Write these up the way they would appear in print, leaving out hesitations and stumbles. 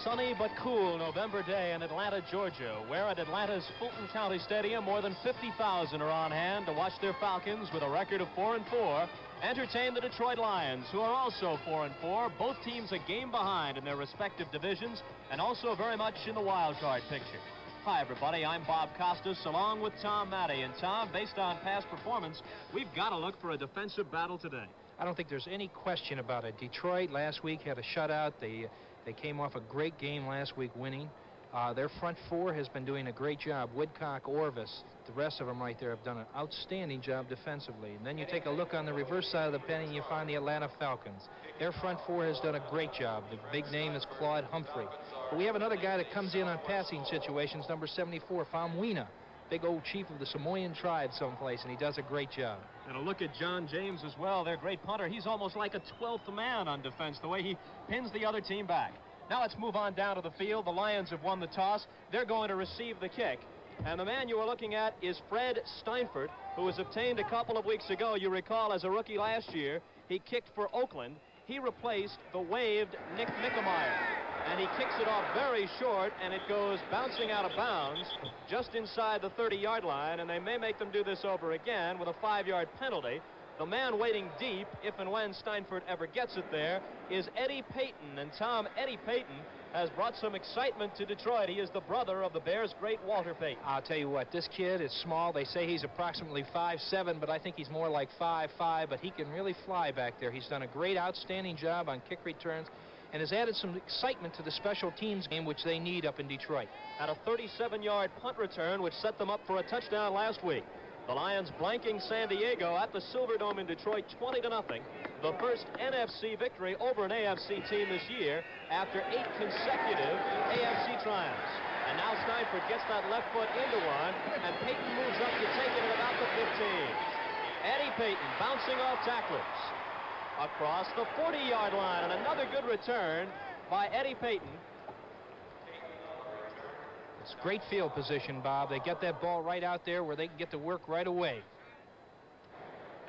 sunny but cool November day in Atlanta, Georgia, where at Atlanta's Fulton County Stadium, more than 50,000 are on hand to watch their Falcons, with a record of 4-4, entertain the Detroit Lions, who are also 4-4. Both teams a game behind in their respective divisions and also very much in the wild card picture. Hi, everybody. I'm Bob Costas, along with Tom Matty. And, Tom, based on past performance, we've got to look for a defensive battle today. I don't think there's any question about it. Detroit last week had a shutout. They came off a great game last week winning. Their front four has been doing a great job. Woodcock, Orvis, the rest of them right there have done an outstanding job defensively. And then you take a look on the reverse side of the penny and you find the Atlanta Falcons. Their front four has done a great job. The big name is Claude Humphrey. But we have another guy that comes in on passing situations, number 74, Famwina. Big old chief of the Samoan tribe someplace, and he does a great job. And a look at John James as well, their great punter. He's almost like a 12th man on defense, the way he pins the other team back. Now let's move on down to the field. The Lions have won the toss. They're going to receive the kick. And the man you are looking at is Fred Steinfurt, who was obtained a couple of weeks ago, you recall, as a rookie last year. He kicked for Oakland. He replaced the waived Nick Mickemeyer. And he kicks it off very short, and it goes bouncing out of bounds just inside the 30-yard line, and they may make them do this over again with a 5-yard penalty. The man waiting deep, if and when Steinfurt ever gets it there, is Eddie Payton. And, Tom, Eddie Payton has brought some excitement to Detroit. He is the brother of the Bears' great Walter Payton. I'll tell you what, this kid is small. They say he's approximately 5'7", but I think he's more like 5'5", but he can really fly back there. He's done a great, outstanding job on kick returns and has added some excitement to the special teams game, which they need up in Detroit. At a 37-yard punt return, which set them up for a touchdown last week. The Lions blanking San Diego at the Silverdome in Detroit 20-0. The first NFC victory over an AFC team this year after 8 consecutive AFC triumphs. And now Steinfurt gets that left foot into one, and Payton moves up to take it at about the 15. Eddie Payton bouncing off tacklers across the 40-yard line, and another good return by Eddie Payton. It's great field position, Bob. They get that ball right out there where they can get to work right away.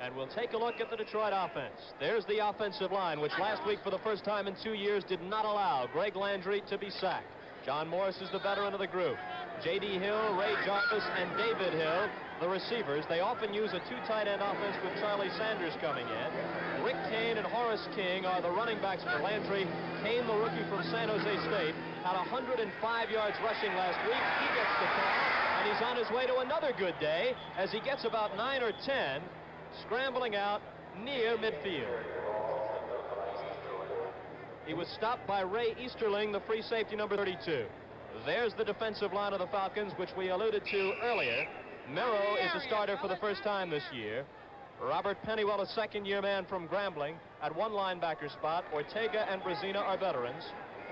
And we'll take a look at the Detroit offense. There's the offensive line, which last week for the first time in 2 years did not allow Greg Landry to be sacked. John Morris is the veteran of the group. J.D. Hill, Ray Jarvis, and David Hill, the receivers. They often use a 2 tight end offense with Charlie Sanders coming in. Rick Kane and Horace King are the running backs for Landry. Kane, the rookie from San Jose State, had 105 yards rushing last week. He gets the call, and he's on his way to another good day as he gets about 9 or 10, scrambling out near midfield. He was stopped by Ray Easterling, the free safety, number 32. There's the defensive line of the Falcons, which we alluded to earlier. Mero is a starter for the first time this year. Robert Pennywell, a second-year man from Grambling, at one linebacker spot. Ortega and Brazina are veterans.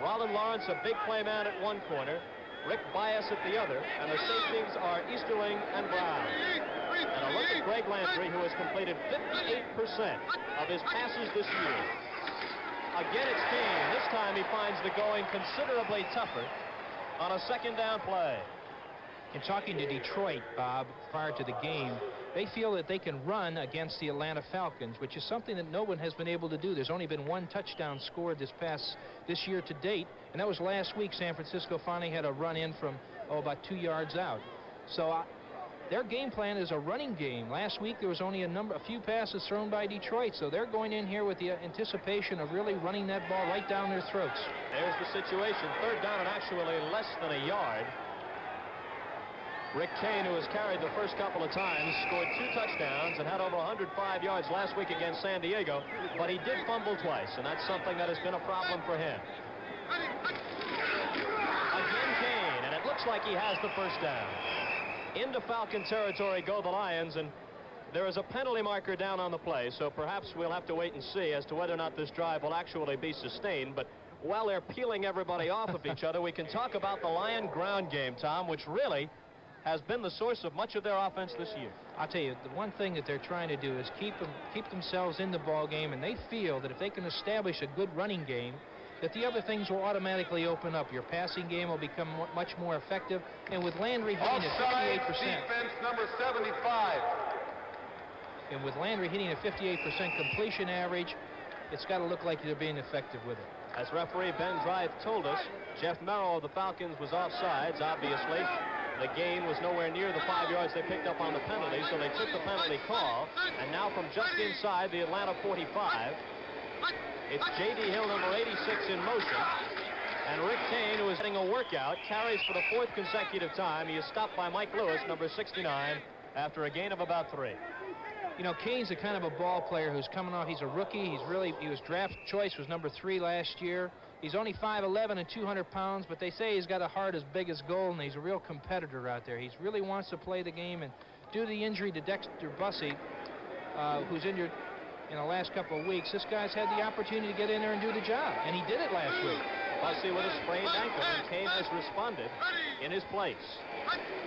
Roland Lawrence, a big play man at one corner. Rick Bias at the other. And the safeties are Easterling and Brown. And a look at Greg Landry, who has completed 58% of his passes this year. Again, it's Kane. This time he finds the going considerably tougher on a second down play. In talking to Detroit, Bob, prior to the game, they feel that they can run against the Atlanta Falcons, which is something that no one has been able to do. There's only been 1 touchdown scored this year to date, and that was last week. San Francisco finally had a run in from, about 2 yards out. So their game plan is a running game. Last week there was only a few passes thrown by Detroit, so they're going in here with the anticipation of really running that ball right down their throats. There's the situation. 3rd down and actually less than a yard. Rick Kane, who has carried the first couple of times, scored 2 touchdowns and had over 105 yards last week against San Diego, but he did fumble twice, and that's something that has been a problem for him. Again, Kane, and it looks like he has the first down. Into Falcon territory go the Lions, and there is a penalty marker down on the play, so perhaps we'll have to wait and see as to whether or not this drive will actually be sustained. But while they're peeling everybody off of each other, we can talk about the Lion ground game, Tom, which really has been the source of much of their offense this year. I'll tell you, the one thing that they're trying to do is keep themselves in the ball game, and they feel that if they can establish a good running game, that the other things will automatically open up. Your passing game will become much more effective, and with Landry hitting at 58%. Defense number 75. And with Landry hitting a 58% completion average, it's got to look like they're being effective with it. As referee Ben Drive told us, Jeff Merrill of the Falcons was offsides, obviously. The gain was nowhere near the 5 yards they picked up on the penalty, so they took the penalty call. And now from just inside the Atlanta 45, it's J.D. Hill, number 86, in motion. And Rick Kane, who is getting a workout, carries for the 4th consecutive time. He is stopped by Mike Lewis, number 69, after a gain of about 3. You know, Kane's a kind of a ball player who's coming off. He's a rookie. He was draft choice, was number 3 last year. He's only 5'11" and 200 pounds, but they say he's got a heart as big as gold, and he's a real competitor out there. He really wants to play the game, and due to the injury to Dexter Bussey, who's injured in the last couple of weeks, this guy's had the opportunity to get in there and do the job, and he did it last week. Bussey with a sprained ankle, and Kane has responded in his place.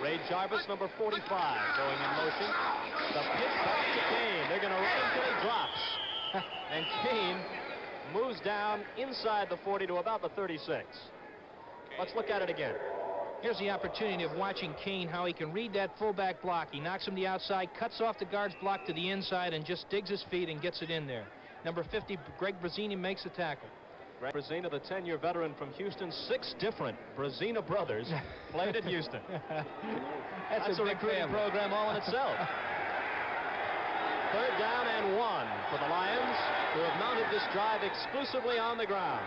Ray Jarvis, number 45, going in motion. The pitch back to Kane. They're going to run until he drops. And Kane moves down inside the 40 to about the 36. Let's look at it again. Here's the opportunity of watching Kane, how he can read that fullback block. He knocks him to the outside, cuts off the guard's block to the inside, and just digs his feet and gets it in there. Number 50, Greg Brazzini, makes the tackle. Greg Brazzini, the 10-year veteran from Houston. 6 different Brazzina brothers played at Houston. That's a recruiting program all in itself. 3rd down and 1 for the Lions, who have mounted this drive exclusively on the ground.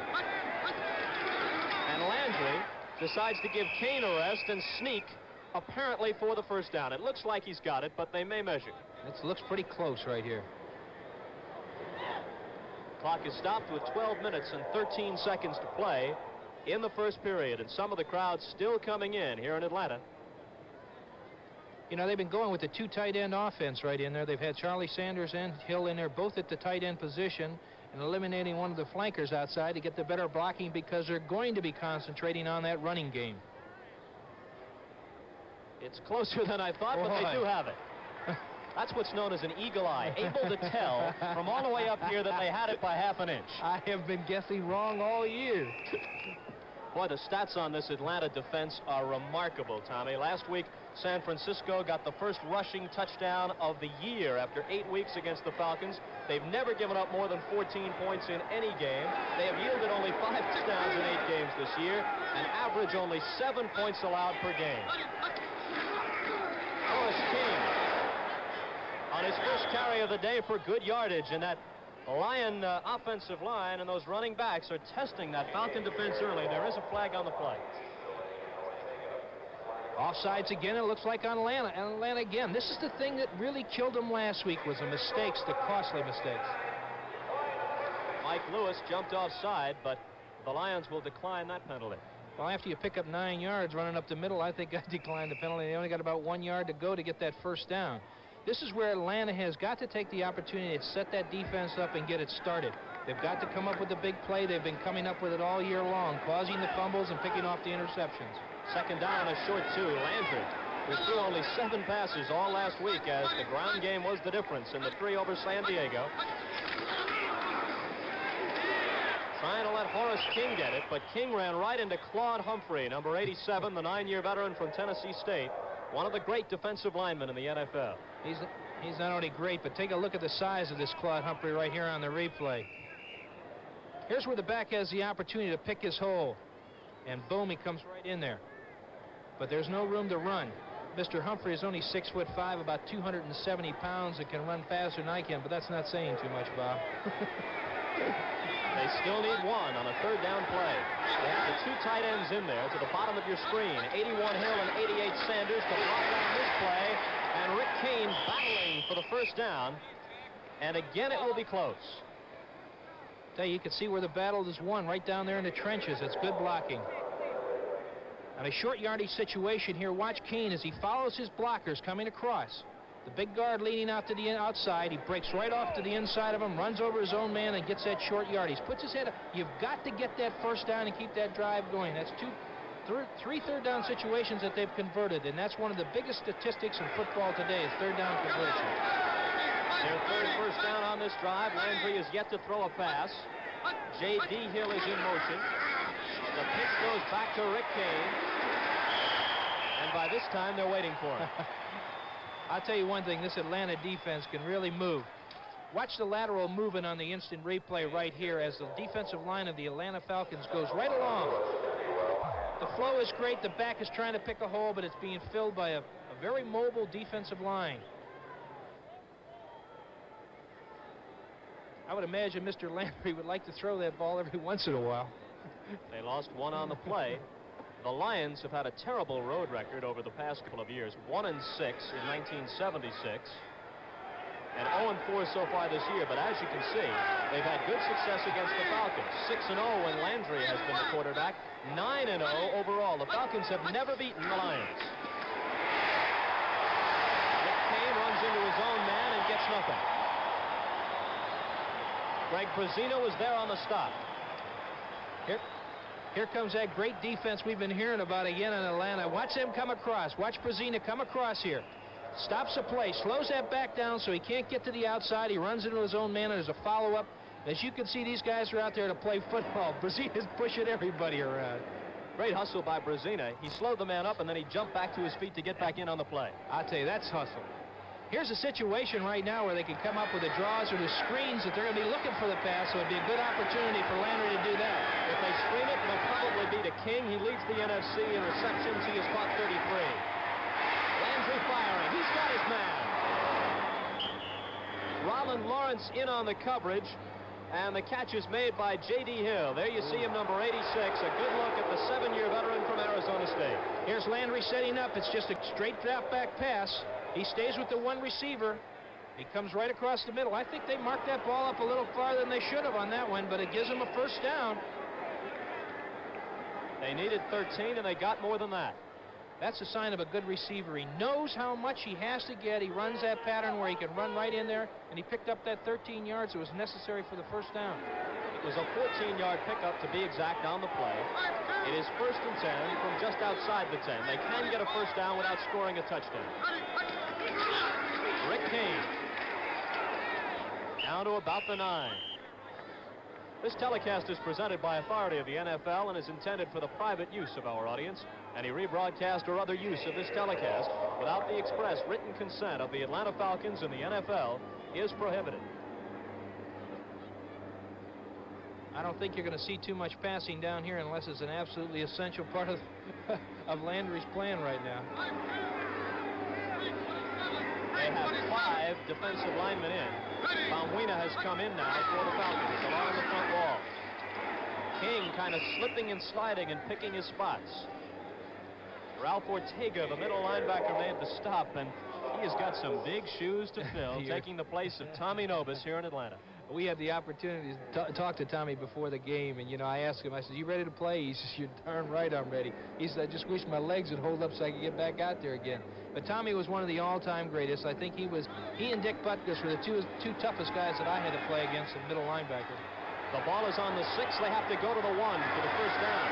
And Landry decides to give Kane a rest and sneak, apparently for the 1st down. It looks like he's got it, but they may measure. It looks pretty close right here. Clock is stopped with 12 minutes and 13 seconds to play in the 1st period, and some of the crowd still coming in here in Atlanta. You know, they've been going with the 2 tight end offense right in there. They've had Charlie Sanders and Hill in there, both at the tight end position, and eliminating one of the flankers outside to get the better blocking, because they're going to be concentrating on that running game. It's closer than I thought, but they do have it. That's what's known as an eagle eye, able to tell from all the way up here that they had it by half an inch. I have been guessing wrong all year. Boy, the stats on this Atlanta defense are remarkable, Tommy. Last week, San Francisco got the first rushing touchdown of the year after 8 weeks against the Falcons. They've never given up more than 14 points in any game. They have yielded only 5 touchdowns in 8 games this year, and average only 7 points allowed per game. Horace King on his first carry of the day for good yardage, and that Lion offensive line and those running backs are testing that Falcon defense early. There is a flag on the play. Offsides again, it looks like on Atlanta. And Atlanta again. This is the thing that really killed them last week, was the mistakes, the costly mistakes. Mike Lewis jumped offside, but the Lions will decline that penalty. Well, after you pick up 9 yards running up the middle, I think I declined the penalty. They only got about 1 yard to go to get that 1st down. This is where Atlanta has got to take the opportunity to set that defense up and get it started. They've got to come up with a big play. They've been coming up with it all year long, causing the fumbles and picking off the interceptions. 2nd down, a short 2. Landry, who threw only 7 passes all last week, as the ground game was the difference in the 3 over San Diego. Trying to let Horace King get it, but King ran right into Claude Humphrey, number 87, the 9-year veteran from Tennessee State, one of the great defensive linemen in the NFL. He's not only great, but take a look at the size of this Claude Humphrey right here on the replay. Here's where the back has the opportunity to pick his hole, and boom, he comes right in there. But there's no room to run. Mr. Humphrey is only 6'5", about 270 pounds, and can run faster than I can, but that's not saying too much, Bob. They still need 1 on a 3rd down play. They have the 2 tight ends in there to the bottom of your screen. 81 Hill and 88 Sanders to block down this play. And Rick Kane battling for the 1st down. And again, it will be close. You can see where the battle is won, right down there in the trenches. It's good blocking. On a short yardage situation here, watch Kane as he follows his blockers coming across. The big guard leading out to the outside. He breaks right off to the inside of him, runs over his own man, and gets that short yardage. Puts his head up. You've got to get that 1st down and keep that drive going. That's 3 3rd down situations that they've converted, and that's one of the biggest statistics in football today is 3rd down conversion. Their 3rd 1st down on this drive. Landry is yet to throw a pass. J.D. Hill is in motion. The pitch goes back to Rick Kane, and by this time they're waiting for him. I'll tell you one thing, this Atlanta defense can really move. Watch the lateral movement on the instant replay right here as the defensive line of the Atlanta Falcons goes right along. The flow is great. The back is trying to pick a hole, but it's being filled by a very mobile defensive line. I would imagine Mr. Landry would like to throw that ball every once in a while. They lost one on the play. The Lions have had a terrible road record over the past couple of years. 1-6 in 1976. And 0-4 so far this year. But as you can see, they've had good success against the Falcons. 6-0 when Landry has been the quarterback. 9-0 overall. The Falcons have never beaten the Lions. Rick Kane runs into his own man and gets nothing. Greg Brazino is there on the stop. Here comes that great defense we've been hearing about again in Atlanta. Watch them come across. Watch Brazino come across here. Stops the play, slows that back down so he can't get to the outside. He runs into his own man, and there's a follow-up. As you can see, these guys are out there to play football. Brazino's pushing everybody around. Great hustle by Brazino. He slowed the man up, and then he jumped back to his feet to get back in on the play. I'll tell you, that's hustle. Here's a situation right now where they can come up with the draws or the screens that they're going to be looking for the pass, so it'd be a good opportunity for Landry to do that. If they screen it, they'll probably be to King. He leads the NFC in receptions. He has caught 33. Landry firing. He's got his man. Rollin Lawrence in on the coverage, and the catch is made by J.D. Hill. There you see him, number 86. A good look at the 7-year veteran from Arizona State. Here's Landry setting up. It's just a straight drop back pass. He stays with the one receiver. He comes right across the middle. I think they marked that ball up a little farther than they should have on that one, but it gives them a first down. They needed 13, and they got more than that. That's a sign of a good receiver. He knows how much he has to get. He runs that pattern where he can run right in there, and he picked up that 13 yards that was necessary for the first down. It was a 14-yard pickup, to be exact, on the play. It is 1st and 10 from just outside the 10. They can get a first down without scoring a touchdown. Rick Kane down to about the 9. This telecast is presented by authority of the NFL and is intended for the private use of our audience. Any rebroadcast or other use of this telecast without the express written consent of the Atlanta Falcons and the NFL is prohibited. I don't think you're going to see too much passing down here unless it's an absolutely essential part of Landry's plan right now. They have 5 defensive linemen in. Balmuena has come in now for the Falcons along the front wall. King kind of slipping and sliding and picking his spots. Ralph Ortega, the middle linebacker, made the stop, and he has got some big shoes to fill, taking the place of Tommy Nobis here in Atlanta. We had the opportunity to talk to Tommy before the game, and, you know, I asked him, I said, you ready to play? He says, you're darn right I'm ready. He said, I just wish my legs would hold up so I could get back out there again. But Tommy was one of the all-time greatest. I think he and Dick Butkus were the two toughest guys that I had to play against in middle linebacker. The ball is on the 6. They have to go to the 1 for the first down.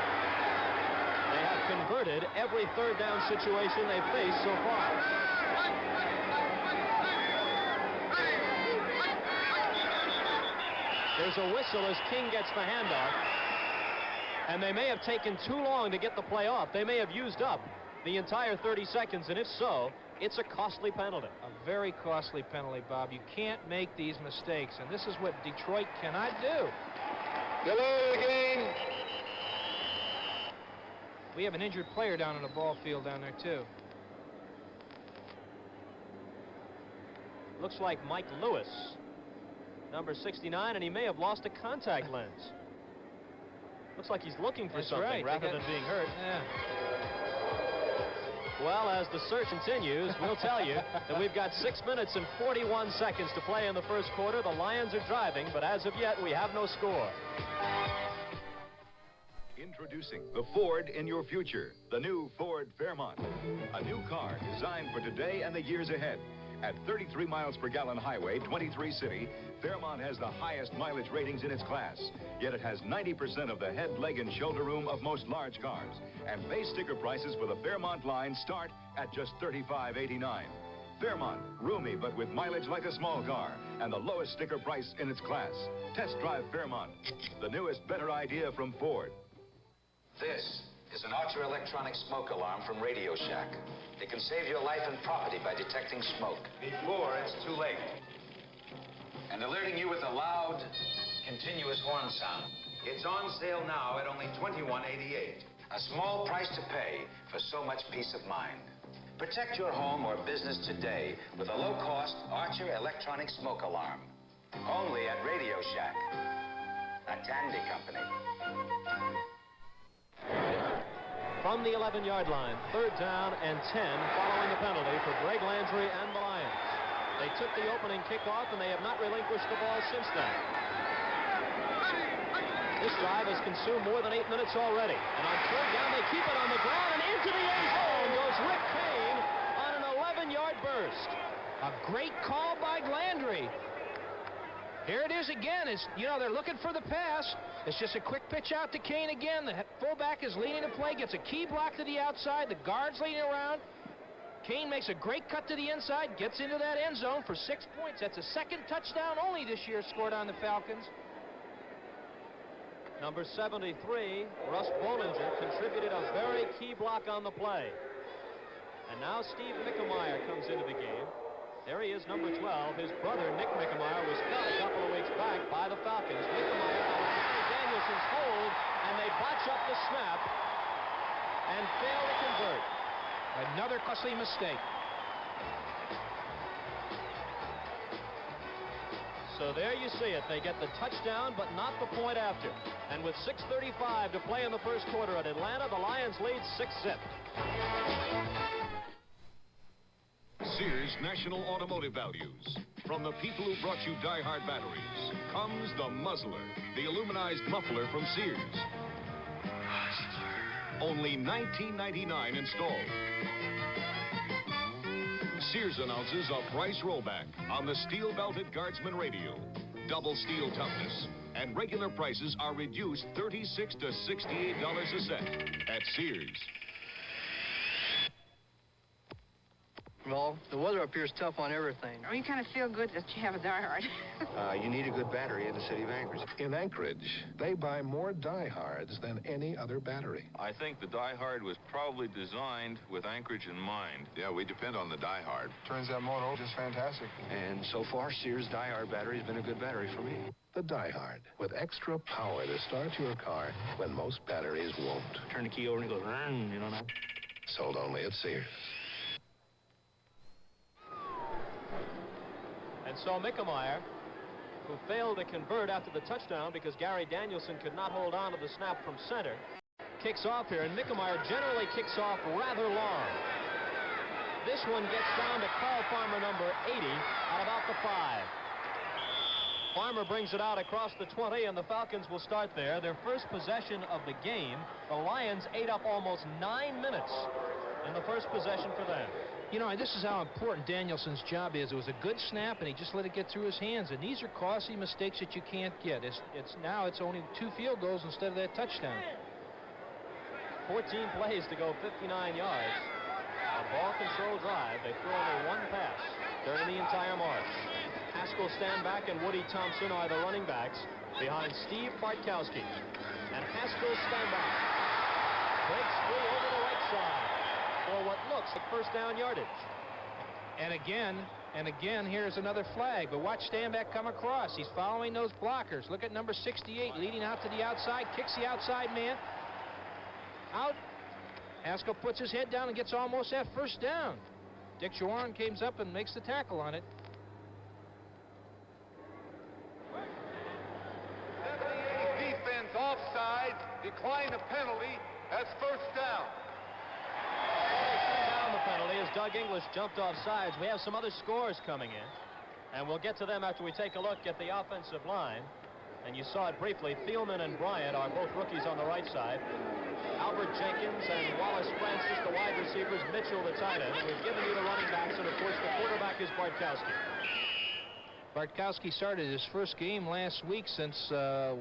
They have converted every third down situation they've faced so far. There's a whistle as King gets the handoff. And they may have taken too long to get the play off. They may have used up the entire 30 seconds, and if so, it's a costly penalty. A very costly penalty, Bob. You can't make these mistakes, and this is what Detroit cannot do. Delay the game. We have an injured player down in the ball field down there, too. Looks like Mike Lewis, number 69, and he may have lost a contact lens. Looks like he's looking for something rather than being hurt. Yeah. Well, as the search continues, we'll tell you that we've got 6 minutes and 41 seconds to play in the first quarter. The Lions are driving, but as of yet, we have no score. Introducing the Ford in your future, the new Ford Fairmont. A new car designed for today and the years ahead. At 33 miles per gallon highway, 23 city, Fairmont has the highest mileage ratings in its class. Yet it has 90% of the head, leg, and shoulder room of most large cars. And base sticker prices for the Fairmont line start at just $35.89. Fairmont, roomy but with mileage like a small car, and the lowest sticker price in its class. Test drive Fairmont, the newest, better idea from Ford. This is an Archer electronic smoke alarm from Radio Shack. It can save your life and property by detecting smoke. Before it's too late. and alerting you with a loud, continuous horn sound. It's on sale now at only $21.88. A small price to pay for so much peace of mind. Protect your home or business today with a low-cost Archer electronic smoke alarm. Only at Radio Shack, a Tandy company. From the 11-yard line, 3rd down and 10 following the penalty for Greg Landry and the Lions. They took the opening kickoff, and they have not relinquished the ball since then. This drive has consumed more than 8 minutes already. And on 3rd down, they keep it on the ground, and into the end zone goes Rick Kane on an 11-yard burst. A great call by Landry. Here it is again. It's, you know, they're looking for the pass. It's just a quick pitch out to Kane again. The fullback is leading the play, gets a key block to the outside. The guard's leading around. Kane makes a great cut to the inside, gets into that end zone for 6 points. That's a 2nd touchdown only this year scored on the Falcons. Number 73, Russ Bollinger, contributed a very key block on the play. And now Steve Mickemeyer comes into the game. There he is, number 12. His brother, Nick Mickemeyer, was cut a couple of weeks back by the Falcons. Mickemeyer out of Gary Danielson's hold, and they botch up the snap and fail to convert. Another costly mistake. So there you see it. They get the touchdown, but not the point after. And with 6:35 to play in the first quarter at Atlanta, the Lions lead 6-zip. Sears National Automotive Values. From the people who brought you die-hard batteries comes the Muzzler, the aluminized muffler from Sears. Only $19.99 installed. Sears announces a price rollback on the steel-belted Guardsman radio. Double steel toughness. And regular prices are reduced $36 to $68 a set at Sears. Well, the weather up here is tough on everything. We kind of feel good that you have a diehard. You need a good battery in the city of Anchorage. In Anchorage, they buy more diehards than any other battery. I think the diehard was probably designed with Anchorage in mind. Yeah, we depend on the diehard. Turns out moto is fantastic. And so far, Sears diehard battery has been a good battery for me. The diehard, with extra power to start your car when most batteries won't. Turn the key over and it goes, you know. Sold only at Sears. And so Mickemeyer, who failed to convert after the touchdown because Gary Danielson could not hold on to the snap from center, kicks off here, and Mickemeyer generally kicks off rather long. This one gets down to Carl Farmer, number 80, at about the 5. Farmer brings it out across the 20, and the Falcons will start there. Their first possession of the game. The Lions ate up almost 9 minutes in the first possession for them. You know, this is how important Danielson's job is. It was a good snap, and he just let it get through his hands. And these are costly mistakes that you can't get. Now it's only 2 field goals instead of that touchdown. 14 plays to go 59 yards. A ball control drive. They threw only 1 pass during the entire march. Haskell stand back and Woody Thompson are the running backs behind Steve Bartkowski. And Haskell stand back. Breaks free over the right side for what looks like first down yardage. And again, here's another flag. But watch Stanback come across. He's following those blockers. Look at number 68 leading out to the outside, kicks the outside man. Out. Haskell puts his head down and gets almost that first down. Dick Shawarn comes up and makes the tackle on it. Defense offside, decline the penalty. That's first down. Down the penalty as Doug English jumped off sides. We have some other scores coming in, and we'll get to them after we take a look at the offensive line. And you saw it briefly. Thielman and Bryant are both rookies on the right side. Albert Jenkins and Wallace Francis, the wide receivers. Mitchell, the tight end. We've given you the running backs, and of course the quarterback is Bartkowski. Bartkowski started his first game last week since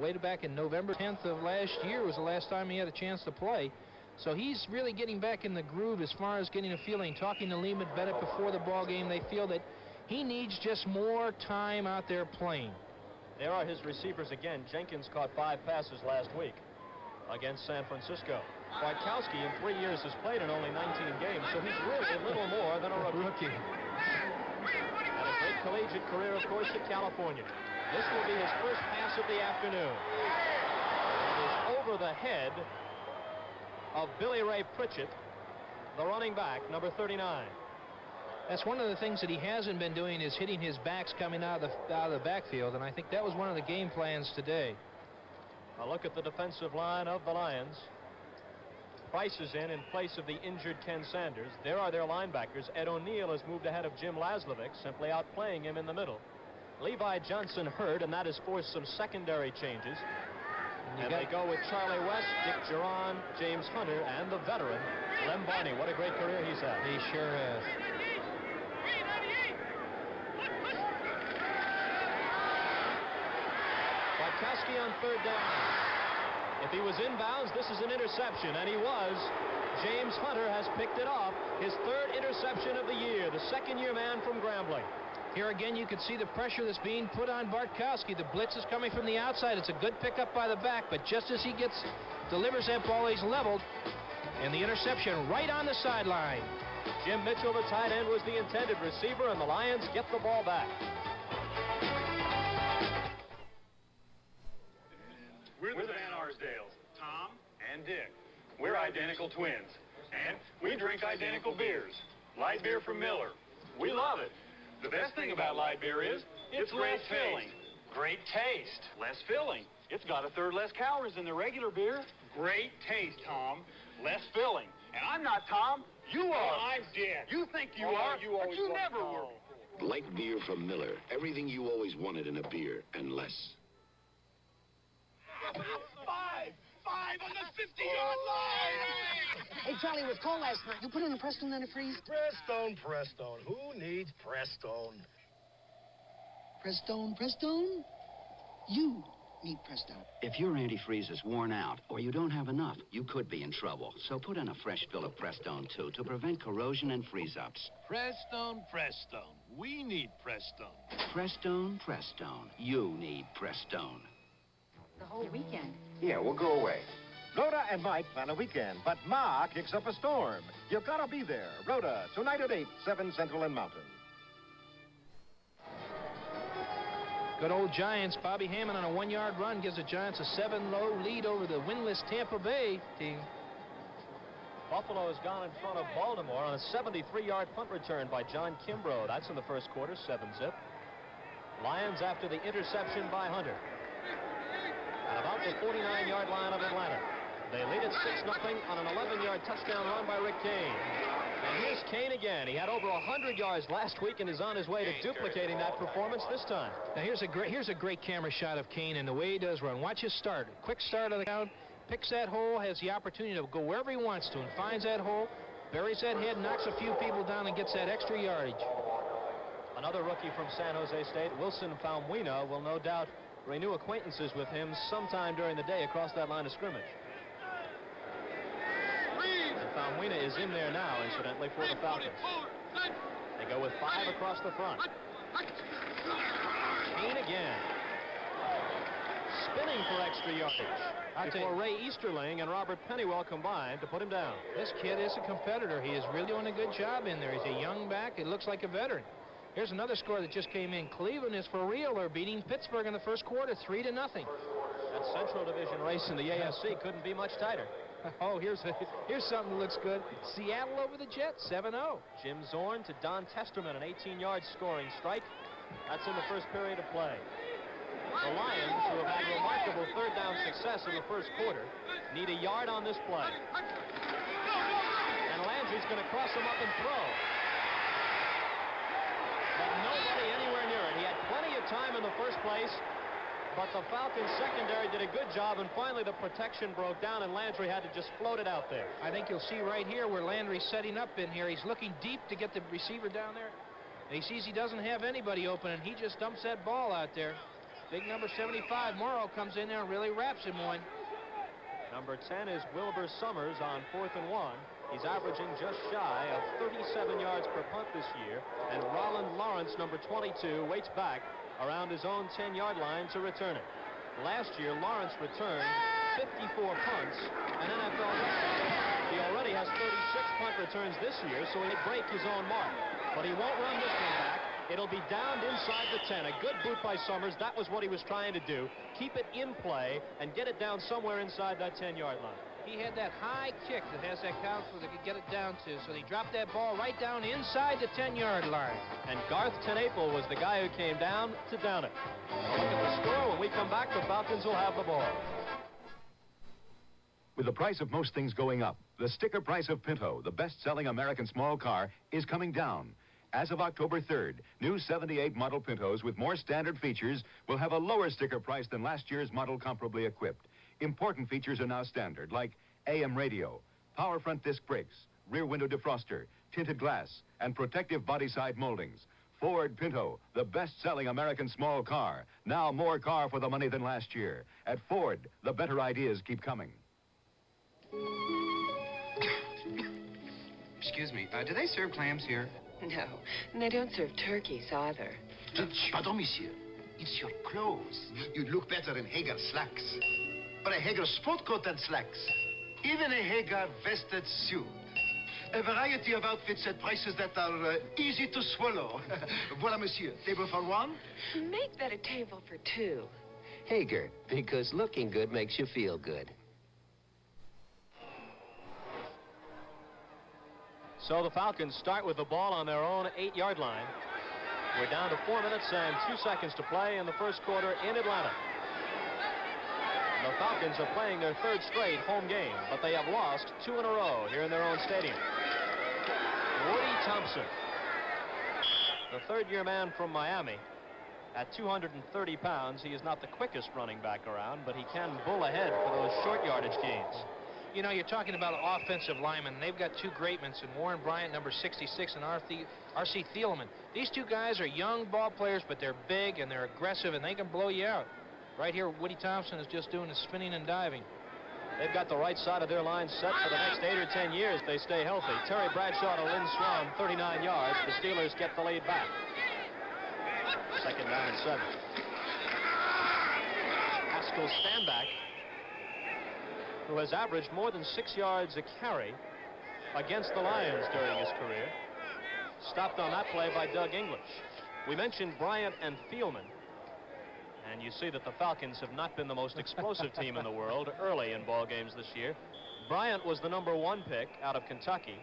way back in November 10th of last year was the last time he had a chance to play. So he's really getting back in the groove as far as getting a feeling. Talking to Lehman Bennett before the ball game, they feel that he needs just more time out there playing. There are his receivers again. Jenkins caught 5 passes last week against San Francisco. Bartkowski in 3 years has played in only 19 games, so he's really a little more than a rookie. And a great collegiate career, of course, at California. This will be his first pass of the afternoon. It is over the head of Billy Ray Pritchett, the running back, number 39. That's one of the things that he hasn't been doing, is hitting his backs coming out of the backfield, and I think that was one of the game plans today. A look at the defensive line of the Lions. Price is in place of the injured Ken Sanders. There are their linebackers. Ed O'Neill has moved ahead of Jim Laslovic, simply outplaying him in the middle. Levi Johnson hurt, and that has forced some secondary changes. And they go with Charlie West, Dick Geron, James Hunter, and the veteran, Lem Barney. What a great career he's had. He sure has. Bartkowski on third down. If he was inbounds, this is an interception, and he was. James Hunter has picked it off. His third interception of the year, the second-year man from Grambling. Here again, you can see the pressure that's being put on Bartkowski. The blitz is coming from the outside. It's a good pickup by the back, but just as he delivers that ball, he's leveled, and the interception right on the sideline. Jim Mitchell, the tight end, was the intended receiver, and the Lions get the ball back. We're the Van Arsdales, Tom and Dick. We're identical twins, and we drink identical beers. Light beer from Miller. We love it. The best thing about light beer is it's less filling. Great taste. Less filling. It's got a third less calories than the regular beer. Great taste, Tom. Less filling. And I'm not Tom. You are. I'm Dick. You think you are, but you never were. Light beer from Miller. Everything you always wanted in a beer, and less. Five on the 50-yard line! Hey, Charlie, it was cold last night. You put in a Prestone antifreeze? Prestone. Who needs Prestone? Prestone? You need Prestone. If your antifreeze is worn out or you don't have enough, you could be in trouble. So put in a fresh fill of Prestone, too, to prevent corrosion and freeze-ups. Prestone. We need Prestone. Prestone. You need Prestone. The whole weekend. Yeah, we'll go away. Rhoda and Mike plan a weekend, but Ma kicks up a storm. You've got to be there. Rhoda, tonight at 8, 7 Central and Mountain. Good old Giants. Bobby Hammond on a 1-yard run gives the Giants a 7-0 lead over the winless Tampa Bay team. Buffalo has gone in front of Baltimore on a 73-yard punt return by John Kimbrough. That's in the first quarter, 7-zip. Lions after the interception by Hunter. At about the 49-yard line of Atlanta. They lead it 6-0 on an 11-yard touchdown run by Rick Kane. And here's Kane again. He had over 100 yards last week and is on his way to duplicating that performance this time. Now here's a great camera shot of Kane and the way he does run. Watch his start. Quick start of the count. Picks that hole, has the opportunity to go wherever he wants to, and finds that hole, buries that head, knocks a few people down, and gets that extra yardage. Another rookie from San Jose State, Wilson Faumuina, will no doubt renew acquaintances with him sometime during the day across that line of scrimmage. And Faumuina is in there now, incidentally, for the Falcons. They go with 5 across the front. Kane again. Spinning for extra yardage. Before Ray Easterling and Robert Pennywell combined to put him down. This kid is a competitor. He is really doing a good job in there. He's a young back. It looks like a veteran. Here's another score that just came in. Cleveland is for real. They're beating Pittsburgh in the first quarter, 3-0. That Central Division race in the AFC couldn't be much tighter. Oh, here's something that looks good. Seattle over the Jets, 7-0. Jim Zorn to Don Testerman, an 18-yard scoring strike. That's in the first period of play. The Lions, who have had remarkable third down success in the first quarter, need a yard on this play. And Landry's going to cross him up and throw. But nobody anywhere near it. He had plenty of time in the first place, but the Falcons secondary did a good job, and finally the protection broke down, and Landry had to just float it out there. I think you'll see right here where Landry's setting up in here. He's looking deep to get the receiver down there. And he sees he doesn't have anybody open, and he just dumps that ball out there. Big number 75, Morrow, comes in there and really wraps him one. Number 10 is Wilbur Summers on 4th and 1. He's averaging just shy of 37 yards per punt this year. And Roland Lawrence, number 22, waits back around his own 10-yard line to return it. Last year, Lawrence returned 54 punts, an NFL record. He already has 36 punt returns this year, so he'll break his own mark. But he won't run this one back. It'll be downed inside the 10. A good boot by Summers. That was what he was trying to do. Keep it in play and get it down somewhere inside that 10-yard line. He had that high kick that has that count where they could get it down to, so he dropped that ball right down inside the 10-yard line. And Garth Tenaple was the guy who came down to down it. Look at the score. When we come back, the Falcons will have the ball. With the price of most things going up, the sticker price of Pinto, the best-selling American small car, is coming down. As of October 3rd, new 78 model Pintos with more standard features will have a lower sticker price than last year's model comparably equipped. Important features are now standard, like AM radio, power front disc brakes, rear window defroster, tinted glass, and protective body side moldings. Ford Pinto, the best-selling American small car. Now more car for the money than last year. At Ford, the better ideas keep coming. Excuse me, do they serve clams here? No, and they don't serve turkeys either. Pardon, monsieur. It's your clothes. You'd look better in Hager slacks. But a Hager sport coat and slacks. Even a Hager vested suit. A variety of outfits at prices that are easy to swallow. Voilà, monsieur. Table for one? Make that a table for two. Hager, because looking good makes you feel good. So the Falcons start with the ball on their own 8-yard line. We're down to 4 minutes and 2 seconds to play in the first quarter in Atlanta. The Falcons are playing their third straight home game, but they have lost 2 in a row here in their own stadium. Woody Thompson, the third-year man from Miami. At 230 pounds, he is not the quickest running back around, but he can bull ahead for those short yardage gains. You know, you're talking about offensive linemen. They've got two great men, and Warren Bryant, number 66, and R.C. Thielemann. These two guys are young ball players, but they're big and they're aggressive, and they can blow you out. Right here, Woody Thompson is just doing the spinning and diving. They've got the right side of their line set for the next 8 or 10 years. They stay healthy. Terry Bradshaw to Lynn Swan, 39 yards. The Steelers get the lead back. Second down and 7. Haskell Standback, who has averaged more than 6 yards a carry against the Lions during his career. Stopped on that play by Doug English. We mentioned Bryant and Thielemann. And you see that the Falcons have not been the most explosive team in the world early in ball games this year. Bryant was the #1 pick out of Kentucky.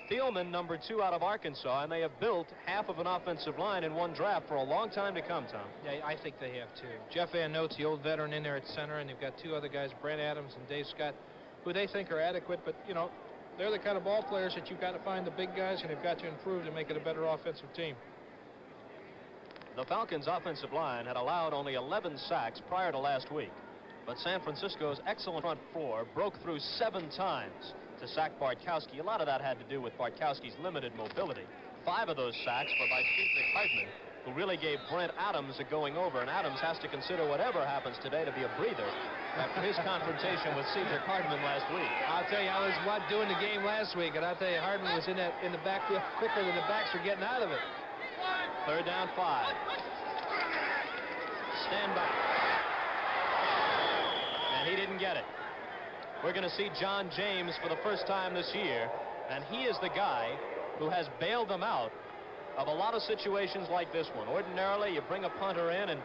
Thielemann, #2 out of Arkansas, and they have built half of an offensive line in one draft for a long time to come, Tom. Yeah, I think they have, too. Jeff Van Note's the old veteran in there at center, and they've got two other guys, Brent Adams and Dave Scott, who they think are adequate, but, you know, they're the kind of ball players that you've got to find the big guys, and they've got to improve to make it a better offensive team. The Falcons' offensive line had allowed only 11 sacks prior to last week, but San Francisco's excellent front four broke through 7 times to sack Bartkowski. A lot of that had to do with Bartkowski's limited mobility. 5 of those sacks were by Cedric Hartman, who really gave Brent Adams a going over, and Adams has to consider whatever happens today to be a breather after his confrontation with Cedric Hartman last week. I'll tell you, I was doing the game last week, and I'll tell you, Hartman was in the backfield quicker than the backs were getting out of it. Third down 5. Stand back. And he didn't get it. We're going to see John James for the first time this year, and he is the guy who has bailed them out of a lot of situations like this one. Ordinarily, you bring a punter in and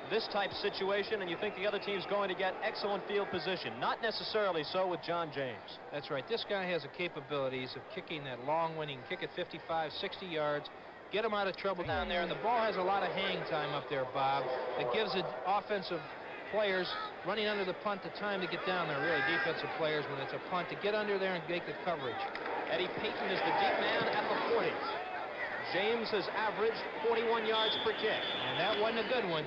this type situation, and you think the other team's going to get excellent field position. Not necessarily so with John James. That's right. This guy has the capabilities of kicking that long one. He can kick it 55, 60 yards, get him out of trouble down there, and the ball has a lot of hang time up there, Bob. That gives the offensive players running under the punt the time to get down there, really defensive players, when it's a punt, to get under there and make the coverage. Eddie Payton is the deep man at the 40. James has averaged 41 yards per kick. And that wasn't a good one.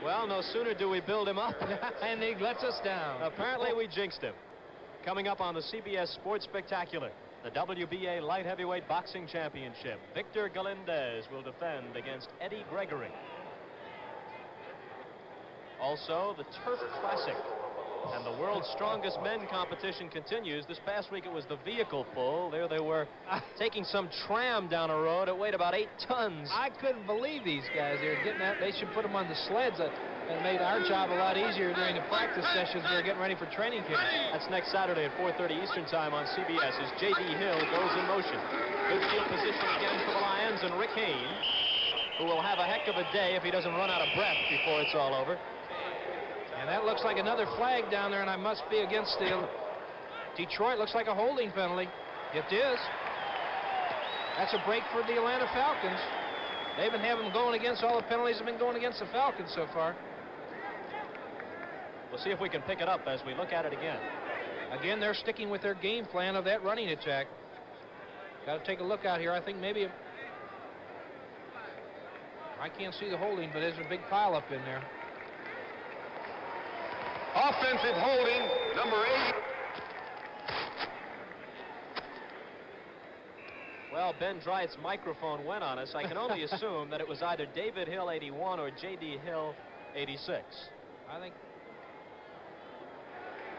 Well, no sooner do we build him up and he lets us down. Apparently we jinxed him. Coming up on the CBS Sports Spectacular, the WBA Light Heavyweight Boxing Championship, Victor Galindez will defend against Eddie Gregory. Also, the Turf Classic and the World's Strongest Men competition continues. This past week it was the vehicle pull. There they were taking some tram down a road. It weighed about 8 tons. I couldn't believe these guys. They were getting that. They should put them on the sleds. It made our job a lot easier during the practice sessions. We were getting ready for training camp. That's next Saturday at 4:30 Eastern Time on CBS as J.D. Hill goes in motion. Good field position again for the Lions, and Rick Hayne, who will have a heck of a day if he doesn't run out of breath before it's all over. And that looks like another flag down there, and I must be against the Detroit. Looks like a holding penalty. It is. That's a break for the Atlanta Falcons. They've been having them going against all the penalties have been going against the Falcons so far. We'll see if we can pick it up as we look at it again. Again, they're sticking with their game plan of that running attack. Got to take a look out here. I think maybe I can't see the holding, but there's a big pile up in there. Offensive holding, number 8. Well, Ben Dreith's microphone went on us. I can only assume that it was either David Hill 81 or J.D. Hill 86. I think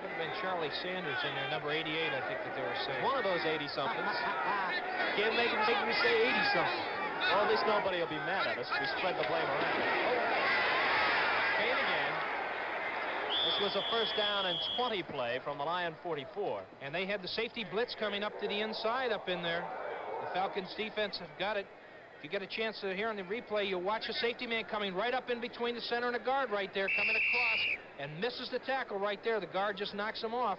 could have been Charlie Sanders in there, number 88, I think that they were saying. One of those 80-somethings. Can't make me say 80-something. Well, at least nobody will be mad at us if we spread the blame around. Kane again. This was a first down and 20 play from the Lion 44. And they had the safety blitz coming up to the inside up in there. The Falcons defense have got it. If you get a chance to hear on the replay, you'll watch a safety man coming right up in between the center and the guard right there, coming across, and misses the tackle right there. The guard just knocks him off.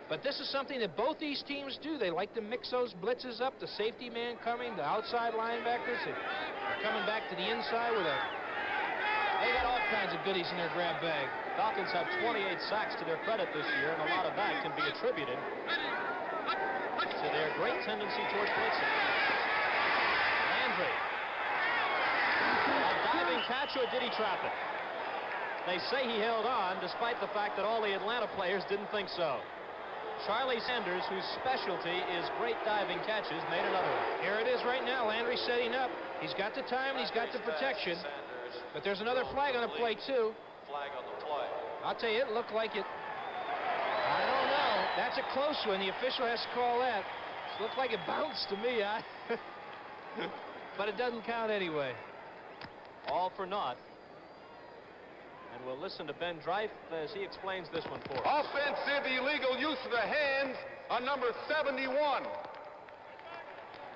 But this is something that both these teams do. They like to mix those blitzes up. The safety man coming, the outside linebackers, they're coming back to the inside with they got all kinds of goodies in their grab bag. Falcons have 28 sacks to their credit this year, and a lot of that can be attributed to their great tendency towards blitzing. Landry. A diving catch, or did he trap it? They say he held on, despite the fact that all the Atlanta players didn't think so. Charlie Sanders, whose specialty is great diving catches, made another one. Here it is right now. Landry setting up. He's got the time and he's got the protection. But there's another flag on the play, too. Flag on the play. I'll tell you, it looked like it. I don't know. That's a close one. The official has to call that. It looked like it bounced to me. But it doesn't count anyway. All for naught. And we'll listen to Ben Dreith as he explains this one for us. Offensive illegal use of the hands on number 71.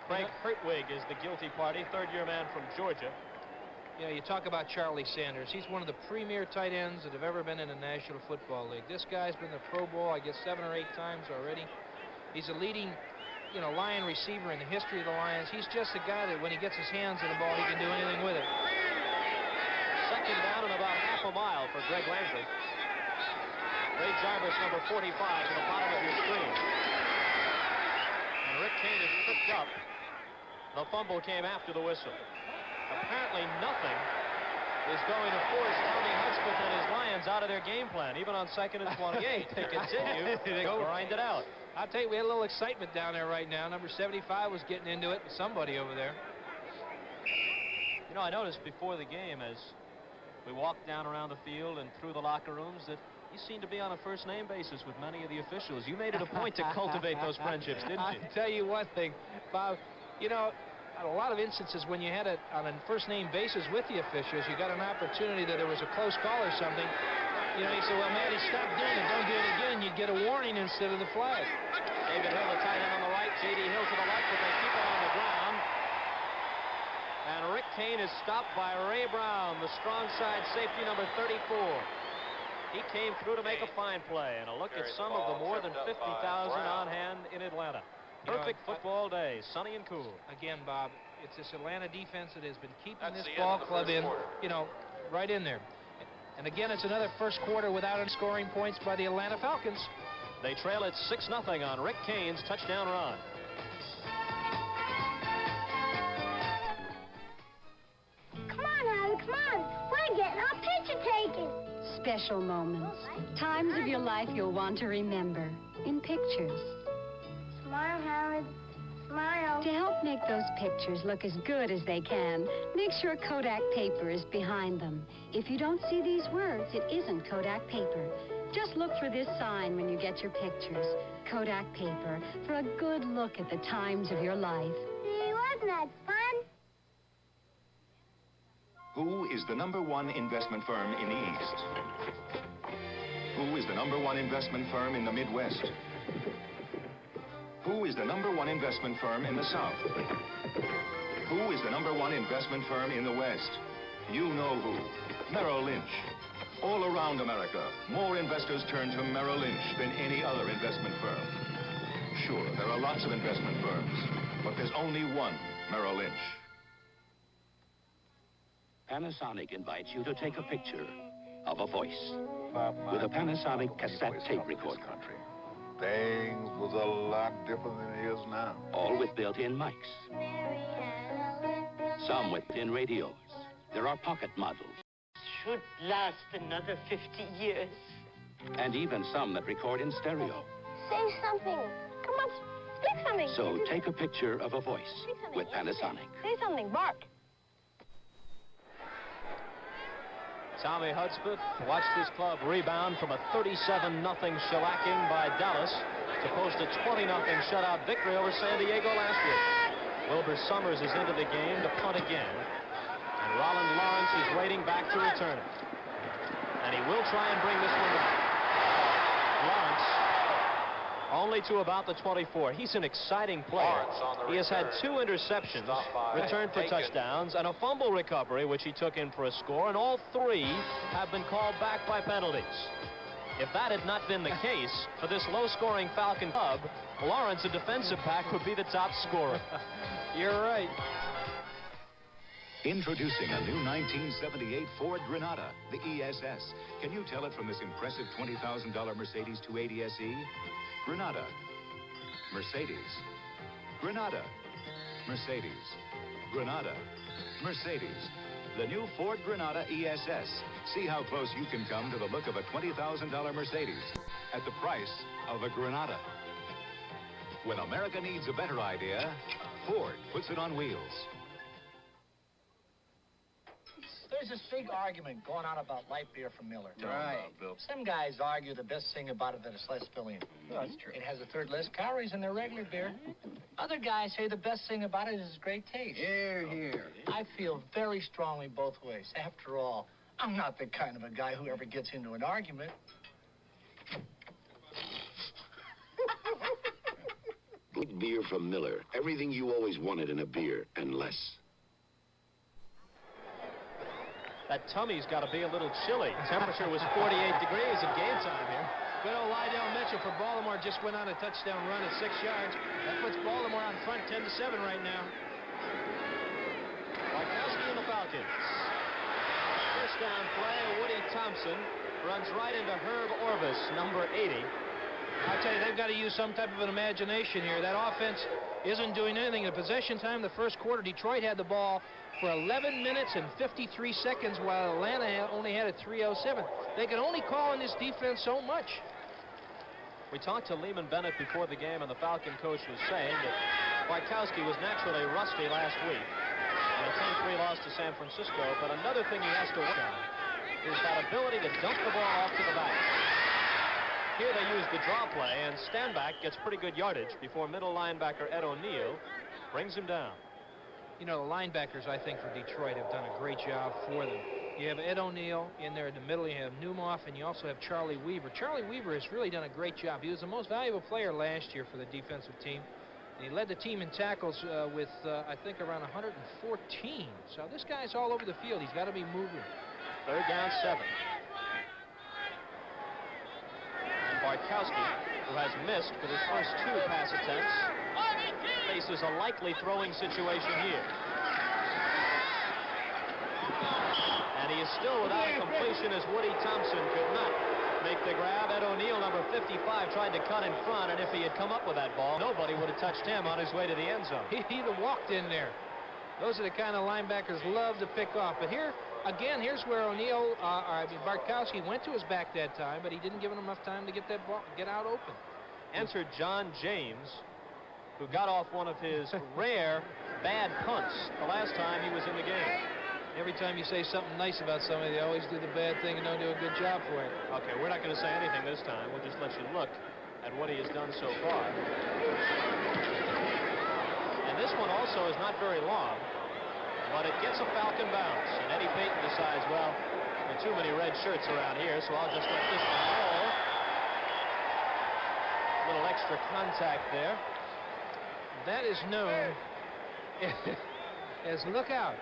Frank Hertwig is the guilty party, third-year man from Georgia. You know, you talk about Charlie Sanders. He's one of the premier tight ends that have ever been in the National Football League. This guy's been the Pro Bowl, I guess, 7 or 8 times already. He's a leading, Lion receiver in the history of the Lions. He's just a guy that when he gets his hands on the ball, he can do anything with it. Second down and about half a mile for Greg Landry. Ray Jarvis, number 45, to the bottom of your screen. And Rick Kane is tripped up. The fumble came after the whistle. Apparently nothing is going to force Tommy Hudspeth and his Lions out of their game plan. Even on 2nd and 28, they continue to grind it out. I'll tell you, we had a little excitement down there right now. Number 75 was getting into it with somebody over there. You know, I noticed before the game as we walked down around the field and through the locker rooms that you seem to be on a first-name basis with many of the officials. You made it a point to cultivate those friendships, didn't you? I'll tell you one thing, Bob. A lot of instances when you had it on a first-name basis with the officials, you got an opportunity that there was a close call or something. You say, well, Matty, stop doing it. Don't do it again. You'd get a warning instead of the flag. David Hill, the tight end on the right. J.D. Hill to the left, but they keep it on the ground. And Rick Kane is stopped by Ray Brown, the strong side safety, number 34. He came through to make a fine play. And a look at some of the more than 50,000 on hand in Atlanta. Perfect football day, sunny and cool. Again, Bob, it's this Atlanta defense that has been keeping this ball club in, right in there. And again, it's another first quarter without any scoring points by the Atlanta Falcons. They trail it 6-0 on Rick Kane's touchdown run. Come on, Harry, come on. We're getting our picture taken. Special moments. Times of your life you'll want to remember in pictures. Smile, Howard. Smile. To help make those pictures look as good as they can, make sure Kodak paper is behind them. If you don't see these words, it isn't Kodak paper. Just look for this sign when you get your pictures. Kodak paper, for a good look at the times of your life. See, wasn't that fun? Who is the #1 investment firm in the East? Who is the #1 investment firm in the Midwest? Who is the #1 investment firm in the South? Who is the #1 investment firm in the West? You know who. Merrill Lynch. All around America, more investors turn to Merrill Lynch than any other investment firm. Sure, there are lots of investment firms, but there's only one Merrill Lynch. Panasonic invites you to take a picture of a voice with a Panasonic cassette tape recorder. Things was a lot different than it is now. All with built-in mics. Some with in radios. There are pocket models. Should last another 50 years. And even some that record in stereo. Say something. Come on, speak something. So take a picture of a voice with Panasonic. Say something, bark. Tommy Hudspeth watched his club rebound from a 37-0 shellacking by Dallas to post a 20-0 shutout victory over San Diego last week. Wilbur Summers is into the game to punt again. And Roland Lawrence is waiting back to return it. And he will try and bring this one back. Lawrence only to about the 24. He's an exciting player. He has had 2 interceptions, returned for touchdowns, and a fumble recovery, which he took in for a score, and all 3 have been called back by penalties. If that had not been the case for this low-scoring Falcon club, Lawrence, a defensive back, would be the top scorer. You're right. Introducing a new 1978 Ford Granada, the ESS. Can you tell it from this impressive $20,000 Mercedes 280 SE? Granada, Mercedes, Granada, Mercedes, Granada, Mercedes. The new Ford Granada ESS. See how close you can come to the look of a $20,000 Mercedes at the price of a Granada. When America needs a better idea, Ford puts it on wheels. There's this big argument going on about light beer from Miller. Right. Some guys argue the best thing about it that it's less filling. That's true. It has a third less calories than their regular beer. Other guys say the best thing about it is its great taste. Here, here. I feel very strongly both ways. After all, I'm not the kind of a guy who ever gets into an argument. Light beer from Miller. Everything you always wanted in a beer, and less. That tummy's got to be a little chilly. Temperature was 48 degrees at game time here. Good old Lydell Mitchell for Baltimore just went on a touchdown run at 6 yards. That puts Baltimore on front 10-7 right now. Wykowski and the Falcons. First down play, Woody Thompson runs right into Herb Orvis, number 80. I tell you, they've got to use some type of an imagination here. That offense isn't doing anything. In possession time, the first quarter, Detroit had the ball for 11 minutes and 53 seconds, while Atlanta only had it 3:07. They can only call on this defense so much. We talked to Lehman Bennett before the game, and the Falcon coach was saying that Wykowski was naturally rusty last week in a 10-3 loss to San Francisco, but another thing he has to work on is that ability to dump the ball off to the back. Here they use the draw play, and Stanback gets pretty good yardage before middle linebacker Ed O'Neill brings him down. You know, the linebackers, I think, for Detroit have done a great job for them. You have Ed O'Neill in there in the middle. You have Newmoff, and you also have Charlie Weaver. Charlie Weaver has really done a great job. He was the most valuable player last year for the defensive team. And he led the team in tackles with, I think, around 114. So this guy's all over the field. He's got to be moving. Third down, 7. And Bartkowski, who has missed with his first 2 pass attempts, faces a likely throwing situation here. And he is still without a completion as Woody Thompson could not make the grab. Ed O'Neill, number 55, tried to cut in front, and if he had come up with that ball, nobody would have touched him on his way to the end zone. He'd have walked in there. Those are the kind of linebackers love to pick off. But here, again, here's where O'Neill, Bartkowski went to his back that time, but he didn't give him enough time to get that ball, get out open. Entered John James, who got off one of his rare bad punts the last time he was in the game. Every time you say something nice about somebody, they always do the bad thing and don't do a good job for it. Okay, we're not going to say anything this time. We'll just let you look at what he has done so far. And this one also is not very long. but it gets a Falcon bounce. And Eddie Payton decides, well, there are too many red shirts around here, so I'll just let this one roll. A little extra contact there. That is known as look out.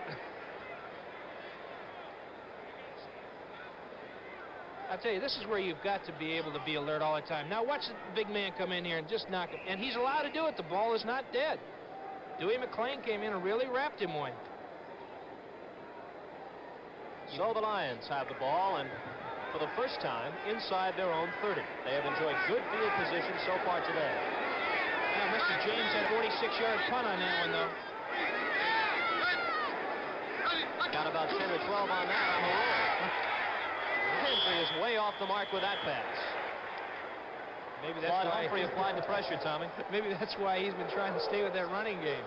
I'll tell you, this is where you've got to be able to be alert all the time. Now watch the big man come in here and just knock him. And he's allowed to do it. The ball is not dead. Dewey McClain came in and really wrapped him one. So the Lions have the ball, and for the first time, inside their own 30. They have enjoyed good field position so far today. Now, Mr. James had a 46-yard punt on that one, though. Got about 10 or 12 on that on the roll. Humphrey is way off the mark with that pass. Maybe that's why Humphrey applied the pressure, Tommy. Maybe that's why he's been trying to stay with that running game.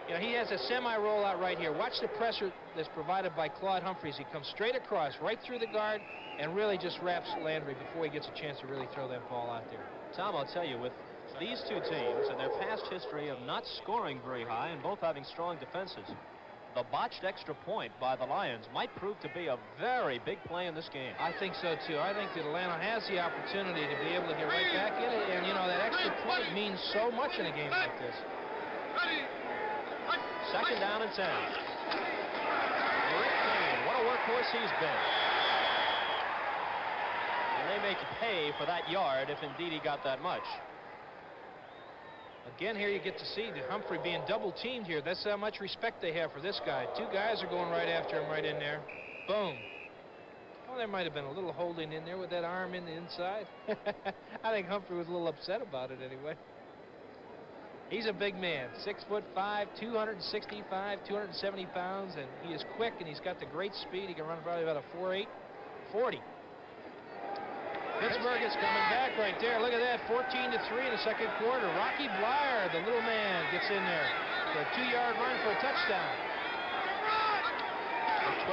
You know, he has a semi-rollout right here. Watch the pressure that's provided by Claude Humphreys. He comes straight across, right through the guard, and really just wraps Landry before he gets a chance to really throw that ball out there. Tom, I'll tell you, with these two teams and their past history of not scoring very high and both having strong defenses, the botched extra point by the Lions might prove to be a very big play in this game. I think so, too. I think that Atlanta has the opportunity to be able to get right back in it, and, you know, that extra point means so much in a game like this. Second down and 10. Rick Kane, what a workhorse he's been. And they make you pay for that yard if indeed he got that much. Again, here you get to see the Humphrey being double-teamed here. That's how much respect they have for this guy. Two guys are going right after him right in there. Boom. Oh, there might have been a little holding in there with that arm in the inside. I think Humphrey was a little upset about it anyway. He's a big man, 6'5", 265, 270 pounds, and he is quick, and he's got the great speed. He can run probably about a 4.8, 40. Pittsburgh is coming back right there. Look at that, 14-3 in the second quarter. Rocky Blyer, the little man, gets in there for a 2-yard run for a touchdown.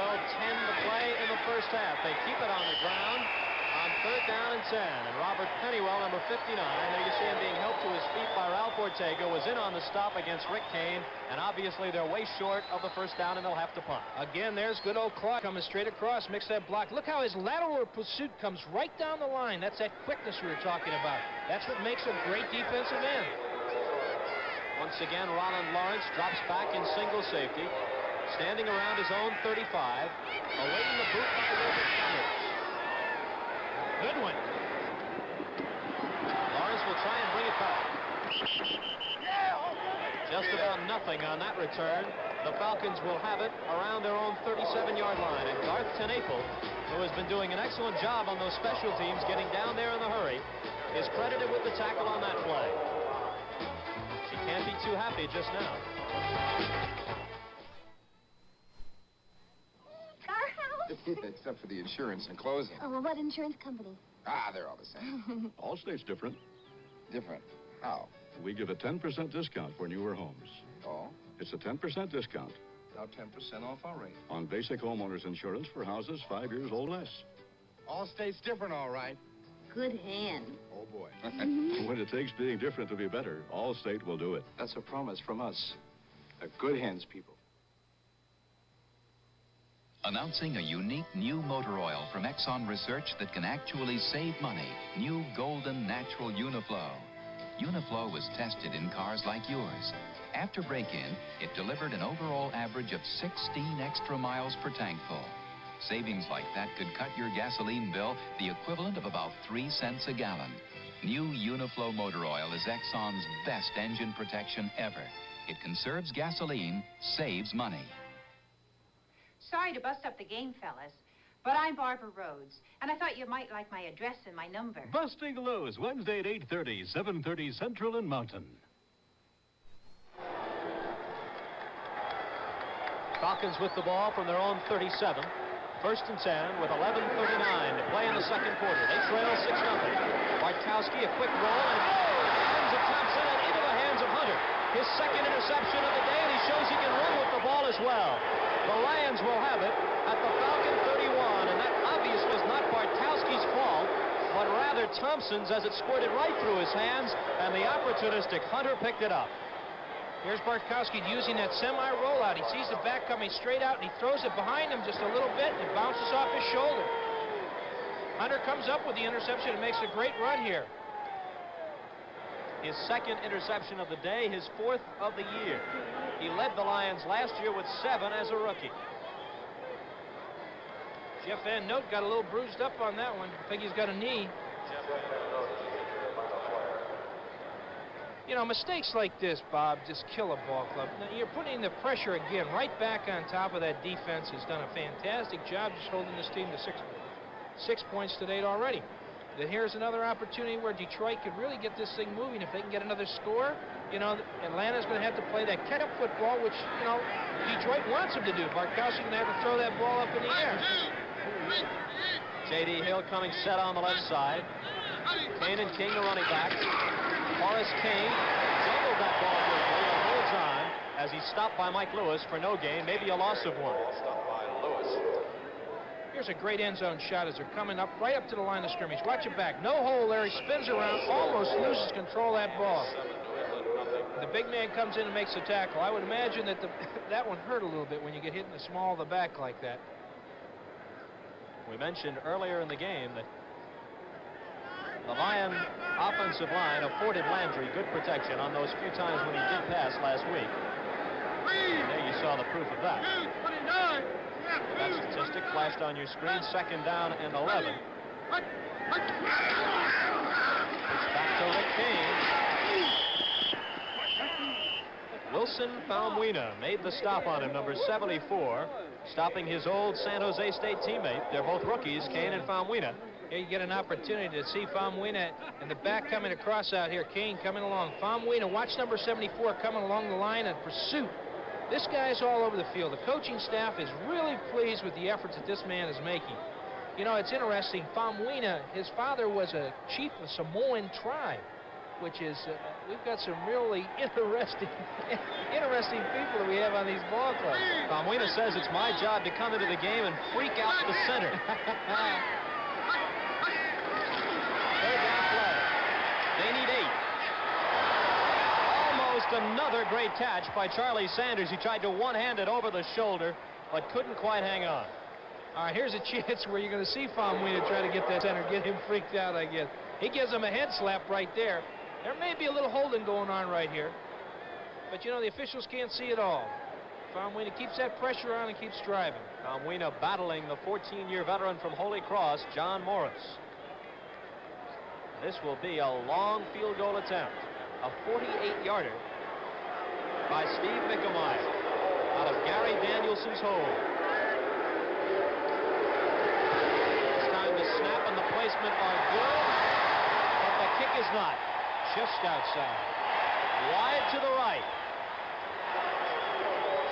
12-10 to play in the first half. They keep it on the ground on third down and 10. And Robert Pennywell, number 59, there you see him being helped to his feet by Ralph Ortega, was in on the stop against Rick Kane, and obviously they're way short of the first down, and they'll have to punt. Again, there's good old Clark coming straight across, mix that block. Look how his lateral pursuit comes right down the line. That's that quickness we were talking about. That's what makes a great defensive end. Once again, Roland Lawrence drops back in single safety, standing around his own 35, awaiting the boot by Wilbert Summers. Good one. Lawrence will try and bring it back. Just about nothing on that return. The Falcons will have it around their own 37-yard line. And Garth Tenaple, who has been doing an excellent job on those special teams, getting down there in the hurry, is credited with the tackle on that play. She can't be too happy just now. Except for the insurance and closing. Oh, well, what insurance company? Ah, they're all the same. Allstate's different. Different? How? We give a 10% discount for newer homes. Oh? It's a 10% discount. Now 10% off our rate. On basic homeowners insurance for houses 5 years old less. Allstate's different, all right. Good hand. Oh, boy. When it takes being different to be better, Allstate will do it. That's a promise from us. Good hands, people. Announcing a unique new motor oil from Exxon Research that can actually save money. New Golden Natural Uniflow. Uniflow was tested in cars like yours. After break-in, it delivered an overall average of 16 extra miles per tank full. Savings like that could cut your gasoline bill the equivalent of about 3 cents a gallon. New Uniflow motor oil is Exxon's best engine protection ever. It conserves gasoline, saves money. Sorry to bust up the game, fellas, but I'm Barbara Rhodes, and I thought you might like my address and my number. Busting Lows, Wednesday at 8:30, 7:30 Central and Mountain. Falcons with the ball from their own 37. First and 10 with 11:39 to play in the second quarter. They trail 6-0. Bartkowski, a quick roll, and hands of Thompson and into the hands of Hunter. His second interception of the day, and he shows he can run with the ball as well. The Lions will have it at the Falcon 31, and that obviously was not Bartkowski's fault, but rather Thompson's as it squirted right through his hands, and the opportunistic Hunter picked it up. Here's Bartkowski using that semi-rollout. He sees the back coming straight out, and he throws it behind him just a little bit, and it bounces off his shoulder. Hunter comes up with the interception and makes a great run here. His second interception of the day, his fourth of the year. He led the Lions last year with 7 as a rookie. Jeff Van Note got a little bruised up on that one. I think he's got a knee. You know, mistakes like this, Bob, just kill a ball club. Now, you're putting the pressure again right back on top of that defense. Has done a fantastic job just holding this team to 6 points to date already. Then here's another opportunity where Detroit could really get this thing moving. If they can get another score, you know, Atlanta's going to have to play that catch-up football, which, you know, Detroit wants them to do. Bartkowski's going to have to throw that ball up in the air. J.D. Hill coming set on the left side. Kane and King, the running backs. Horace Kane juggled that ball quickly and holds on as he's stopped by Mike Lewis for no gain, maybe a loss of 1. Here's a great end zone shot as they're coming up right up to the line of scrimmage. Watch it back. No hole there. He spins around, almost loses control of that ball. The big man comes in and makes the tackle. I would imagine that that one hurt a little bit when you get hit in the small of the back like that. We mentioned earlier in the game that the Lion offensive line afforded Landry good protection on those few times when he did pass last week. And there you saw the proof of that. That statistic flashed on your screen. 2nd down and 11. It's back to Rick Kane. Wilson Faumuina made the stop on him, number 74, stopping his old San Jose State teammate. They're both rookies, Kane and Faumuina. Here you get an opportunity to see Faumuina and the back coming across out here. Kane coming along. Faumuina, watch number 74 coming along the line in pursuit. This guy's all over the field. The coaching staff is really pleased with the efforts that this man is making. You know, it's interesting. Faumuina, his father was a chief of Samoan tribe, which is, we've got some really interesting people that we have on these ball clubs. Faumuina says it's my job to come into the game and freak out the center. Third down play. They need 8. Almost another great catch by Charlie Sanders. He tried to one-hand it over the shoulder, but couldn't quite hang on. All right, here's a chance where you're going to see Faumuina try to get that center, get him freaked out, I guess. He gives him a head slap right there. There may be a little holding going on right here, but you know, the officials can't see it all. Faumuina keeps that pressure on and keeps driving. Faumuina battling the 14-year veteran from Holy Cross, John Morris. This will be a long field goal attempt. A 48-yarder by Steve Mickemeyer out of Gary Danielson's hole. This time the snap and the placement are good, but the kick is not. Just outside. Wide to the right.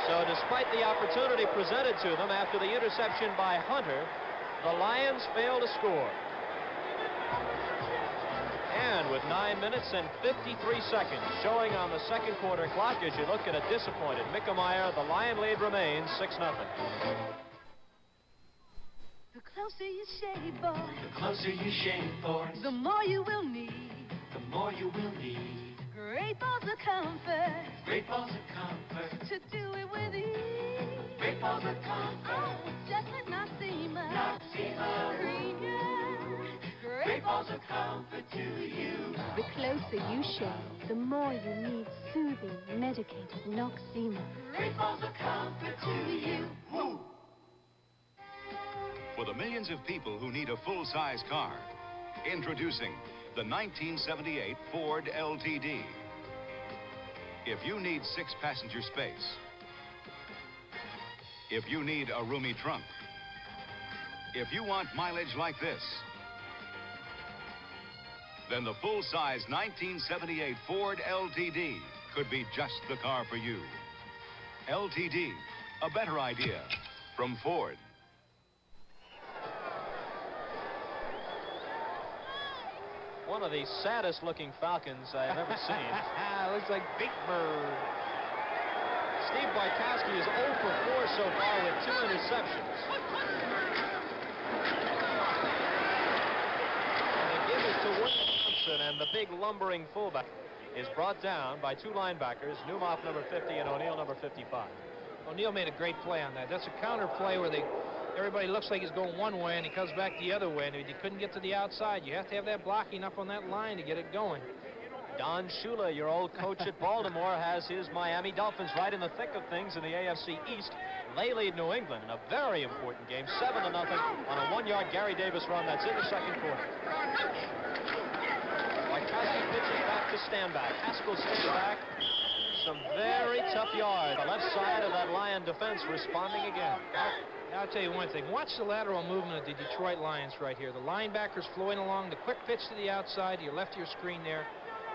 So despite the opportunity presented to them after the interception by Hunter, the Lions fail to score. And with 9 minutes and 53 seconds showing on the second quarter clock as you look at a disappointed Mickemeyer, the Lion lead remains 6-0. The closer you shave, boy. The closer you shave, boy. The more you will need. The more you will need. Great balls of comfort. Great balls of comfort. To do it with ease. Great balls of comfort. Oh, just like Noxema. Noxema. Premium. Great balls of comfort to you. The closer you shave, the more you need soothing, medicated Noxema. Great balls of comfort to you. Woo! For the millions of people who need a full-size car, introducing the 1978 Ford LTD. If you need 6-passenger space, if you need a roomy trunk, if you want mileage like this, then the full-size 1978 Ford LTD could be just the car for you. LTD, a better idea from Ford. One of the saddest looking Falcons I've ever seen. Looks like Big Bird. Steve Bartkowski is 0 for 4 so far with 2 interceptions. And the give is to William Thompson and the big lumbering fullback. is brought down by two linebackers, Newmoff number 50 and O'Neill number 55. O'Neill made a great play on that. That's a counter play where everybody looks like he's going one way and he comes back the other way, and he couldn't get to the outside. You have to have that blocking up on that line to get it going. Don Shula, your old coach at Baltimore, has his Miami Dolphins right in the thick of things in the AFC East. They lead New England in a very important game, 7-0 on a 1-yard Gary Davis run. That's in the second quarter. Wachowski pitches back to Stanback. Haskell stands back. Some very tough yards. The left side of that Lion defense responding again. I'll tell you one thing. Watch the lateral movement of the Detroit Lions right here. The linebackers flowing along. The quick pitch to the outside. To your left of your screen there.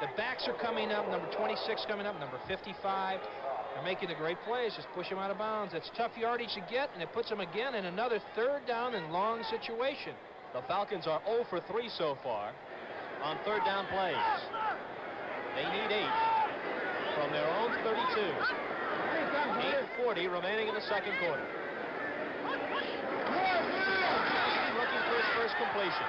The backs are coming up. Number 26 coming up. Number 55. They're making the great plays. Just push them out of bounds. That's tough yardage to get, and it puts them again in another third down and long situation. The Falcons are 0 for 3 so far on third down plays. They need 8 from their own 32. 8:40 remaining in the second quarter. Looking for his first completion.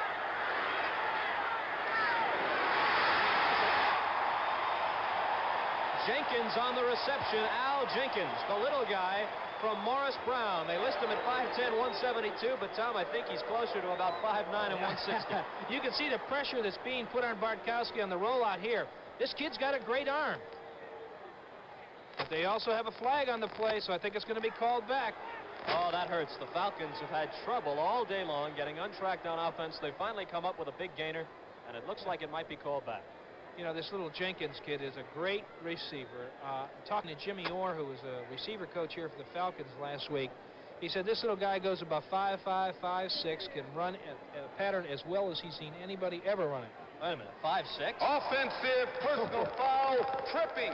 Jenkins on the reception. Al Jenkins, the little guy from Morris Brown. They list him at 5'10", 172, but Tom, I think he's closer to about 5'9" and 160. You can see the pressure that's being put on Bartkowski on the rollout here. This kid's got a great arm. But they also have a flag on the play, so I think it's going to be called back. Oh, that hurts. The Falcons have had trouble all day long getting untracked on offense. They finally come up with a big gainer, and it looks like it might be called back. You know, this little Jenkins kid is a great receiver. Talking to Jimmy Orr, who was a receiver coach here for the Falcons last week, he said this little guy goes about 5'5", 5'6", can run a pattern as well as he's seen anybody ever run it. Wait a minute, 5'6"? Offensive personal foul, tripping.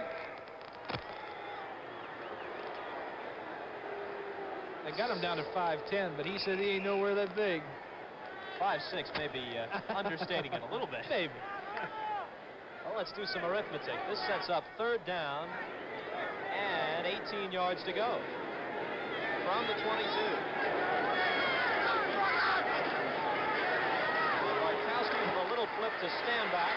They got him down to 5'10", but he said he ain't nowhere that big. 5'6", maybe understating it a little bit. Maybe. Well, let's do some arithmetic. This sets up third down and 18 yards to go from the 22. Bartkowski with a little flip to Stanback.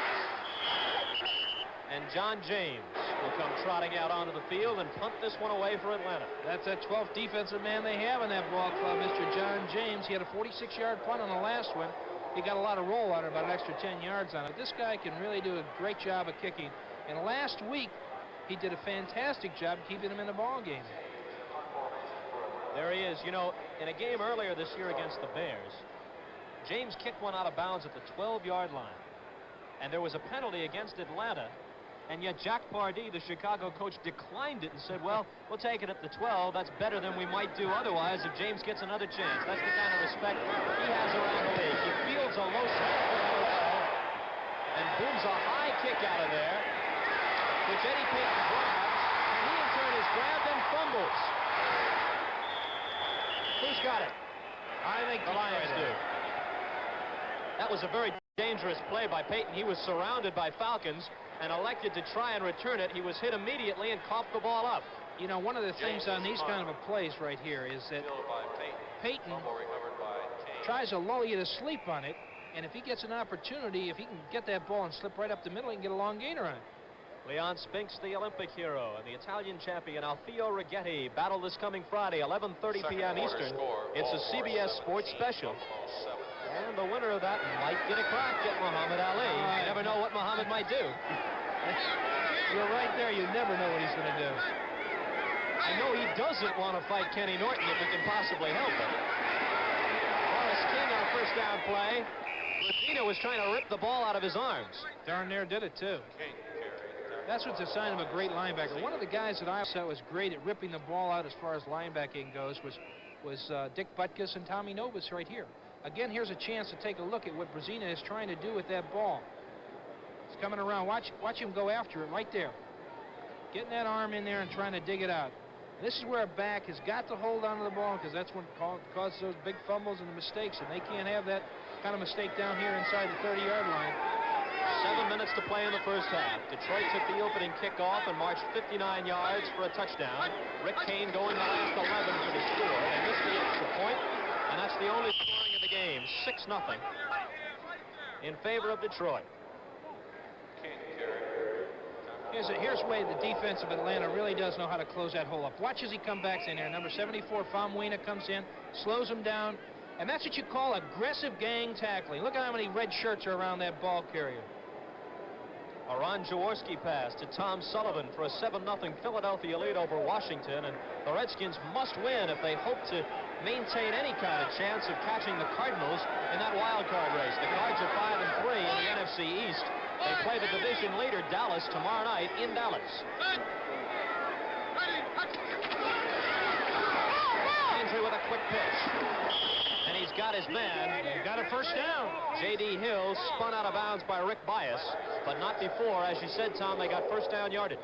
And John James will come trotting out onto the field and punt this one away for Atlanta. That's that 12th defensive man they have in that ball club, Mr. John James. He had a 46-yard punt on the last one. He got a lot of roll on it, about an extra 10 yards on it. This guy can really do a great job of kicking. And last week, he did a fantastic job keeping him in the ball game. There he is. You know, in a game earlier this year against the Bears, James kicked one out of bounds at the 12-yard line. And there was a penalty against Atlanta. And yet Jack Pardee, the Chicago coach, declined it and said, well, we'll take it at the 12. That's better than we might do otherwise if James gets another chance. That's the kind of respect he has around the league. He fields a low snap and booms a high kick out of there, which Eddie Payton grabs, and he in turn is grabbed and fumbles. Who's got it? I think the Lions do. That was a very dangerous play by Payton. He was surrounded by Falcons and elected to try and return it. He was hit immediately and coughed the ball up. You know, one of the things on these kind of a plays right here is that Payton tries to lull you to sleep on it, and if he gets an opportunity, if he can get that ball and slip right up the middle, he can get a long gainer on it. Leon Spinks, the Olympic hero, and the Italian champion Alfio Righetti battle this coming Friday, 11:30 p.m. Eastern. It's a CBS Sports special. And the winner of that might get a crack at Muhammad Ali. You never know what Muhammad might do. You're right there. You never know what he's going to do. I know he doesn't want to fight Kenny Norton if he can possibly help it. Horace King on first down play. Rosina was trying to rip the ball out of his arms. Darn near did it, too. That's what's a sign of a great linebacker. One of the guys that I saw was great at ripping the ball out as far as linebacking goes was Dick Butkus and Tommy Novus right here. Again, here's a chance to take a look at what Brezina is trying to do with that ball. He's coming around. Watch him go after it right there. Getting that arm in there and trying to dig it out. And this is where a back has got to hold onto the ball because that's what causes those big fumbles and the mistakes, and they can't have that kind of mistake down here inside the 30-yard line. 7 minutes to play in the first half. Detroit took the opening kickoff and marched 59 yards for a touchdown. Rick Kane going the last 11 for the score. They missed the extra point, and that's the only scoring of the game. 6-0 in favor of Detroit. Here's where the defense of Atlanta really does know how to close that hole up. Watch as he comes back in there. Number 74, Famuina, comes in, slows him down, and that's what you call aggressive gang tackling. Look at how many red shirts are around that ball carrier. A Ron Jaworski pass to Tom Sullivan for a 7-0 Philadelphia lead over Washington, and the Redskins must win if they hope to maintain any kind of chance of catching the Cardinals in that wild card race. The Cards are 5-3 in the NFC East. They play the division leader, Dallas, tomorrow night in Dallas. Landry with a quick pitch. And he's got his man. He got a first down. J.D. Hill spun out of bounds by Rick Bias, but not before. As you said, Tom, they got first down yardage.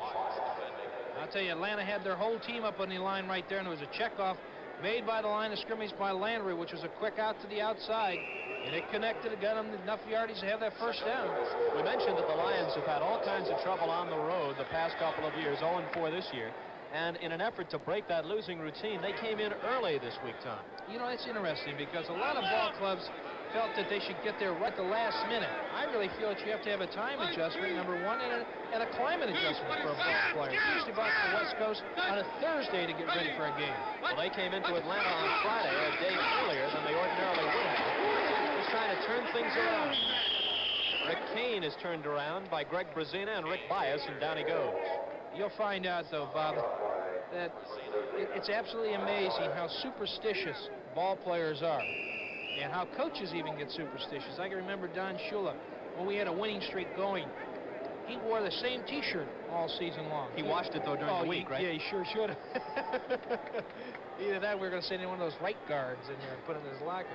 I'll tell you, Atlanta had their whole team up on the line right there, and there was a checkoff made by the line of scrimmage by Landry, which was a quick out to the outside. And it connected, it got them enough yardage to have that first down. We mentioned that the Lions have had all kinds of trouble on the road the past couple of years, 0-4 this year. And in an effort to break that losing routine, they came in early this week, Tom. You know, it's interesting because a lot of ball clubs felt that they should get there right at the last minute. I really feel that you have to have a time adjustment, number one, and a climate adjustment for a ball player. It's usually brought to the West Coast on a Thursday to get ready for a game. Well, they came into Atlanta on Friday, a day earlier than they ordinarily would have. Just trying to turn things around. Rick Kane is turned around by Greg Brazina and Rick Bias, and down he goes. You'll find out, though, Bob, that it's absolutely amazing how superstitious ball players are and how coaches even get superstitious. I can remember Don Shula, when we had a winning streak going, he wore the same T-shirt all season long. He washed it, though, during the week, right? Yeah, he sure should have. Either that or we were going to send in one of those right guards in there and put it in his locker.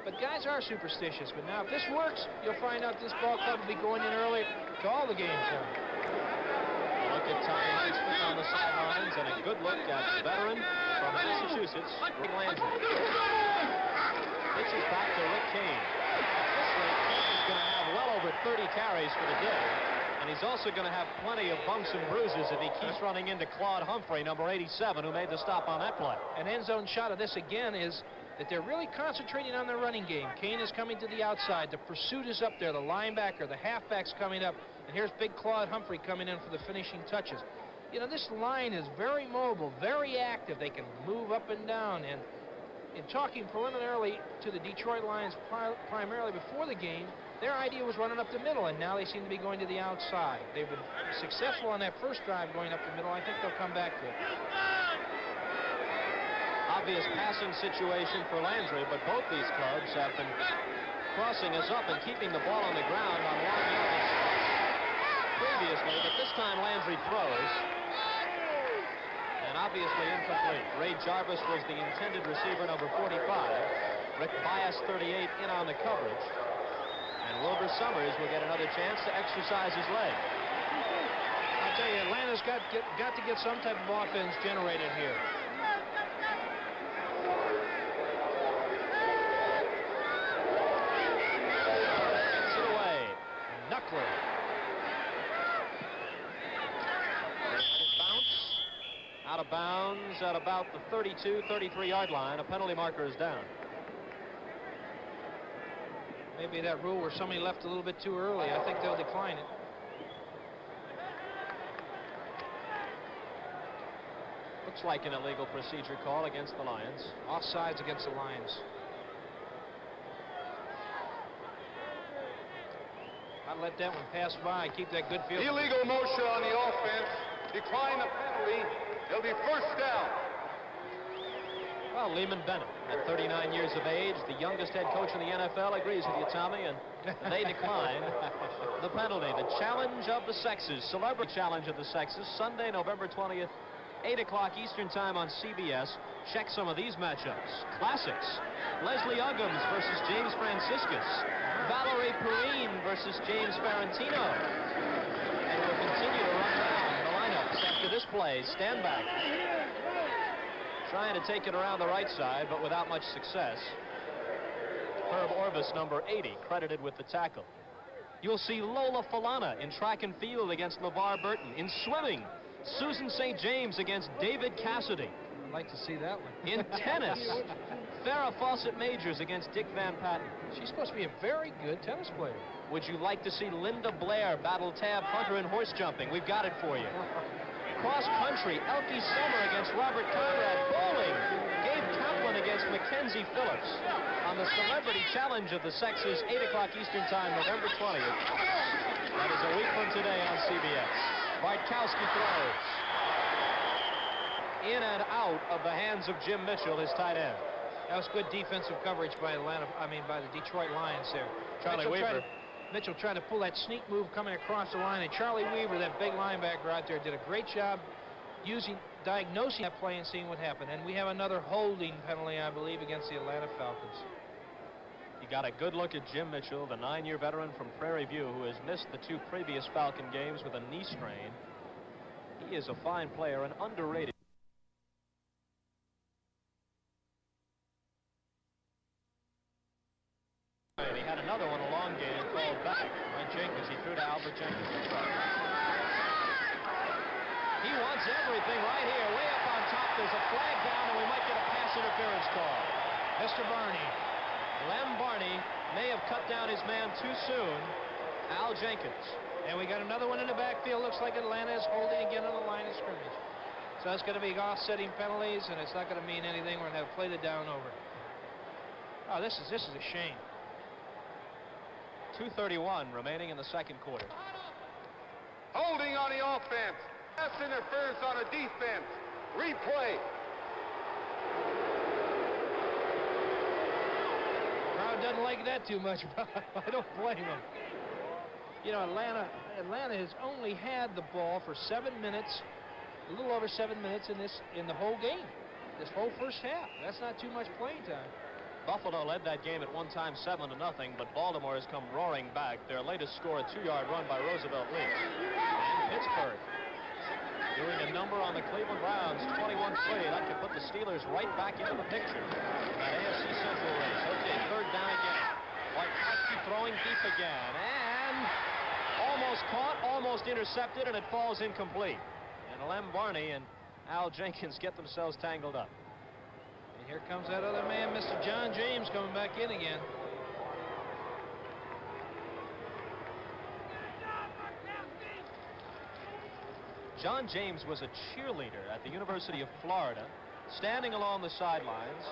But guys are superstitious. But now, if this works, you'll find out this ball club will be going in early to all the games now. Look at Tommy Highsmith on the sidelines, and a good look at veteran from Massachusetts, Rick Landry. Pitches back to Rick Kane. This way, Kane is going to have well over 30 carries for the day, and he's also going to have plenty of bumps and bruises if he keeps running into Claude Humphrey, number 87, who made the stop on that play. An end zone shot of this again is that they're really concentrating on their running game. Kane is coming to the outside. The pursuit is up there. The linebacker, the halfback's coming up. And here's big Claude Humphrey coming in for the finishing touches. You know, this line is very mobile, very active. They can move up and down. And in talking preliminarily to the Detroit Lions primarily before the game, their idea was running up the middle, and now they seem to be going to the outside. They've been successful on that first drive going up the middle. I think they'll come back to it. Obvious passing situation for Landry, but both these clubs have been crossing us up and keeping the ball on the ground on long yards previously, but this time Landry throws, and obviously incomplete. Ray Jarvis was the intended receiver, number 45. Rick Bias, 38, in on the coverage, and Wilbur Summers will get another chance to exercise his leg. I'll tell you, Atlanta's got to get some type of offense generated here. Knuckler. Bounce out of bounds at about the 32, 33-yard line. A penalty marker is down. Maybe that rule where somebody left a little bit too early. I think they'll decline it. Looks like an illegal procedure call against the Lions. Offsides against the Lions. I'd let that one pass by. Keep that good field. Illegal motion on the offense. Decline the penalty. It'll be first down. Well, Lehman Bennett, at 39 years of age, the youngest head coach in the NFL, agrees with you, Tommy, and they decline the penalty. The challenge of the sexes, celebrity challenge of the sexes, Sunday, November 20th, 8 o'clock Eastern time on CBS. Check some of these matchups. Classics. Leslie Uggams versus James Franciscus. Valerie Perrine versus James Ferrantino. And we'll continue to run down the lineups after this play. Stand back. Trying to take it around the right side, but without much success. Herb Orvis, number 80, credited with the tackle. You'll see Lola Falana in track and field against LeVar Burton. In swimming, Susan St. James against David Cassidy. I'd like to see that one. In tennis, Farrah Fawcett Majors against Dick Van Patten. She's supposed to be a very good tennis player. Would you like to see Linda Blair battle Tab Hunter in horse jumping? We've got it for you. Cross country, Elkie Summer against Robert Conrad. Bowling, Gabe Kaplan against Mackenzie Phillips. On the Celebrity Challenge of the Sexes, 8 o'clock Eastern Time, November 20th. That is a week from today on CBS. Bartkowski throws. In and out of the hands of Jim Mitchell, his tight end. That was good defensive coverage by by the Detroit Lions there. Mitchell tried to pull that sneak move coming across the line, and Charlie Weaver, that big linebacker out there, did a great job diagnosing that play and seeing what happened. And we have another holding penalty, I believe, against the Atlanta Falcons. You got a good look at Jim Mitchell, the 9-year veteran from Prairie View, who has missed the 2 previous Falcon games with a knee strain. He is a fine player and underrated. And he had another one elongated, called back by Jenkins. He threw to Albert Jenkins. He wants everything right here. Way up on top, there's a flag down, and we might get a pass interference call. Mr. Barney. Lem Barney may have cut down his man too soon. Al Jenkins. And we got another one in the backfield. Looks like Atlanta is holding again on the line of scrimmage. So that's going to be offsetting penalties, and it's not going to mean anything. We're going to have played it down over. Oh, this is a shame. 2:31 remaining in the second quarter. Holding on the offense. Pass interference on the defense. Replay. Crowd doesn't like that too much, but I don't blame him. You know, Atlanta has only had the ball for 7 minutes, a little over 7 minutes in the whole game, this whole first half. That's not too much playing time. Buffalo led that game at one time 7-0, but Baltimore has come roaring back. Their latest score, a 2-yard run by Roosevelt Leach. And Pittsburgh doing a number on the Cleveland Browns, 21-3. That could put the Steelers right back into the picture. That AFC Central race. Okay, 3rd down again. Bartkowski throwing deep again, and almost caught, almost intercepted, and it falls incomplete. And Lem Barney and Al Jenkins get themselves tangled up. And here comes that other man, Mr. John James, coming back in again. John James was a cheerleader at the University of Florida, standing along the sidelines.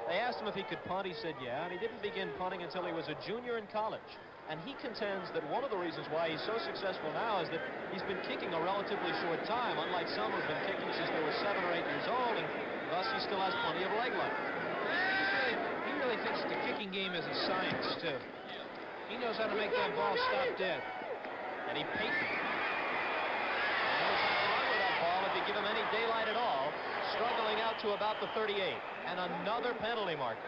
They asked him if he could punt. He said yeah, and he didn't begin punting until he was a junior in college. And he contends that one of the reasons why he's so successful now is that he's been kicking a relatively short time, unlike some who've been kicking since they were 7 or 8 years old, and thus he still has plenty of leg left. He really thinks the kicking game is a science, too. He knows how to make that ball stop dead. And he Payton. He knows how to run with that ball if you give him any daylight at all, struggling out to about the 38. And another penalty marker.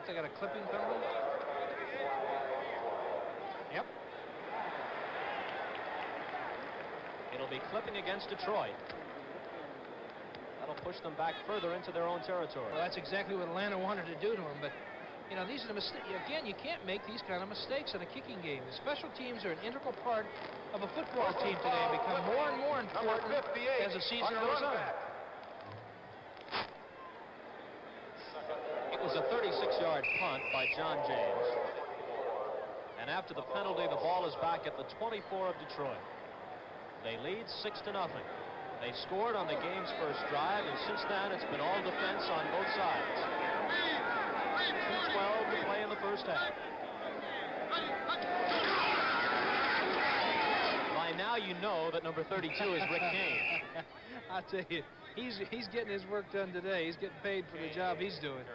They got a clipping penalty? Yep. It'll be clipping against Detroit. That'll push them back further into their own territory. Well, that's exactly what Atlanta wanted to do to them, but, you know, these are the mistakes. Again, you can't make these kind of mistakes in a kicking game. The special teams are an integral part of a football team today and become more and more important as the season goes on. It was a 36-yard punt by John James. And after the penalty, the ball is back at the 24 of Detroit. They lead 6-0. They scored on the game's first drive, and since then, it's been all defense on both sides. 2:12 to play in the first half. By now, you know that number 32 is Rick Kane. I'll tell you, he's getting his work done today. He's getting paid for the job he's doing.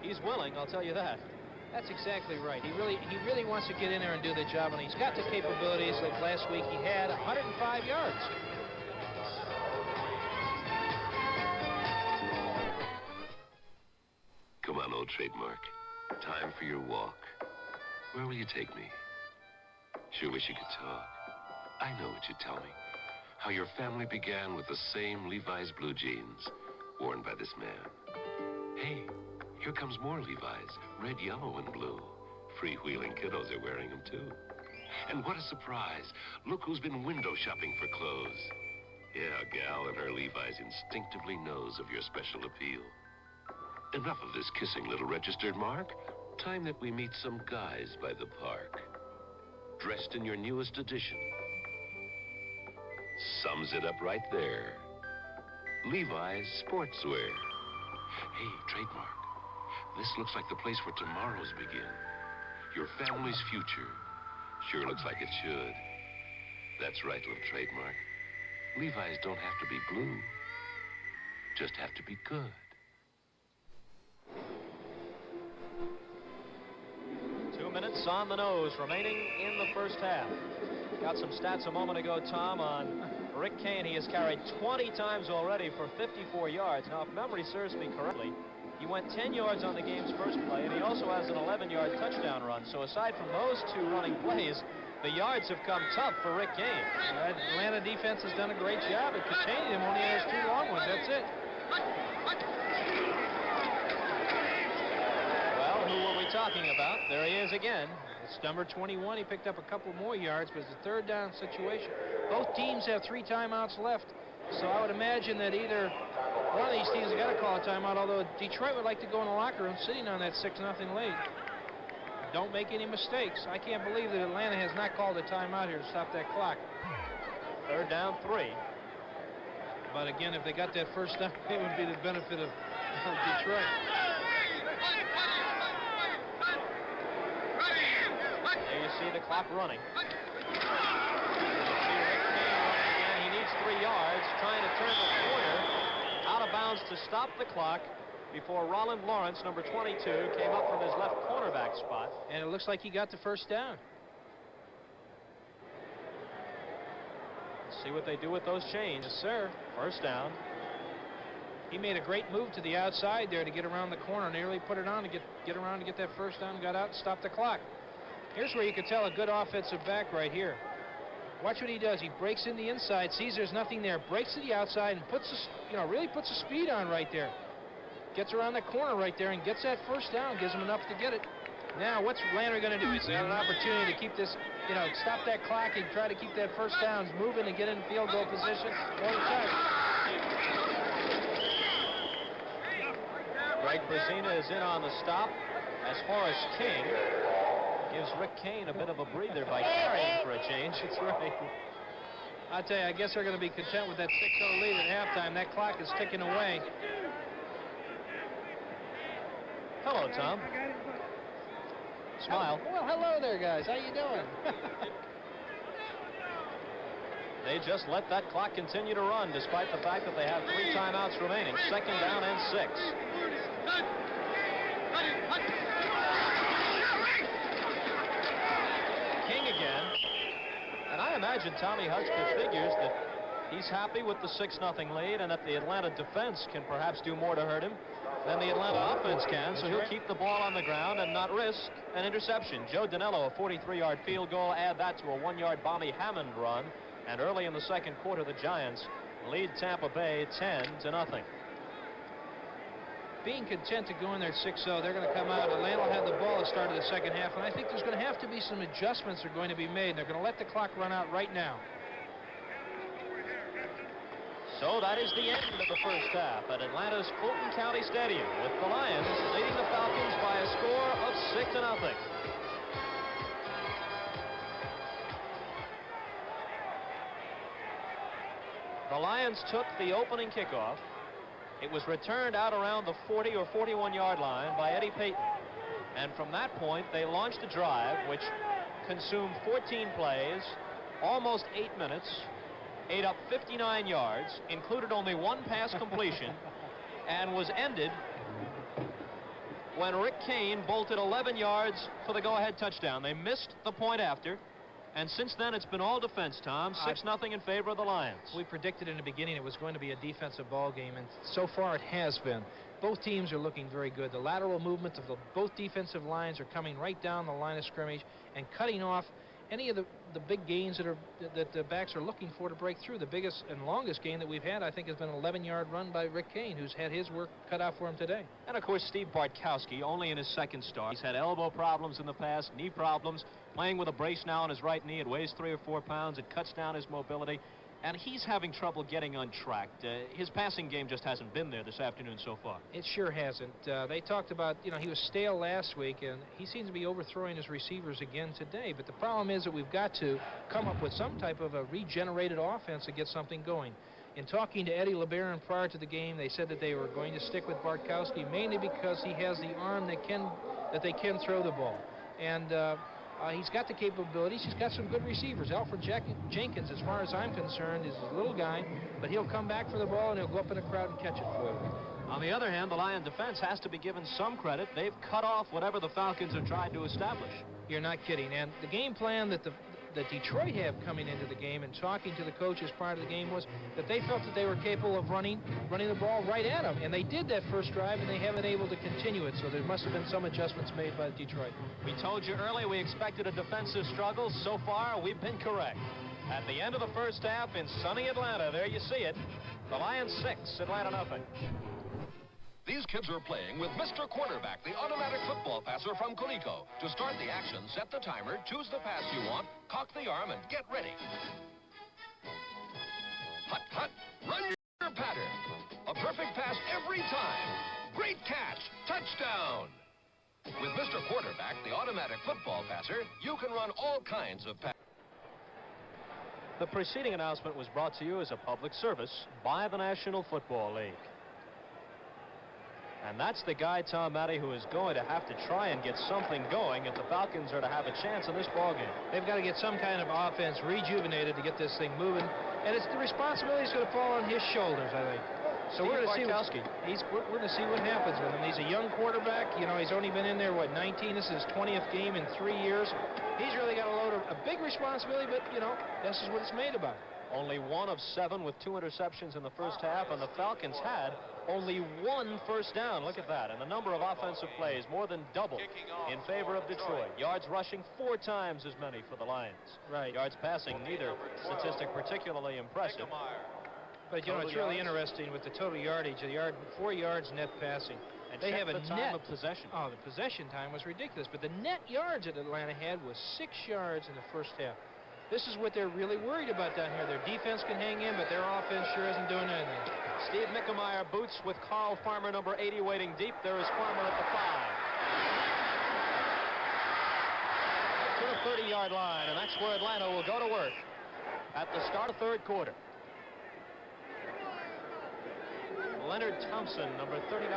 He's willing, I'll tell you that. That's exactly right. He really wants to get in there and do the job, and he's got the capabilities. Like last week, he had 105 yards. Come on, old trademark. Time for your walk. Where will you take me? Sure wish you could talk. I know what you'd tell me. How your family began with the same Levi's blue jeans worn by this man. Hey, here comes more Levi's, red, yellow, and blue. Freewheeling kiddos are wearing them, too. And what a surprise. Look who's been window shopping for clothes. Yeah, a gal in her Levi's instinctively knows of your special appeal. Enough of this kissing, little registered mark. Time that we meet some guys by the park. Dressed in your newest edition. Sums it up right there. Levi's Sportswear. Hey, trademark. This looks like the place where tomorrows begin. Your family's future. Sure looks like it should. That's right, little trademark. Levi's don't have to be blue. Just have to be good. Minutes on the nose remaining in the first half. Got some stats a moment ago, Tom, on Rick Kane. He has carried 20 times already for 54 yards. Now, if memory serves me correctly, he went 10 yards on the game's first play, and he also has an 11-yard touchdown run. So aside from those two running plays, the yards have come tough for Rick Kane. That Atlanta defense has done a great job at containing him. Only has 2 long ones. That's it. Who were we talking about? There he is again. It's number 21. He picked up a couple more yards, but it's a third down situation. Both teams have 3 timeouts left, so I would imagine that either one of these teams have got to call a timeout, although Detroit would like to go in the locker room sitting on that 6-0 lead. Don't make any mistakes. I can't believe that Atlanta has not called a timeout here to stop that clock. Third down 3. But again, if they got that first down, it would be the benefit of Detroit. There you see the clock running. You see Rick Kane running again. He needs 3 yards, trying to turn the corner out of bounds to stop the clock before Roland Lawrence, number 22, came up from his left cornerback spot. And it looks like he got the first down. Let's see what they do with those chains. Yes, sir. First down. He made a great move to the outside there to get around the corner. Nearly put it on to get around to get that first down. Got out and stopped the clock. Here's where you can tell a good offensive back right here. Watch what he does. He breaks in the inside, sees there's nothing there, breaks to the outside, and really puts the speed on right there. Gets around that corner right there and gets that first down. Gives him enough to get it. Now, what's Landry going to do? He's got an opportunity to keep this, stop that clock and try to keep that first down moving and get in field goal position all the time. Greg Brazina is in on the stop as Horace King gives Rick Kane a bit of a breather by carrying for a change. That's right. I tell you, I guess they're going to be content with that 6-0 lead at halftime. That clock is ticking away. Hello, Tom. Smile. Well, hello there, guys. How you doing? They just let that clock continue to run despite the fact that they have 3 timeouts remaining. Second down and 6. King again. And I imagine Tommy Hudspeth figures that he's happy with the 6-0 lead and that the Atlanta defense can perhaps do more to hurt him than the Atlanta offense can, so he'll keep the ball on the ground and not risk an interception. Joe Danello, a 43-yard field goal. Add that to a 1-yard Bommy Hammond run. And early in the second quarter, the Giants lead Tampa Bay 10-0. Being content to go in there 6-0, they're going to come out. Atlanta will have the ball at the start of the second half, and I think there's going to have to be some adjustments that are going to be made. They're going to let the clock run out right now. So that is the end of the first half at Atlanta's Fulton County Stadium, with the Lions leading the Falcons by a score of 6-0. The Lions took the opening kickoff. It was returned out around the 40 or 41-yard line by Eddie Payton. And from that point, they launched a drive which consumed 14 plays, almost 8 minutes, ate up 59 yards, included only 1 pass completion, and was ended when Rick Kane bolted 11 yards for the go-ahead touchdown. They missed the point after. And since then, it's been all defense, Tom. 6-0 in favor of the Lions. We predicted in the beginning it was going to be a defensive ball game, and so far it has been. Both teams are looking very good. The lateral movement of both defensive lines are coming right down the line of scrimmage and cutting off any of the the big gains that the backs are looking for to break through. The biggest and longest gain that we've had, I think, has been an 11-yard run by Rick Kane, who's had his work cut out for him today. And, of course, Steve Bartkowski, only in his second start. He's had elbow problems in the past, knee problems, playing with a brace now on his right knee. It weighs 3 or 4 pounds. It cuts down his mobility. And he's having trouble getting untracked. His passing game just hasn't been there this afternoon so far. It sure hasn't. They talked about, he was stale last week, and he seems to be overthrowing his receivers again today. But the problem is that we've got to come up with some type of a regenerated offense to get something going. In talking to Eddie LeBaron prior to the game, they said that they were going to stick with Bartkowski mainly because he has the arm that they can throw the ball. And he's got the capabilities. He's got some good receivers. Alfred Jenkins, as far as I'm concerned, is a little guy, but he'll come back for the ball and he'll go up in the crowd and catch it for you. On the other hand, the Lion defense has to be given some credit. They've cut off whatever the Falcons have tried to establish. You're not kidding. And the game plan that Detroit have coming into the game and talking to the coaches prior to the game was that they felt that they were capable of running the ball right at them. And they did that first drive, and they haven't been able to continue it. So there must have been some adjustments made by Detroit. We told you earlier we expected a defensive struggle. So far, we've been correct. At the end of the first half in sunny Atlanta, there you see it. The Lions 6, Atlanta nothing. These kids are playing with Mr. Quarterback, the automatic football passer from Coleco. To start the action, set the timer, choose the pass you want, cock the arm, and get ready. Hut, hut, run your pattern. A perfect pass every time. Great catch, touchdown. With Mr. Quarterback, the automatic football passer, you can run all kinds of passes. The preceding announcement was brought to you as a public service by the National Football League. And that's the guy, Tom Matty, who is going to have to try and get something going if the Falcons are to have a chance in this ballgame. They've got to get some kind of offense rejuvenated to get this thing moving. And the responsibility is going to fall on his shoulders, I think. So we're going to see what happens with him. He's a young quarterback. He's only been in there, 19? This is his 20th game in 3 years. He's really got a load of a big responsibility, but, this is what it's made about. Only 1 of 7 with 2 interceptions in the first half, and the Falcons had only 1 first down. Look at that. And the number of offensive plays more than double in favor of Detroit. Yards rushing 4 times as many for the Lions. Right. Yards passing, neither statistic particularly impressive. But, it's really interesting with the total yardage, 4 yards net passing. And they have a time of possession. Oh, the possession time was ridiculous. But the net yards that Atlanta had was 6 yards in the first half. This is what they're really worried about down here. Their defense can hang in, but their offense sure isn't doing anything. Steve Mickemeyer boots with Carl Farmer, number 80, waiting deep. There is Farmer at the 5. To the 30-yard line, and that's where Atlanta will go to work at the start of third quarter. Leonard Thompson, number 39,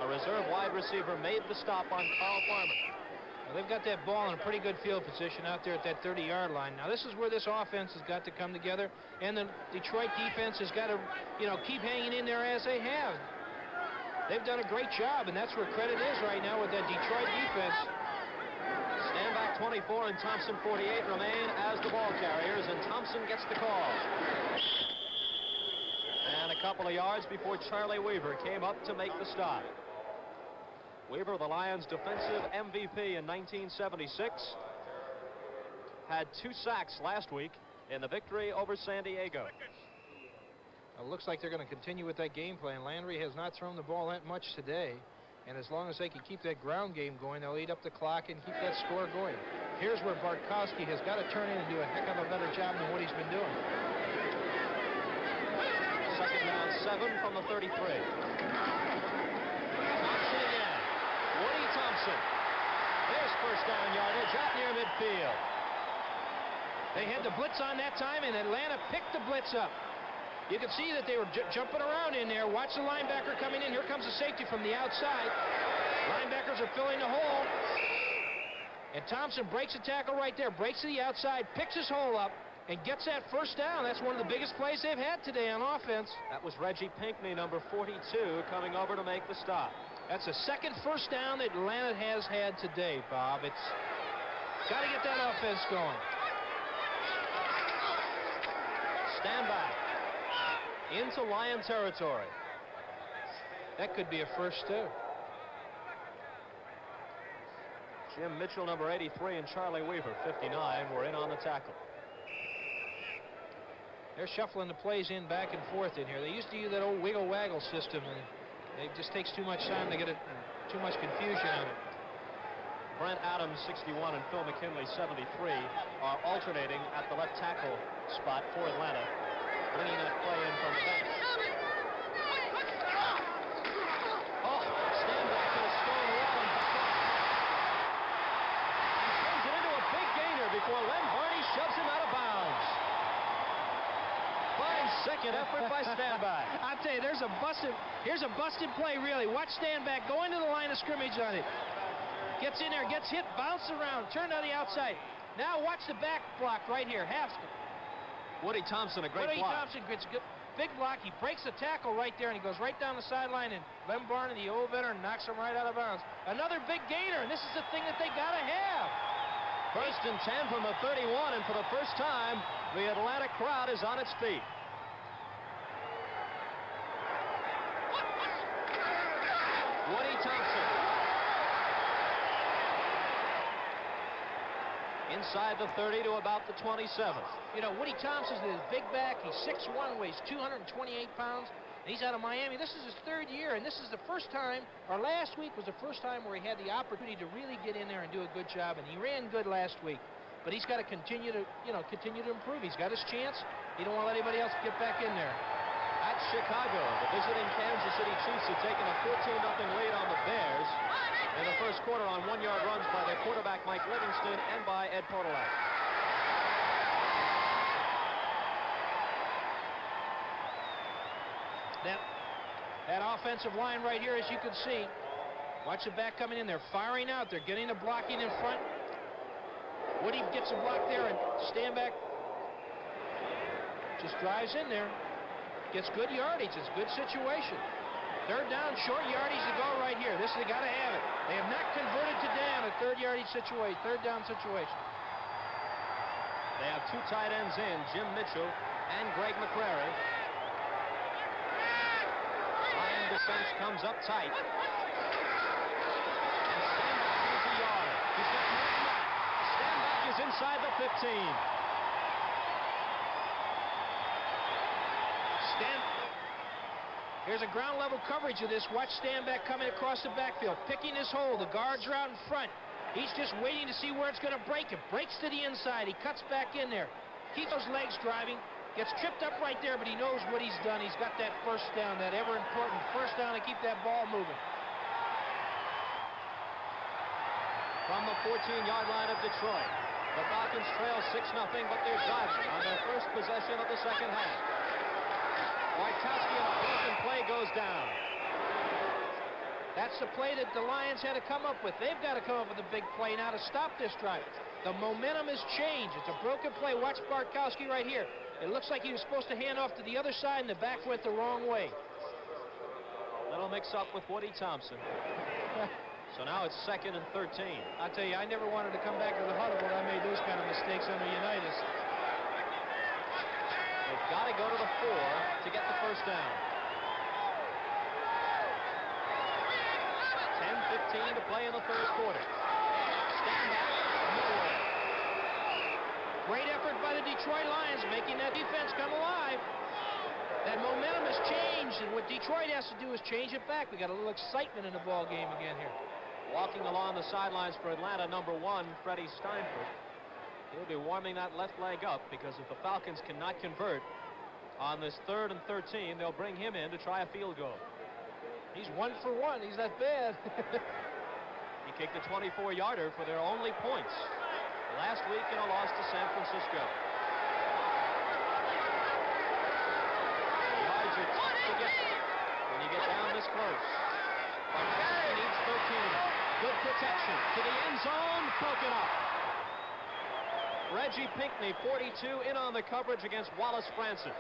a reserve wide receiver, made the stop on Carl Farmer. They've got that ball in a pretty good field position out there at that 30-yard line. Now, this is where this offense has got to come together, and the Detroit defense has got to, keep hanging in there as they have. They've done a great job, and that's where credit is right now with that Detroit defense. Stand back 24 and Thompson 48 remain as the ball carriers, and Thompson gets the call. And a couple of yards before Charlie Weaver came up to make the stop. Weaver, the Lions' defensive MVP in 1976, had 2 sacks last week in the victory over San Diego. It looks like they're going to continue with that game plan. Landry has not thrown the ball that much today, and as long as they can keep that ground game going, they'll eat up the clock and keep that score going. Here's where Bartkowski has got to turn in and do a heck of a better job than what he's been doing. Second down, 7 from the 33. Thompson. There's first down yardage out near midfield. They had the blitz on that time, and Atlanta picked the blitz up. You could see that they were jumping around in there. Watch the linebacker coming in. Here comes the safety from the outside. Linebackers are filling the hole. And Thompson breaks a tackle right there, breaks to the outside, picks his hole up, and gets that first down. That's one of the biggest plays they've had today on offense. That was Reggie Pinckney, number 42, coming over to make the stop. That's the second first down that Atlanta has had today, Bob. It's got to get that offense going. Stand back. Into Lion territory. That could be a first, too. Jim Mitchell, number 83, and Charlie Weaver, 59, were in on the tackle. They're shuffling the plays in back and forth in here. They used to use that old wiggle-waggle system, and it just takes too much time to get it, too much confusion on it. Brent Adams, 61, and Phil McKinley, 73, are alternating at the left tackle spot for Atlanta, bringing that play in from the bench. Oh, stand back to the stone wall, and he turns it into a big gainer before Len Barney shoves him out of bounds. Fine second effort by Stanback. I'll tell you, here's a busted play, really. Watch Stanback go into the line of scrimmage on it. Gets in there, gets hit, bounce around, turn on the outside. Now watch the back block right here. Woody Thompson, a great block. Woody Thompson gets good, big block. He breaks the tackle right there, and he goes right down the sideline, and Lem Barney, the old veteran, knocks him right out of bounds. Another big gainer, and this is the thing that they got to have. 1st and 10 from the 31, and for the first time, the Atlanta crowd is on its feet. Woody Thompson. Inside the 30 to about the 27th. You know, Woody Thompson's his big back. He's 6'1", weighs 228 pounds. And he's out of Miami. This is his 3rd year, and this is the first time, or last week was the first time where he had the opportunity to really get in there and do a good job, and he ran good last week. But he's got to continue to improve. He's got his chance. He don't want to let anybody else get back in there. At Chicago, the visiting Kansas City Chiefs have taken a 14-0 lead on the Bears in the first quarter on 1-yard runs by their quarterback Mike Livingston and by Ed Podolak. That offensive line right here, as you can see, watch the back coming in. They're firing out. They're getting the blocking in front. Woody gets a block there, and Stanback just drives in there. Gets good yardage. It's a good situation. 3rd down, short yardage to go right here. This, they got to have it. They have not converted today on a 3rd down situation. They have 2 tight ends in, Jim Mitchell and Greg McCrary. Lion defense comes up tight. And Stanback needs a yard. He's got more than that. Stanback is inside the 15. Here's a ground level coverage of this. Watch Stanback coming across the backfield, picking his hole. The guards are out in front. He's just waiting to see where it's going to break. It breaks to the inside. He cuts back in there. Keeps those legs driving. Gets tripped up right there, but he knows what he's done. He's got that first down, that ever important first down to keep that ball moving. From the 14-yard line of Detroit, the Falcons trail 6-0, but they're driving on their first possession of the second half. Wojtkowski on a broken play goes down. That's the play that the Lions had to come up with. They've got to come up with a big play now to stop this drive. The momentum has changed. It's a broken play. Watch Bartkowski right here. It looks like he was supposed to hand off to the other side, and the back went the wrong way. Little mix-up with Woody Thompson. So now it's 2nd and 13. I tell you, I never wanted to come back to the huddle when I made those kind of mistakes under Unitas. They've got to go to the 4 to get the first down. 10-15 to play in the 3rd quarter. Stand back, nowhere. Great effort by the Detroit Lions, making that defense come alive. That momentum has changed, and what Detroit has to do is change it back. We got a little excitement in the ball game again here. Walking along the sidelines for Atlanta, number 1, Freddie Steinfurt. He'll be warming that left leg up, because if the Falcons cannot convert on this 3rd and 13, they'll bring him in to try a field goal. He's 1 for 1. He's not bad. He kicked a 24-yarder for their only points last week in a loss to San Francisco. The yards are tough to get when you get down this close. But he needs 13. Good protection to the end zone, broken up. Reggie Pinckney, 42, in on the coverage against Wallace Francis.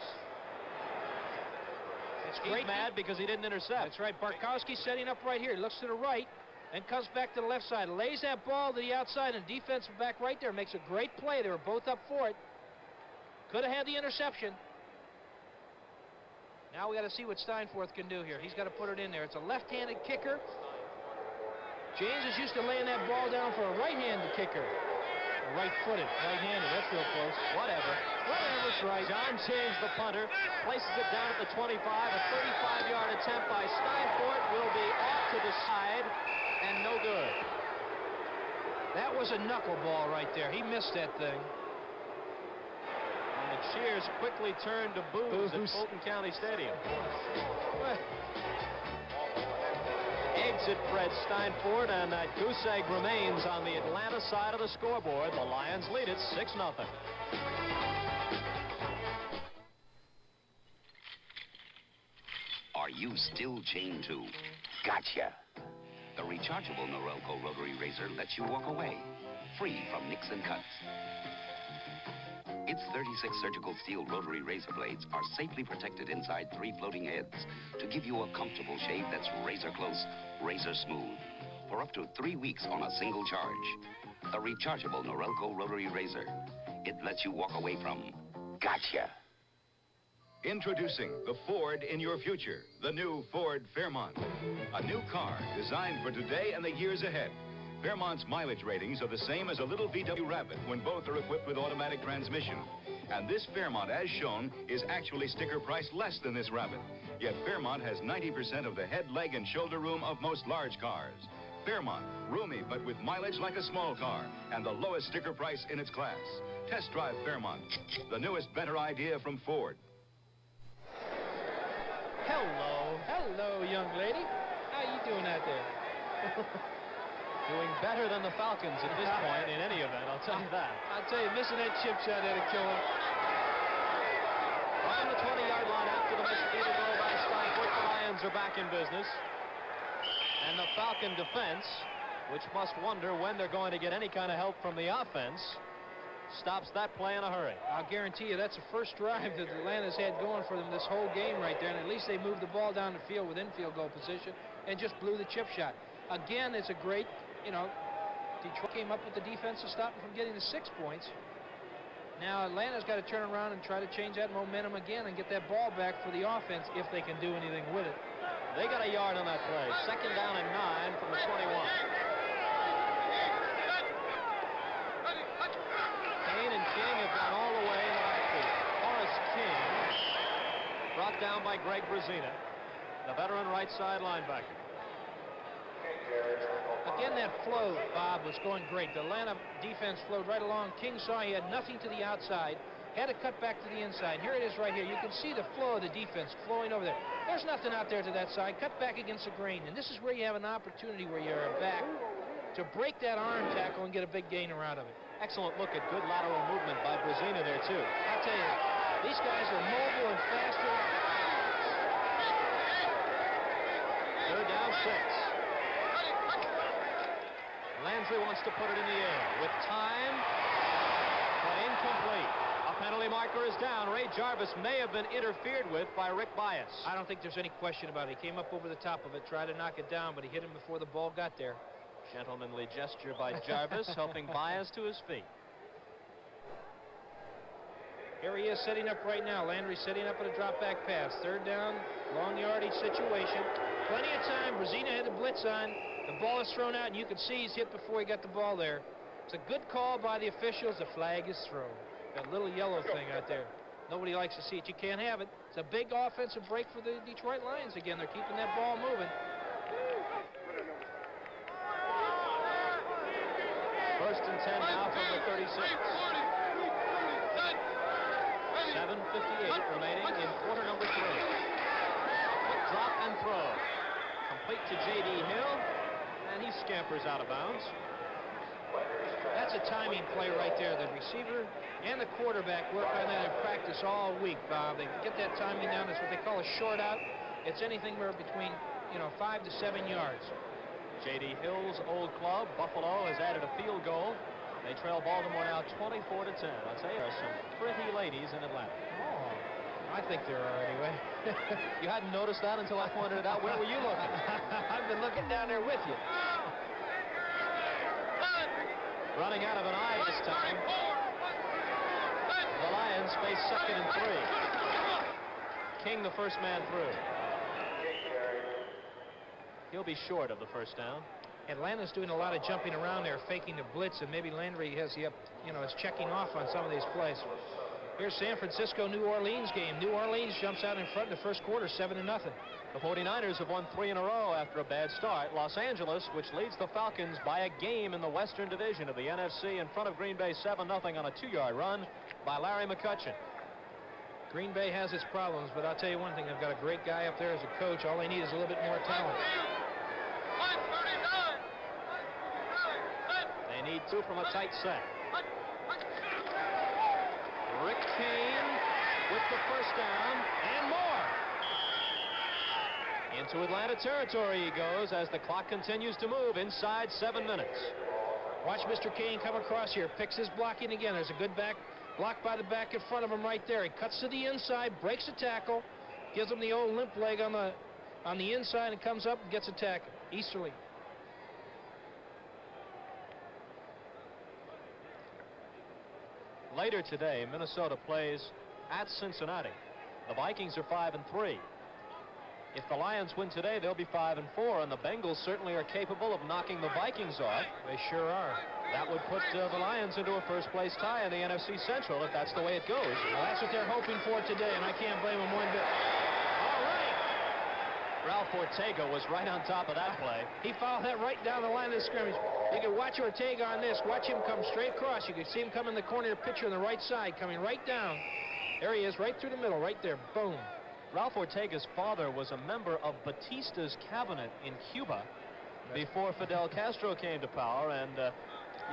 It's great. He's mad because he didn't intercept. That's right. Bartkowski setting up right here. He looks to the right and comes back to the left side. Lays that ball to the outside, and defensive back right there makes a great play. They were both up for it. Could have had the interception. Now we got to see what Steinforth can do here. He's got to put it in there. It's a left-handed kicker. James is used to laying that ball down for a right-handed kicker. Right-footed, right-handed. That's real close. Whatever. Whatever's right. John James, the punter, places it down at the 25. A 35-yard attempt by Steinfort will be off to the side and no good. That was a knuckleball right there. He missed that thing. And the cheers quickly turned to boos at Fulton County Stadium. Exit Fred Steinfort, and that goose egg remains on the Atlanta side of the scoreboard. The Lions lead it 6-0. Are you still chained to? Gotcha. The rechargeable Norelco rotary razor lets you walk away, free from nicks and cuts. Its 36 surgical steel rotary razor blades are safely protected inside 3 floating heads to give you a comfortable shave that's razor close, razor smooth, for up to 3 weeks on a single charge. The rechargeable Norelco rotary razor. It lets you walk away from gotcha. Introducing the Ford in your future, the new Ford Fairmont. A new car designed for today and the years ahead. Fairmont's mileage ratings are the same as a little VW Rabbit when both are equipped with automatic transmission. And this Fairmont, as shown, is actually sticker priced less than this Rabbit. Yet Fairmont has 90% of the head, leg, and shoulder room of most large cars. Fairmont, roomy but with mileage like a small car, and the lowest sticker price in its class. Test drive Fairmont, the newest, better idea from Ford. Hello. Hello, young lady. How you doing out there? Doing better than the Falcons at this point in any event, I'll tell you that. I'll tell you, missing that chip shot had to kill him. On the 20-yard line after the missed field goal by Steinfort, the Lions are back in business. And the Falcon defense, which must wonder when they're going to get any kind of help from the offense, stops that play in a hurry. I'll guarantee you that's the first drive that Atlanta's had going for them this whole game right there. And at least they moved the ball down the field within field goal position and just blew the chip shot. Again, it's a great, Detroit came up with the defense to stop them from getting the 6 points. Now Atlanta's got to turn around and try to change that momentum again and get that ball back for the offense if they can do anything with it. They got a yard on that play. 2nd down and 9 from the 21. Kane and King have gone all the way in the backfield. Horace King brought down by Greg Brazina, the veteran right side linebacker. Again, that flow, Bob, was going great. The Atlanta defense flowed right along. King saw he had nothing to the outside, had to cut back to the inside. Here it is right here. You can see the flow of the defense flowing over there. There's nothing out there to that side. Cut back against the grain. And this is where you have an opportunity where you're back to break that arm tackle and get a big gainer out of it. Excellent look at good lateral movement by Brazina there, too. I'll tell you, these guys are mobile and faster. 3rd down, 6. Landry wants to put it in the air with time, but incomplete. A penalty marker is down. Ray Jarvis may have been interfered with by Rick Bias. I don't think there's any question about it. He came up over the top of it, tried to knock it down, but he hit him before the ball got there. Gentlemanly gesture by Jarvis, helping Bias to his feet. Here he is setting up right now. Landry setting up at a drop back pass. 3rd down, long yardage situation. Plenty of time. Brazina had the blitz on. The ball is thrown out, and you can see he's hit before he got the ball there. It's a good call by the officials. The flag is thrown. That little yellow thing out there. Nobody likes to see it. You can't have it. It's a big offensive break for the Detroit Lions again. They're keeping that ball moving. 1st and 10 now from the 36. 7:58 remaining in quarter number 3. Quick drop and throw. Complete to J.D. Hill, and he scampers out of bounds. That's a timing play right there. The receiver and the quarterback work on that in practice all week, Bob. They get that timing down. That's what they call a short out. It's anything where between, 5 to 7 yards. J.D. Hill's old club, Buffalo, has added a field goal. They trail Baltimore now 24-10. I'll tell you, there are some pretty ladies in Atlanta. Oh, I think there are anyway. You hadn't noticed that until I pointed it out. Where were you looking? I've been looking down there with you. Running out of an eye this time. The Lions face 2nd and 3. King, the first man through. He'll be short of the 1st down. Atlanta's doing a lot of jumping around there, faking the blitz, and maybe Landry has is checking off on some of these plays. Here's San Francisco, New Orleans game. New Orleans jumps out in front in the first quarter, 7-0. The 49ers have won 3 in a row after a bad start. Los Angeles, which leads the Falcons by a game in the Western Division of the NFC, in front of Green Bay 7-0 on a 2-yard run by Larry McCutcheon. Green Bay has its problems, but I'll tell you one thing, they've got a great guy up there as a coach. All they need is a little bit more talent. They need 2 from a tight set. Rick Kane with the first down and more. Into Atlanta territory he goes as the clock continues to move inside 7 minutes. Watch Mr. Kane come across here, picks his blocking again. There's a good block by the back in front of him right there. He cuts to the inside, breaks a tackle, gives him the old limp leg on the inside, and comes up and gets a tackle. Easterly. Later today, Minnesota plays at Cincinnati. The Vikings are 5-3. If the Lions win today, they'll be 5-4, and the Bengals certainly are capable of knocking the Vikings off. They sure are. That would put the Lions into a first-place tie in the NFC Central if that's the way it goes. Well, that's what they're hoping for today, and I can't blame them one bit. All right. Ralph Ortega was right on top of that play. He fouled that right down the line of the scrimmage. You can watch Ortega on this. Watch him come straight across. You can see him come in the corner of the pitcher on the right side, coming right down. There he is, right through the middle, right there. Boom. Ralph Ortega's father was a member of Batista's cabinet in Cuba before Fidel Castro came to power, and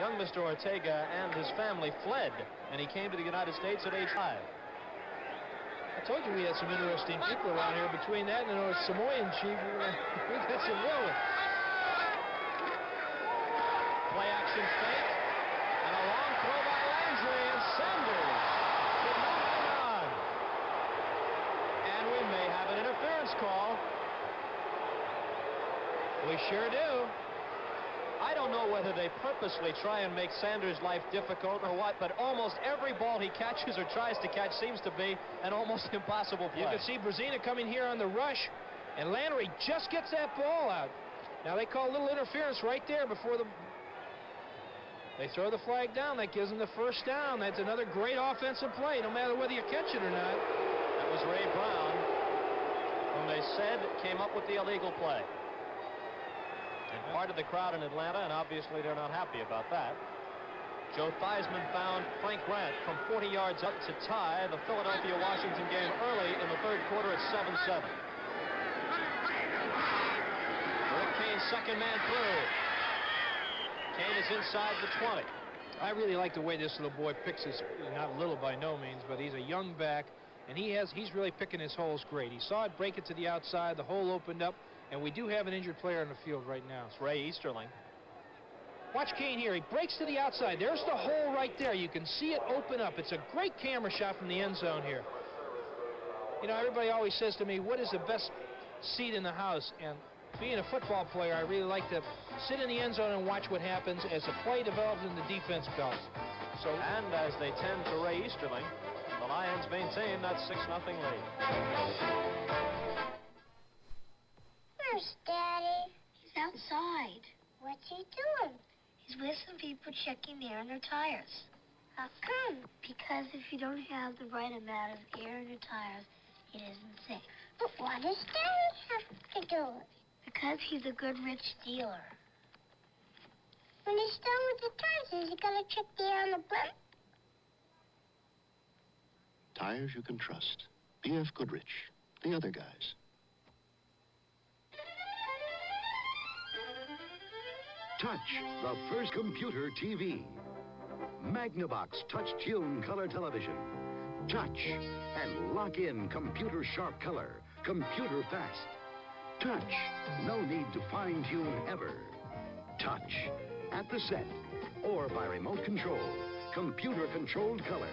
young Mr. Ortega and his family fled, and he came to the United States at age 5. I told you we had some interesting people around here. Between that and our Samoan chief, we got some real ones. Play action fake, and a long throw by Landry, and Sanders could not hang on. And we may have an interference call. We sure do. I don't know whether they purposely try and make Sanders' life difficult or what, but almost every ball he catches or tries to catch seems to be an almost impossible play. You can see Brazina coming here on the rush, and Landry just gets that ball out. Now they call a little interference right there before they throw the flag down. That gives them the first down. That's another great offensive play, no matter whether you catch it or not. That was Ray Brown, whom they said came up with the illegal play. And part of the crowd in Atlanta, and obviously they're not happy about that. Joe Theismann found Frank Grant from 40 yards up to tie the Philadelphia-Washington game early in the third quarter at 7-7. Rick Kane's second man through. Kane is inside the 20. I really like the way this little boy picks his, not little by no means, but he's a young back, and he's really picking his holes great. He saw it break it to the outside, the hole opened up, and we do have an injured player on the field right now. It's Ray Easterling. Watch Kane here. He breaks to the outside. There's the hole right there. You can see it open up. It's a great camera shot from the end zone here. You know, everybody always says to me, what is the best seat in the house? And being a football player, I really like to sit in the end zone and watch what happens as the play develops and the defense comes. So, and as they tend to Ray Easterling, the Lions maintain that 6-0 lead. Where's Daddy? He's outside. What's he doing? He's with some people checking the air in their tires. How come? Because if you don't have the right amount of air in your tires, it isn't safe. But what does Daddy have to do it? Because he's a good rich dealer. When he's done with the tires, is he going to check the air on the blimp? Tires you can trust. B.F. Goodrich. The other guys. Touch, the first computer TV. Magnavox Touch Tune Color Television. Touch and lock in computer sharp color, computer fast. Touch, no need to fine tune ever. Touch, at the set or by remote control, computer controlled color.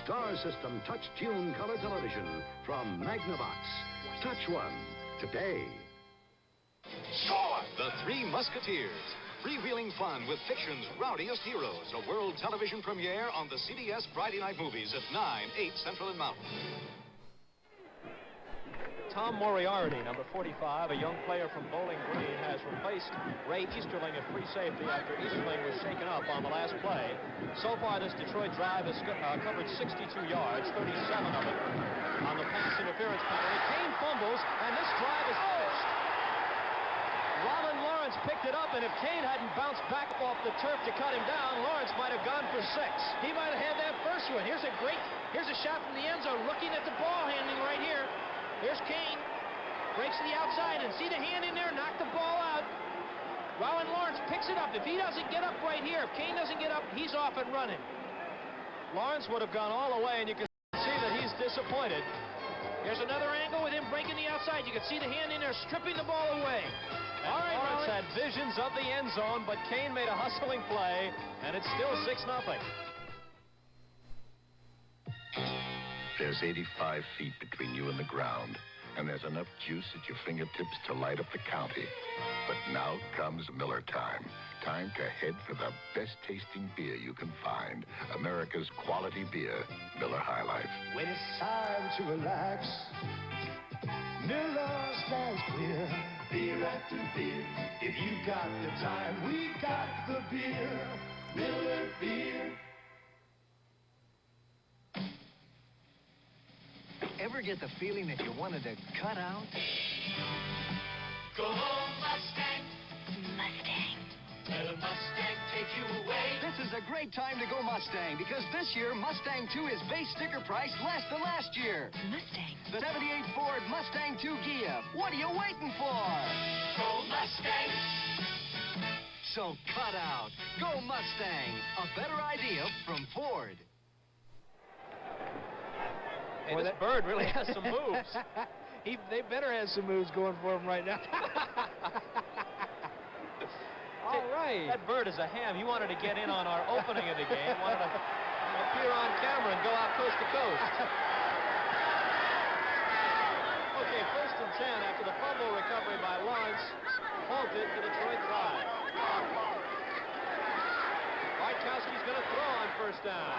Star System Touch Tune Color Television from Magnavox. Touch one today. Score! The Three Musketeers. Freewheeling fun with fiction's rowdiest heroes. A world television premiere on the CBS Friday night movies at 9, 8 Central and Mountain. Tom Moriarty, number 45, a young player from Bowling Green, has replaced Ray Easterling at free safety after Easterling was shaken up on the last play. So far, this Detroit drive has covered 62 yards, 37 of it on the pass interference penalty. Kane fumbles, and this drive is finished. Rollin Lawrence picked it up, and if Kane hadn't bounced back off the turf to cut him down, Lawrence might have gone for 6. He might have had that first one. Here's a shot from the end zone, looking at the ball handling right here. Here's Kane, breaks to the outside, and see the hand in there, knock the ball out. Rollin Lawrence picks it up. If he doesn't get up right here, if Kane doesn't get up, he's off and running. Lawrence would have gone all the way, and you can see that he's disappointed. Here's another angle with him breaking the outside. You can see the hand in there, stripping the ball away. All right, Lawrence had visions of the end zone, but Kane made a hustling play, and it's still 6-0. There's 85 feet between you and the ground, and there's enough juice at your fingertips to light up the county. But now comes Miller time. Time to head for the best-tasting beer you can find. America's quality beer, Miller High Life. When it's time to relax, Miller stands clear. Beer after beer. If you got the time, we got the beer. Miller Beer. Ever get the feeling that you wanted to cut out? Go home, Mustang. Mustang. Let a Mustang take you away. This is a great time to go Mustang because this year Mustang 2 is base sticker price less than last year. Mustang. The 78 Ford Mustang 2 Gia. What are you waiting for? Go Mustang. So cut out. Go Mustang. A better idea from Ford. Hey, this bird really has some moves. They better have some moves going for him right now. All right. That bird is a ham. He wanted to get in on our opening of the game, wanted to appear on camera and go out coast to coast. Okay, 1st and 10 after the fumble recovery by Lawrence halted the Detroit drive. Bartkowski's going to throw on 1st down.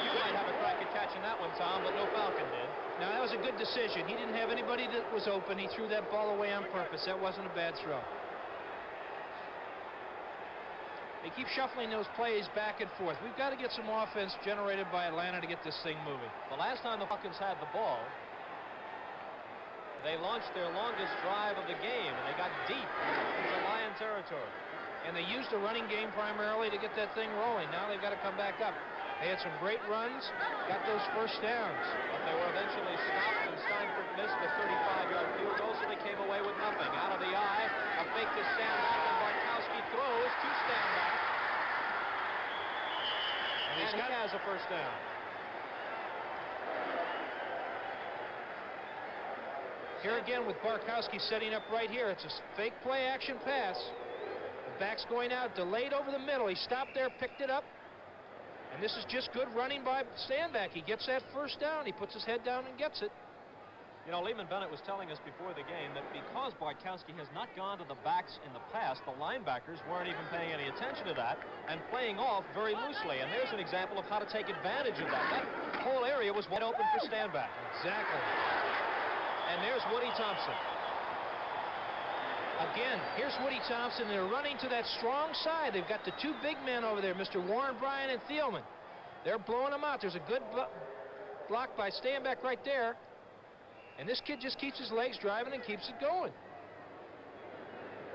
You might have a crack at catching that one, Tom, but no Falcon did. Now, that was a good decision. He didn't have anybody that was open. He threw that ball away on purpose. That wasn't a bad throw. They keep shuffling those plays back and forth. We've got to get some offense generated by Atlanta to get this thing moving. The last time the Falcons had the ball, they launched their longest drive of the game, and they got deep into Lion territory. And they used the running game primarily to get that thing rolling. Now they've got to come back up. They had some great runs, got those 1st downs. But they were eventually stopped, and Steinfurt missed the 35-yard field goal, so they came away with nothing. Out of the eye, a fake to stand back, and Bartkowski throws to stand back. And he has a 1st down. Here again with Bartkowski setting up right here. It's a fake play action pass. The back's going out, delayed over the middle. He stopped there, picked it up. And this is just good running by Standback. He gets that 1st down. He puts his head down and gets it. You know, Lehman Bennett was telling us before the game that because Bartkowski has not gone to the backs in the past, the linebackers weren't even paying any attention to that and playing off very loosely. And there's an example of how to take advantage of that. That whole area was wide open for Standback. Exactly. And there's Woody Thompson. Again, here's Woody Thompson. They're running to that strong side. They've got the 2 big men over there, Mr. Warren Bryan and Thielman. They're blowing them out. There's a good block by Standback right there. And this kid just keeps his legs driving and keeps it going.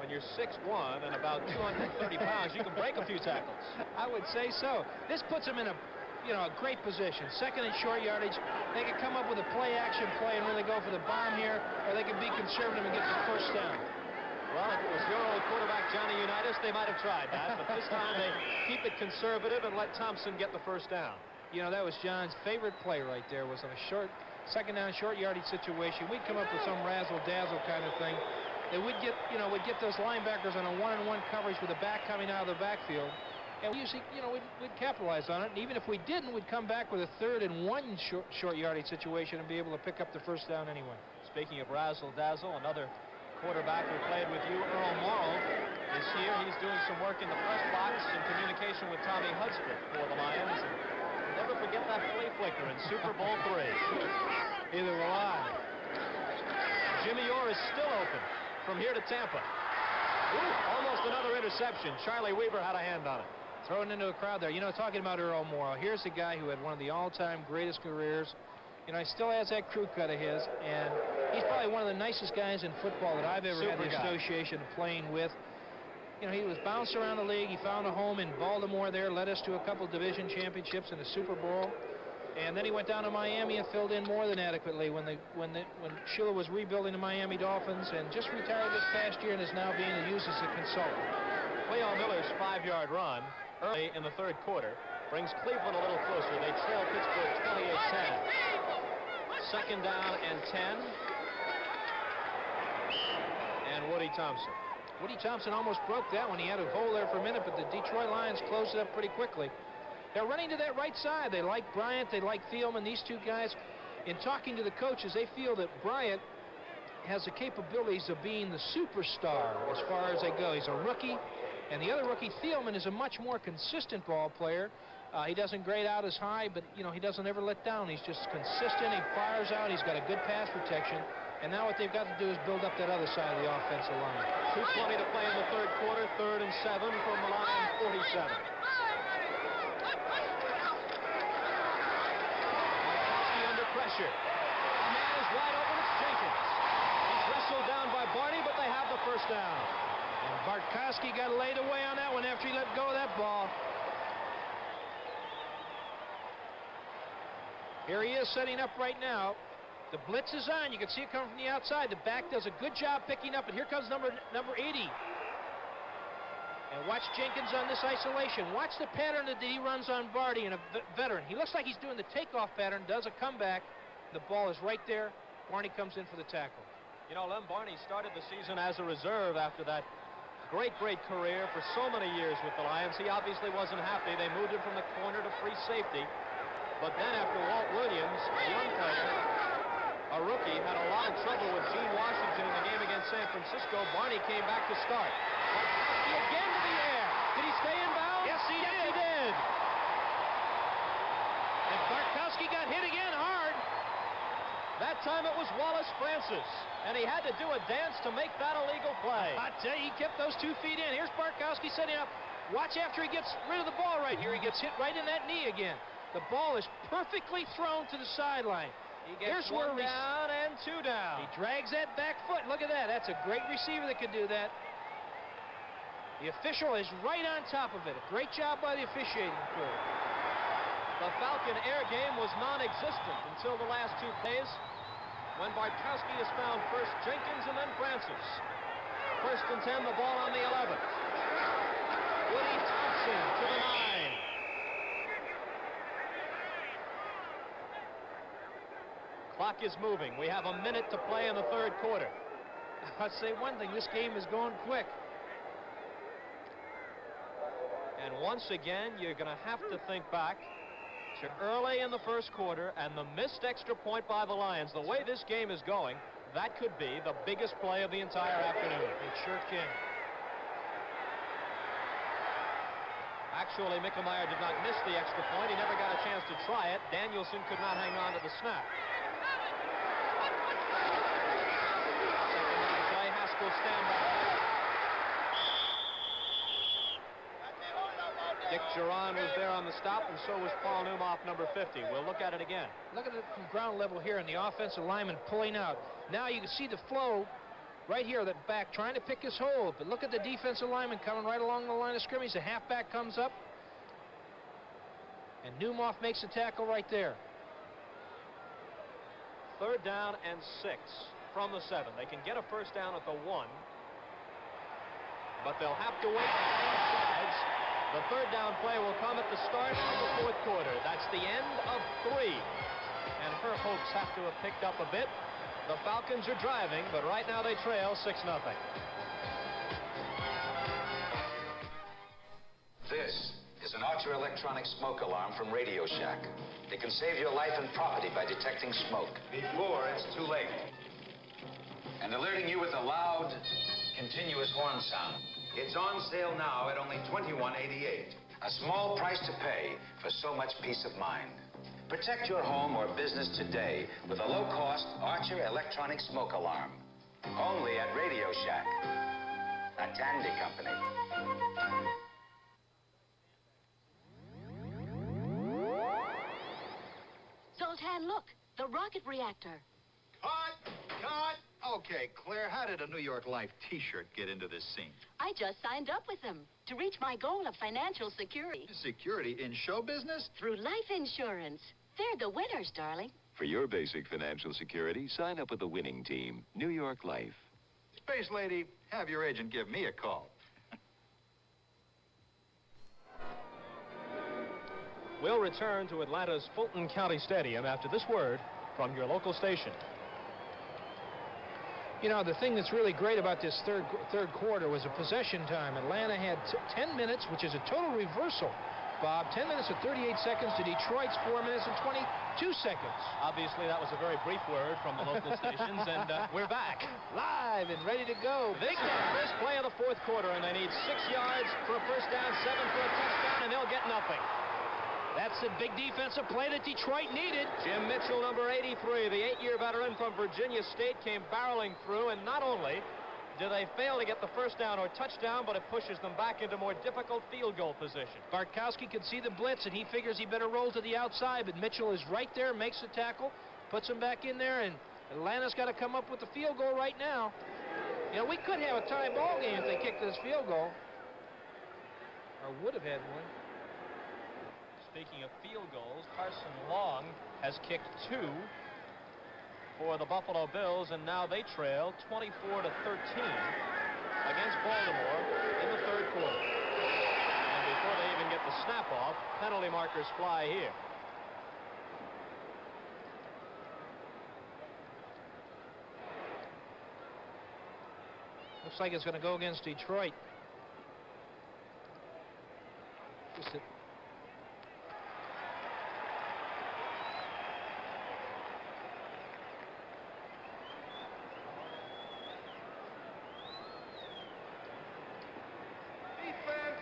When you're 6'1" and about 230 pounds, you can break a few tackles. I would say so. This puts him in a great position. 2nd and short yardage. They can come up with a play-action play and really go for the bomb here, or they can be conservative and get the 1st down. Well, if it was your old quarterback, Johnny Unitas, they might have tried that, but this time they keep it conservative and let Thompson get the 1st down. You know, that was John's favorite play right there, was on a 2nd down, short yardage situation. We'd come up with some razzle-dazzle kind of thing. They would get, we'd get those linebackers on a 1-on-1 coverage with the back coming out of the backfield. And we usually, we'd capitalize on it. And even if we didn't, we'd come back with a 3rd and 1 short yardage situation and be able to pick up the 1st down anyway. Speaking of razzle-dazzle, another quarterback who played with you, Earl Morrow, is here. He's doing some work in the press box in communication with Tommy Hudspeth for the Lions. And never forget that flea flicker in Super Bowl III. Either will I. Jimmy Orr is still open from here to Tampa. Ooh, almost another interception. Charlie Weaver had a hand on it. Thrown into a crowd there. You know, talking about Earl Morrow, here's a guy who had one of the all-time greatest careers. You know, he still has that crew cut of his, and he's probably one of the nicest guys in football that I've ever had the association of playing with. You know, he was bounced around the league. He found a home in Baltimore there, led us to a couple division championships and a Super Bowl. And then he went down to Miami and filled in more than adequately when Shula was rebuilding the Miami Dolphins, and just retired this past year and is now being used as a consultant. Cleo Miller's 5-yard run early in the third quarter brings Cleveland a little closer. They trail Pittsburgh 28-10. Second down and 10. And Woody Thompson. Woody Thompson almost broke that one. He had a hole there for a minute, but the Detroit Lions closed it up pretty quickly. They're running to that right side. They like Bryant. They like Thielman. These two guys, in talking to the coaches, they feel that Bryant has the capabilities of being the superstar as far as they go. He's a rookie, and the other rookie, Thielman, is a much more consistent ball player. He doesn't grade out as high, but, you know, he doesn't ever let down. He's just consistent. He fires out. He's got a good pass protection. And now what they've got to do is build up that other side of the offensive line. 2:20 to play in the third quarter. 3rd and 7 from the Lions 47. Under pressure. A man is wide open. It's Jenkins. He's wrestled down by Barney, but they have the first down. And Bartkowski got laid away on that one after he let go of that ball. Here he is setting up right now. The blitz is on. You can see it coming from the outside. The back does a good job picking up, and here comes number 80. And watch Jenkins on this isolation. Watch the pattern that he runs on Barty, and a veteran. He looks like he's doing the takeoff pattern, does a comeback. The ball is right there. Barney comes in for the tackle. You know, Lem Barney started the season as a reserve after that great career for so many years with the Lions. He obviously wasn't happy. They moved him from the corner to free safety. But then after Walt Williams, a young player, a rookie, had a lot of trouble with Gene Washington in the game against San Francisco, Barney came back to start. Bartkowski again to the air. Did he stay in bounds? Yes, he did. And Bartkowski got hit again hard. That time it was Wallace Francis, and he had to do a dance to make that a legal play. I tell you, he kept those 2 feet in. Here's Bartkowski setting up. Watch after he gets rid of the ball right here. He gets hit right in that knee again. The ball is perfectly thrown to the sideline. He gets one down and 2 down. He drags that back foot. Look at that. That's a great receiver that could do that. The official is right on top of it. A great job by the officiating crew. The Falcon air game was non-existent until the last 2 plays, when Bartkowski has found first Jenkins and then Francis. 1st and 10, the ball on the 11th. Woody Thompson to the 9. Clock is moving. We have a minute to play in the third quarter. I'll say one thing, this game is going quick. And once again, you're going to have to think back to early in the first quarter and the missed extra point by the Lions. The way this game is going, that could be the biggest play of the entire afternoon. It sure can. Actually, Mickelmeyer did not miss the extra point. He never got a chance to try it. Danielson could not hang on to the snap. Stand by. Dick Geron was there on the stop, and so was Paul Newmoff, number 50. We'll look at it again. Look at it from ground level here, and the offensive lineman pulling out. Now you can see the flow right here, that back trying to pick his hole. But look at the defensive lineman coming right along the line of scrimmage. The halfback comes up, and Newmoff makes the tackle right there. 3rd down and 6. From the 7. They can get a first down at the 1, but they'll have to wait on both sides. The 3rd down play will come at the start of the 4th quarter. That's the end of 3. And her hopes have to have picked up a bit. The Falcons are driving, but right now they trail 6-0. This is an Archer electronic smoke alarm from Radio Shack. It can save your life and property by detecting smoke before it's too late, and alerting you with a loud, continuous horn sound. It's on sale now at only $21.88. A small price to pay for so much peace of mind. Protect your home or business today with a low-cost Archer electronic smoke alarm. Only at Radio Shack, a Tandy company. Zoltan, look, the rocket reactor. Cut! Okay, Claire, how did a New York Life T-shirt get into this scene? I just signed up with them to reach my goal of financial security. Security in show business? Through life insurance. They're the winners, darling. For your basic financial security, sign up with the winning team, New York Life. Space Lady, have your agent give me a call. We'll return to Atlanta's Fulton County Stadium after this word from your local station. You know, the thing that's really great about this third quarter was a possession time. Atlanta had 10 minutes, which is a total reversal, Bob. 10 minutes and 38 seconds to Detroit's 4 minutes and 22 seconds. Obviously, that was a very brief word from the local stations, and we're back. Live and ready to go. Big first play of the fourth quarter, and they need 6 yards for a first down, 7 for a touchdown, and they'll get nothing. That's a big defensive play that Detroit needed. Jim Mitchell, number 83, the 8-year veteran from Virginia State, came barreling through, and not only do they fail to get the first down or touchdown, but it pushes them back into more difficult field goal position. Bartkowski could see the blitz, and he figures he better roll to the outside, but Mitchell is right there, makes the tackle, puts him back in there, and Atlanta's got to come up with the field goal right now. You know, we could have a tie ball game if they kicked this field goal, or would have had one. Speaking of field goals, Carson Long has kicked 2 for the Buffalo Bills, and now they trail 24-13 against Baltimore in the third quarter. And before they even get the snap off, penalty markers fly here. Looks like it's going to go against Detroit.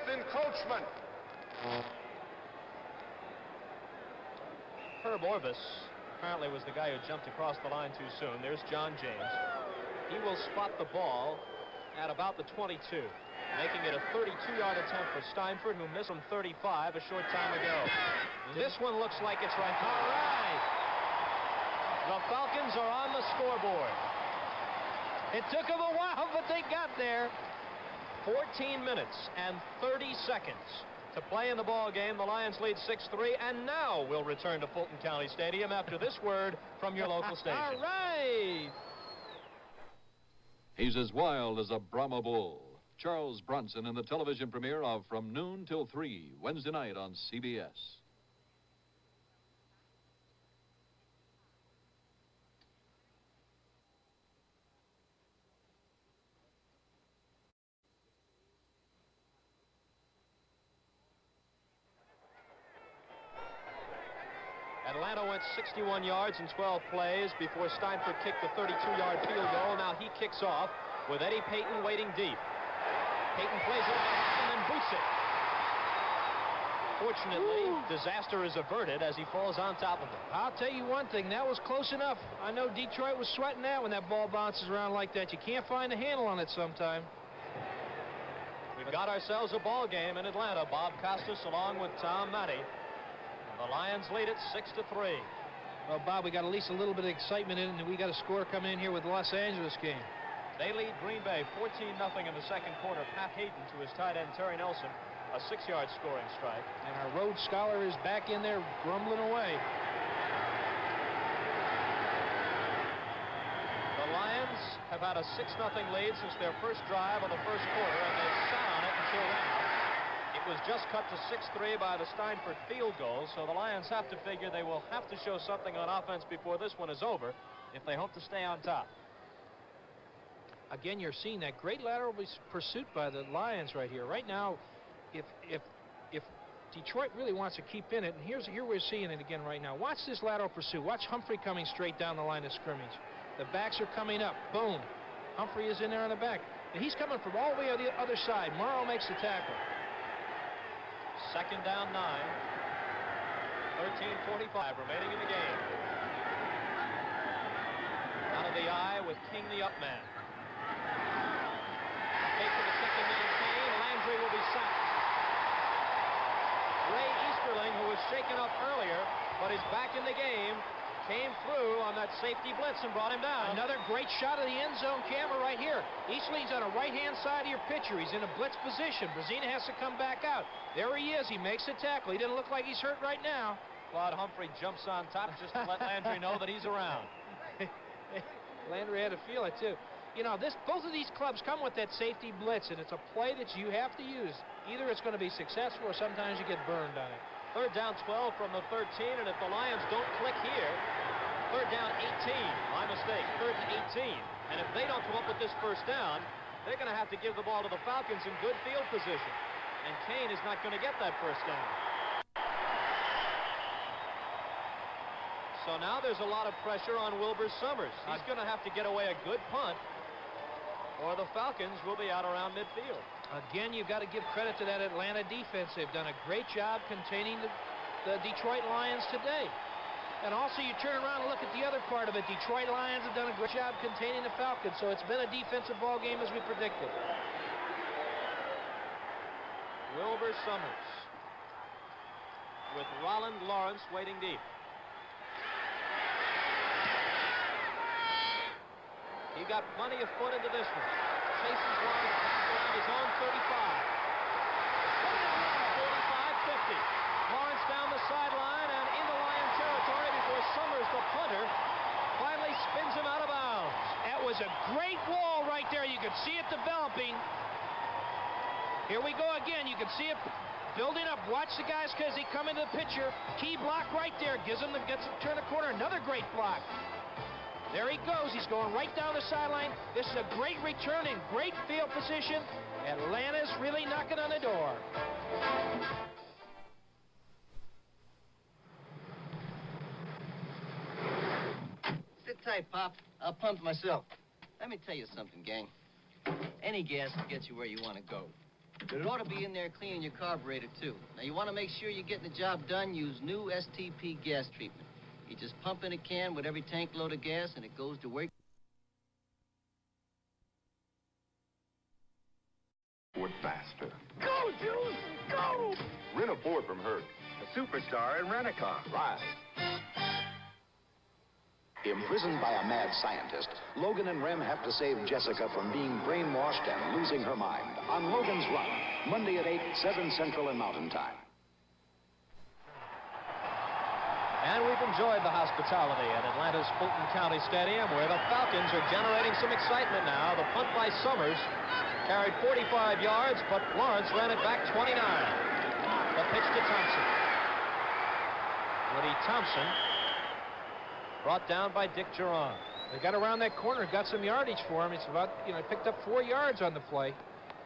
Encroachment. Herb Orvis apparently was the guy who jumped across the line too soon. There's John James. He will spot the ball at about the 22, making it a 32-yard attempt for Steinford, who missed from 35 a short time ago. This one looks like it's right. All right. The Falcons are on the scoreboard. It took them a while, but they got there. 14 minutes and 30 seconds to play in the ball game. The Lions lead 6-3, and now we'll return to Fulton County Stadium after this word from your local station. All right. He's as wild as a Brahma bull. Charles Bronson in the television premiere of From Noon Till 3, Wednesday night on CBS. Atlanta went 61 yards in 12 plays before Steinford kicked the 32-yard field goal. Now he kicks off with Eddie Payton waiting deep. Payton plays it off and then boots it. Fortunately, disaster is averted as he falls on top of it. I'll tell you one thing, that was close enough. I know Detroit was sweating that when that ball bounces around like that. You can't find a handle on it sometime. We've got ourselves a ball game in Atlanta. Bob Costas along with Tom Matty. The Lions lead it 6-3. Well, Bob, we got at least a little bit of excitement in it, and we got a score coming in here with the Los Angeles game. They lead Green Bay 14-0 in the second quarter. Pat Hayden to his tight end, Terry Nelson, a 6-yard scoring strike. And our Rhodes Scholar is back in there grumbling away. The Lions have had a 6-0 lead since their first drive of the first quarter, and they've sat on it until now. It was just cut to 6-3 by the Steinford field goal, so the Lions have to figure they will have to show something on offense before this one is over if they hope to stay on top. Again, you're seeing that great lateral pursuit by the Lions right here. Right now, if Detroit really wants to keep in it, and here we're seeing it again right now. Watch this lateral pursuit. Watch Humphrey coming straight down the line of scrimmage. The backs are coming up. Boom. Humphrey is in there on the back. And he's coming from all the way on the other side. Morrow makes the tackle. Second down 9. 13:45 remaining in the game. Out of the eye with King the up man. Fake to the second man, Kane. Landry will be sacked. Ray Easterling, who was shaken up earlier, but is back in the game, came through on that safety blitz and brought him down. Another great shot of the end zone camera right here. Eastling's on the right-hand side of your pitcher. He's in a blitz position. Brazina has to come back out. There he is. He makes a tackle. He doesn't look like he's hurt right now. Claude Humphrey jumps on top just to let Landry know that he's around. Landry had to feel it, too. You know, both of these clubs come with that safety blitz, and it's a play that you have to use. Either it's going to be successful or sometimes you get burned on it. Third down 12 from the 13, and if the Lions don't click here, third down 18. My mistake, third and 18. And if they don't come up with this first down, they're going to have to give the ball to the Falcons in good field position. And Kane is not going to get that first down. So now there's a lot of pressure on Wilbur Summers. He's going to have to get away a good punt, or the Falcons will be out around midfield. Again, you've got to give credit to that Atlanta defense. They've done a great job containing the Detroit Lions today. And also, you turn around and look at the other part of it. Detroit Lions have done a great job containing the Falcons, so it's been a defensive ball game as we predicted. Wilbur Summers with Roland Lawrence waiting deep. He got plenty of foot into this one. Chases Lawrence back around his own 35. 45-50. Lawrence down the sideline and into Lion territory before Summers, the punter, finally spins him out of bounds. That was a great wall right there. You could see it developing. Here we go again. You can see it building up. Watch the guys as they come into the picture. Key block right there. Gets him to turn the corner. Another great block. There he goes. He's going right down the sideline. This is a great return in great field position. Atlanta's really knocking on the door. Sit tight, Pop. I'll pump myself. Let me tell you something, gang. Any gas will get you where you want to go. But it ought to be in there cleaning your carburetor, too. Now, you want to make sure you're getting the job done, use new STP gas treatment. You just pump in a can with every tank load of gas, and it goes to work. Ford faster. Go, Juice! Go! Rent a Ford from Herc, a superstar in rent-a-car. Ride. Imprisoned by a mad scientist, Logan and Rem have to save Jessica from being brainwashed and losing her mind on Logan's Run, Monday at 8, 7 Central and Mountain Time. And we've enjoyed the hospitality at Atlanta's Fulton County Stadium, where the Falcons are generating some excitement now. The punt by Summers carried 45 yards, but Lawrence ran it back 29. The pitch to Thompson. Woody Thompson brought down by Dick Geron. They got around that corner, got some yardage for him. It's about, picked up 4 yards on the play.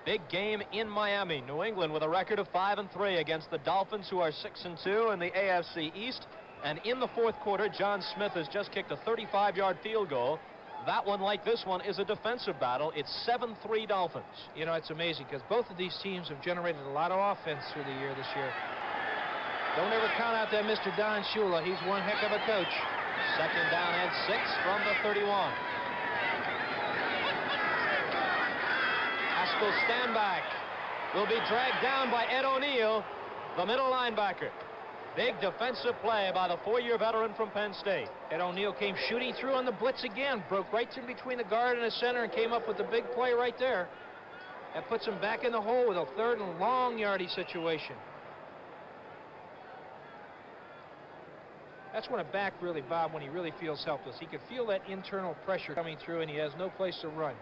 Big game in Miami. New England with a record of 5-3 against the Dolphins, who are 6-2 in the AFC East. And in the fourth quarter, John Smith has just kicked a 35-yard field goal. That one, like this one, is a defensive battle. It's 7-3 Dolphins. You know, it's amazing because both of these teams have generated a lot of offense through the year this year. Don't ever count out that Mr. Don Shula. He's one heck of a coach. Second down and 6 from the 31. Haskell's stand back will be dragged down by Ed O'Neill, the middle linebacker. Big defensive play by the 4-year veteran from Penn State. Ed O'Neill came shooting through on the blitz again, broke right in between the guard and the center and came up with a big play right there. That puts him back in the hole with a third and long yardage situation. That's when a back really, Bob, when he really feels helpless. He can feel that internal pressure coming through and he has no place to run.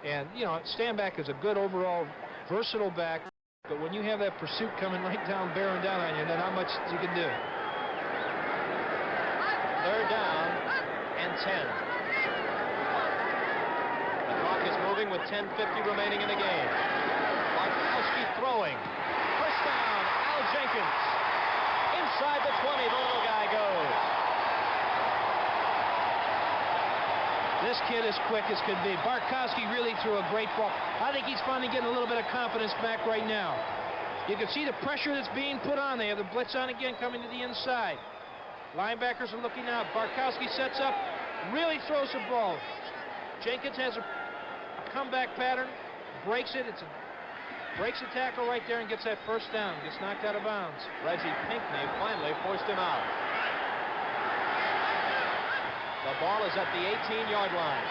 And, stand back is a good overall versatile back. But when you have that pursuit coming right down, bearing down on you, then not much you can do. Third down and 10. The clock is moving with 10:50 remaining in the game. Bartkowski throwing. First down, Al Jenkins. Inside the 20, the little guy goes. This kid is quick as can be. Bartkowski really threw a great ball. I think he's finally getting a little bit of confidence back right now. You can see the pressure that's being put on. They have the blitz on again coming to the inside. Linebackers are looking out. Bartkowski sets up, really throws the ball. Jenkins has a comeback pattern, breaks it. Breaks the tackle right there and gets that first down. Gets knocked out of bounds. Reggie Pinckney finally forced him out. The ball is at the 18-yard line.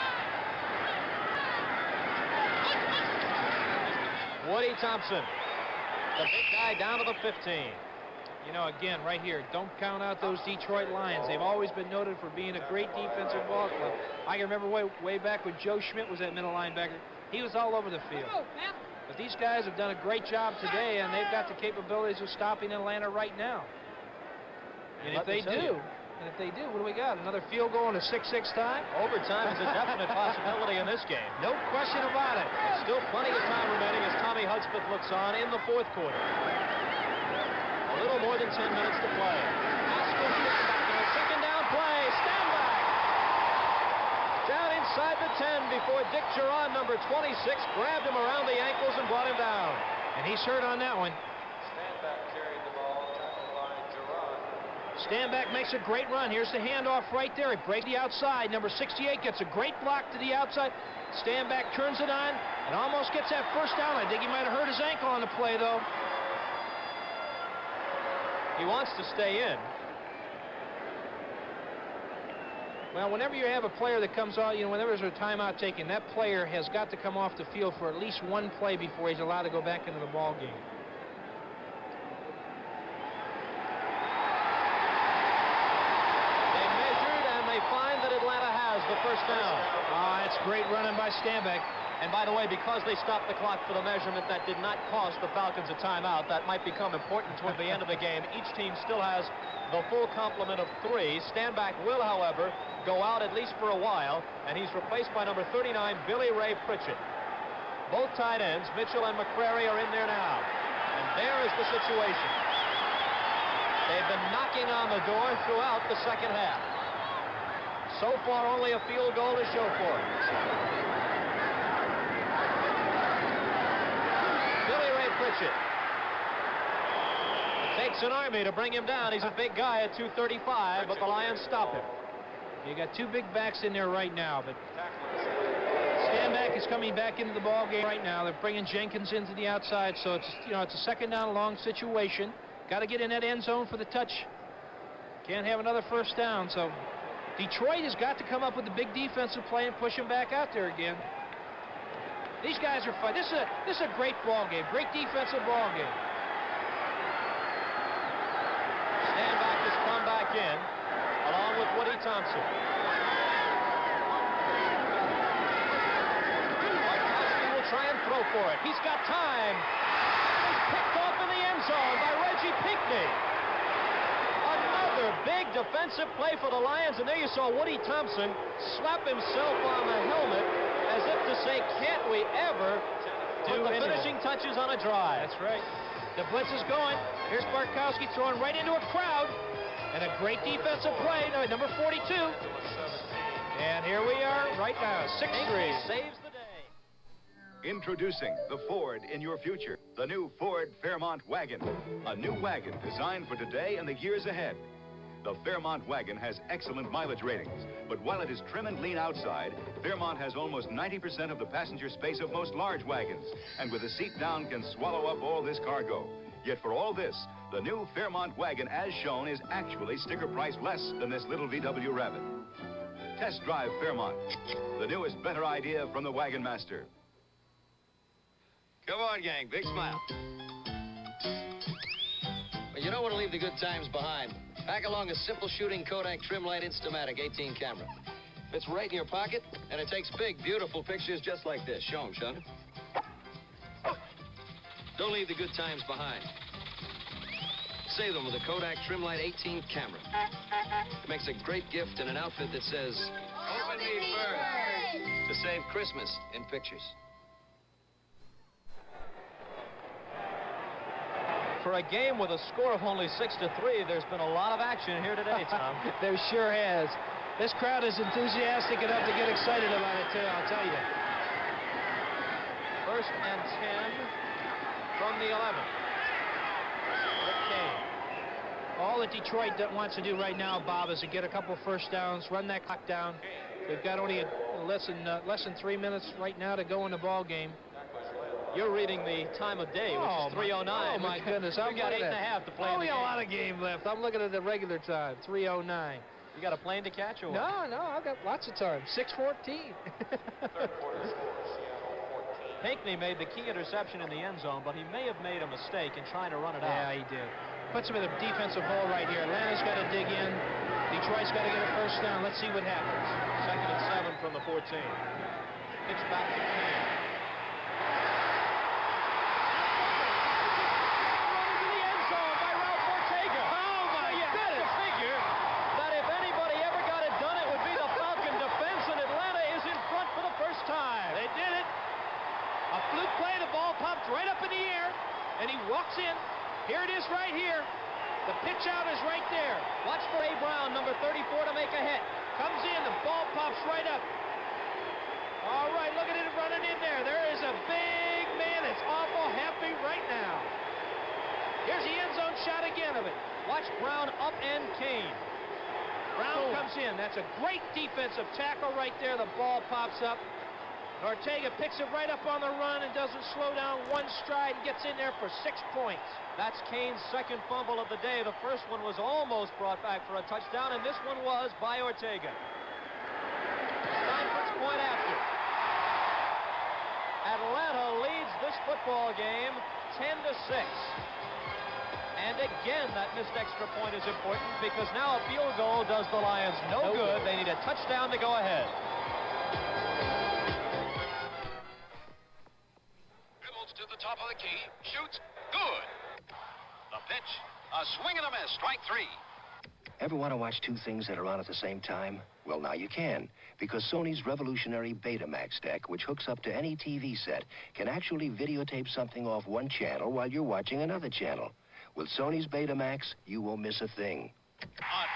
Woody Thompson, the big guy, down to the 15. You know, again, right here, don't count out those Detroit Lions. They've always been noted for being a great defensive ball club. I can remember way back when Joe Schmidt was that middle linebacker. He was all over the field. But these guys have done a great job today, and they've got the capabilities of stopping Atlanta right now. And if they do, what do we got? Another field goal and a 6-6 tie? Overtime is a definite possibility in this game. No question about it. There's still plenty of time remaining as Tommy Hudspeth looks on in the fourth quarter. A little more than 10 minutes to play. Haskell's back there. Second down play. Stand back. Down inside the 10 before Dick Geron, number 26, grabbed him around the ankles and brought him down. And he's hurt on that one. Stand-back carried the ball. Tackled by Geron. Stand-back makes a great run. Here's the handoff right there. It breaks the outside. Number 68 gets a great block to the outside. Stand-back turns it on and almost gets that first down. I think he might have hurt his ankle on the play, though. He wants to stay in. Well, whenever you have a player that comes out, whenever there's a timeout taken, that player has got to come off the field for at least one play before he's allowed to go back into the ball game. They measured and they find that Atlanta has the first down. That's great running by Stanback. And by the way, because they stopped the clock for the measurement, that did not cost the Falcons a timeout. That might become important toward the end of the game. Each team still has the full complement of 3. Stanback will, however, go out at least for a while, and he's replaced by number 39, Billy Ray Pritchett. Both tight ends, Mitchell and McCrary, are in there now. And there is the situation. They've been knocking on the door throughout the second half. So far, only a field goal to show for it. Billy Ray Pritchett. It takes an army to bring him down. He's a big guy at 235, but the Lions stop him. You got 2 big backs in there right now, but Stanback is coming back into the ball game right now. They're bringing Jenkins into the outside, so it's it's a second down long situation. Got to get in that end zone for the touch. Can't have another first down, so Detroit has got to come up with a big defensive play and push him back out there again. These guys are fun. This is a great ball game, great defensive ball game. Stanback has come back in, along with Woody Thompson. Markowski will try and throw for it. He's got time. He's picked off in the end zone by Reggie Pinckney. Another big defensive play for the Lions, and there you saw Woody Thompson slap himself on the helmet as if to say, can't we ever do the finishing touches on a drive? That's right. The blitz is going. Here's Barkowski throwing right into a crowd. And a great defensive play. No, number 42. And here we are right now, 6-3. Saves the day. Introducing the Ford in your future. The new Ford Fairmont Wagon. A new wagon designed for today and the years ahead. The Fairmont wagon has excellent mileage ratings, but while it is trim and lean outside, Fairmont has almost 90% of the passenger space of most large wagons, and with the seat down can swallow up all this cargo. Yet for all this, the new Fairmont wagon, as shown, is actually sticker price less than this little VW Rabbit. Test drive Fairmont, the newest, better idea from the Wagon Master. Come on, gang, big smile. Well, you don't want to leave the good times behind. Pack along a simple shooting Kodak Trimlight Instamatic 18 camera. Fits right in your pocket, and it takes big, beautiful pictures just like this. Show them, Sean. Don't leave the good times behind. Save them with a Kodak Trimlight 18 camera. It makes a great gift in an outfit that says, "Open me first," to save Christmas in pictures. For a game with a score of only 6-3, there's been a lot of action here today, Tom. There sure has. This crowd is enthusiastic enough to get excited about it, too, I'll tell you. 1st and 10 from the 11. Rick Kane. All that Detroit wants to do right now, Bob, is to get a couple first downs, run that clock down. They've got only less than 3 minutes right now to go in the ball game. You're reading the time of day, which is 3:09. Oh, my goodness. We've got 8.5 to play. We got a lot of game left. I'm looking at the regular time, 3:09. You got a plane to catch or what? No, I've got lots of time. 6:14. Pinckney made the key interception in the end zone, but he may have made a mistake in trying to run it out. Yeah, he did. Puts him in a defensive hole right here. Atlanta's got to dig in. Detroit's got to get a first down. Let's see what happens. 2nd and 7 from the 14. Pitch back to Kane. Right up in the air, and he walks in. Here it is right here. The pitch out is right there. Watch for A. Brown, number 34, to make a hit. Comes in, the ball pops right up. All right, look at it running in there. There is a big man that's awful happy right now. Here's the end zone shot again of it. Watch Brown up and Kane. Brown comes in. That's a great defensive tackle right there. The ball pops up. Ortega picks it right up on the run and doesn't slow down one stride and gets in there for 6 points. That's Kane's second fumble of the day. The first one was almost brought back for a touchdown, and this one was by Ortega. Steinfurt's point after. Atlanta leads this football game 10-6. And again, that missed extra point is important because now a field goal does the Lions no good. They need a touchdown to go ahead. To the top of the key, shoots, good. The pitch, a swing and a miss, strike 3. Ever want to watch two things that are on at the same time? Well, now you can, because Sony's revolutionary Betamax deck, which hooks up to any TV set, can actually videotape something off one channel while you're watching another channel. With Sony's Betamax, you won't miss a thing. A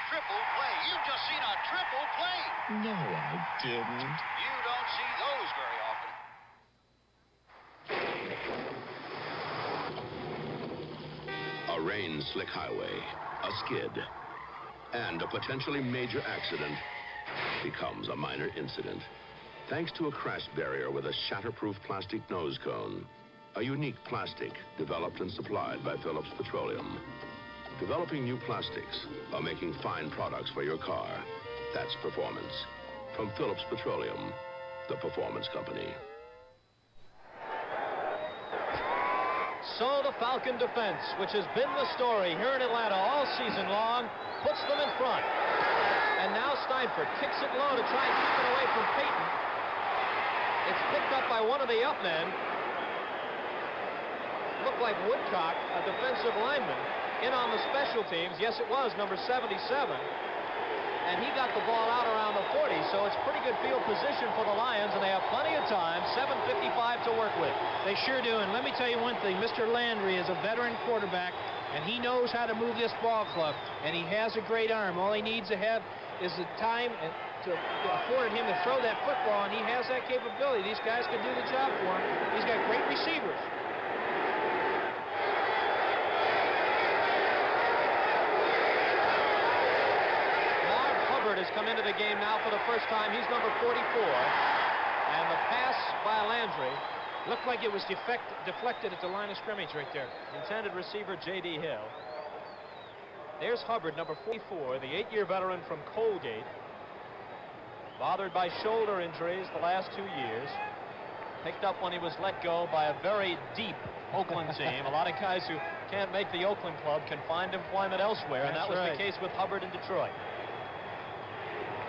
triple play. You've just seen a triple play. No, I didn't. You don't see those very often. A rain-slick highway, a skid, and a potentially major accident becomes a minor incident. Thanks to a crash barrier with a shatterproof plastic nose cone. A unique plastic developed and supplied by Phillips Petroleum. Developing new plastics or making fine products for your car. That's performance. From Phillips Petroleum, the performance company. So the Falcon defense, which has been the story here in Atlanta all season long, puts them in front. And now Steinfurt kicks it low to try and keep it away from Peyton. It's picked up by one of the up men. Looked like Woodcock, a defensive lineman, in on the special teams. Yes, it was number 77. And he got the ball out around the 40, so it's pretty good field position for the Lions, and they have plenty of time, 7:55 to work with. They sure do, and let me tell you one thing. Mr. Landry is a veteran quarterback, and he knows how to move this ball club, and he has a great arm. All he needs to have is the time to afford him to throw that football, and he has that capability. These guys can do the job for him. He's got great receivers. Has come into the game now for the first time. He's number 44. And the pass by Landry looked like it was deflected at the line of scrimmage right there. Intended receiver J.D. Hill. There's Hubbard, number 44, the 8-year veteran from Colgate. Bothered by shoulder injuries the last 2 years. Picked up when he was let go by a very deep Oakland team. A lot of guys who can't make the Oakland club can find employment elsewhere, and that was the case with Hubbard in Detroit.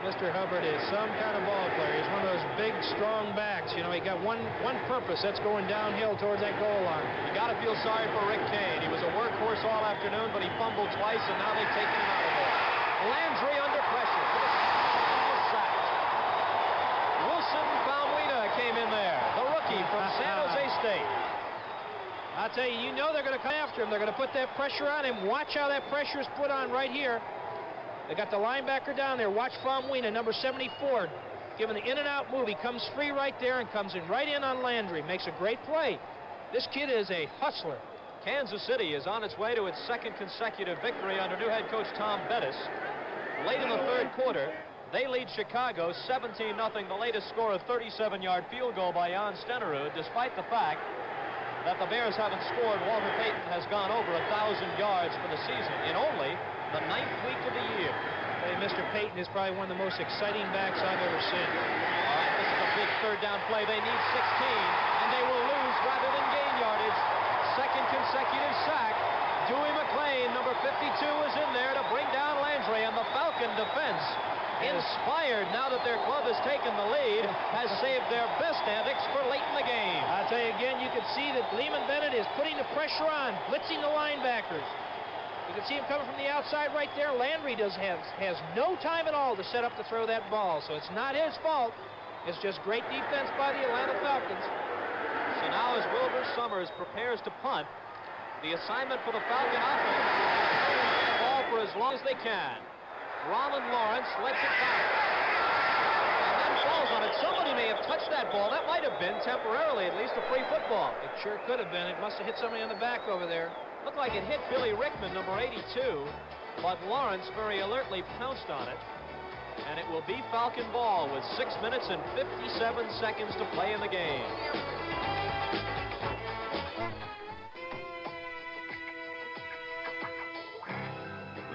Mr. Hubbard is some kind of ball player. He's one of those big, strong backs. You know, he got one purpose. That's going downhill towards that goal line. You got to feel sorry for Rick Kane. He was a workhorse all afternoon, but he fumbled twice, and now they've taken him out of there. Landry under pressure. Sacked. Wilson Falmuina came in there, the rookie from San Jose State. I'll tell you, you know they're going to come after him. They're going to put that pressure on him. Watch how that pressure is put on right here. They got the linebacker down there. Watch Falmuina, number 74, giving the in-and-out move. He comes free right there and comes in right in on Landry. Makes a great play. This kid is a hustler. Kansas City is on its way to its second consecutive victory under new head coach Tom Bettis. Late in the third quarter, they lead Chicago 17-0, the latest score a 37-yard field goal by Jan Stenerud, despite the fact that the Bears haven't scored. Walter Payton has gone over 1,000 yards for the season in only the 9th week of the year. Hey, Mr. Payton is probably one of the most exciting backs I've ever seen. All right, this is a big third down play. They need 16, and they will lose rather than gain yardage. Second consecutive sack. Dewey McClain, number 52, is in there to bring down Landry, and the Falcon defense, inspired now that their club has taken the lead, has saved their best antics for late in the game. I'll tell you again, you can see that Lehman Bennett is putting the pressure on, blitzing the linebackers. You can see him coming from the outside right there. Landry has no time at all to set up to throw that ball, so it's not his fault. It's just great defense by the Atlanta Falcons. So now as Wilbur Summers prepares to punt, the assignment for the Falcon offense is to ball for as long as they can. Ronald Lawrence lets it back. And then falls on it. Somebody may have touched that ball. That might have been, temporarily at least, a free football. It sure could have been. It must have hit somebody on the back over there. Looked like it hit Billy Rickman, number 82, but Lawrence very alertly pounced on it. And it will be Falcon ball with 6 minutes and 57 seconds to play in the game.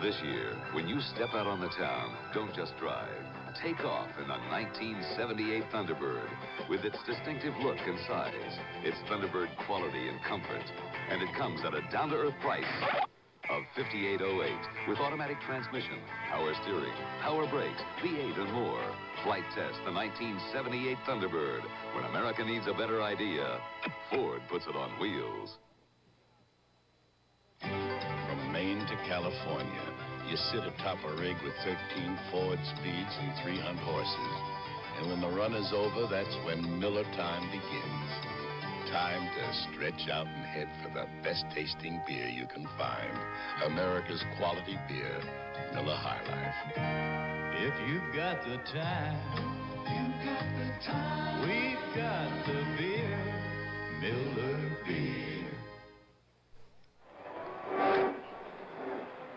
This year, when you step out on the town, don't just drive. Take off in a 1978 Thunderbird with its distinctive look and size, its Thunderbird quality and comfort. And it comes at a down-to-earth price of $58.08 with automatic transmission, power steering, power brakes, V8 and more. Flight test the 1978 Thunderbird. When America needs a better idea, Ford puts it on wheels. From Maine to California, you sit atop a rig with 13 forward speeds and 300 horses. And when the run is over, that's when Miller time begins. Time to stretch out and head for the best tasting beer you can find. America's quality beer, Miller High Life. If you've got the time, you've got the time. We've got the beer, Miller Beer.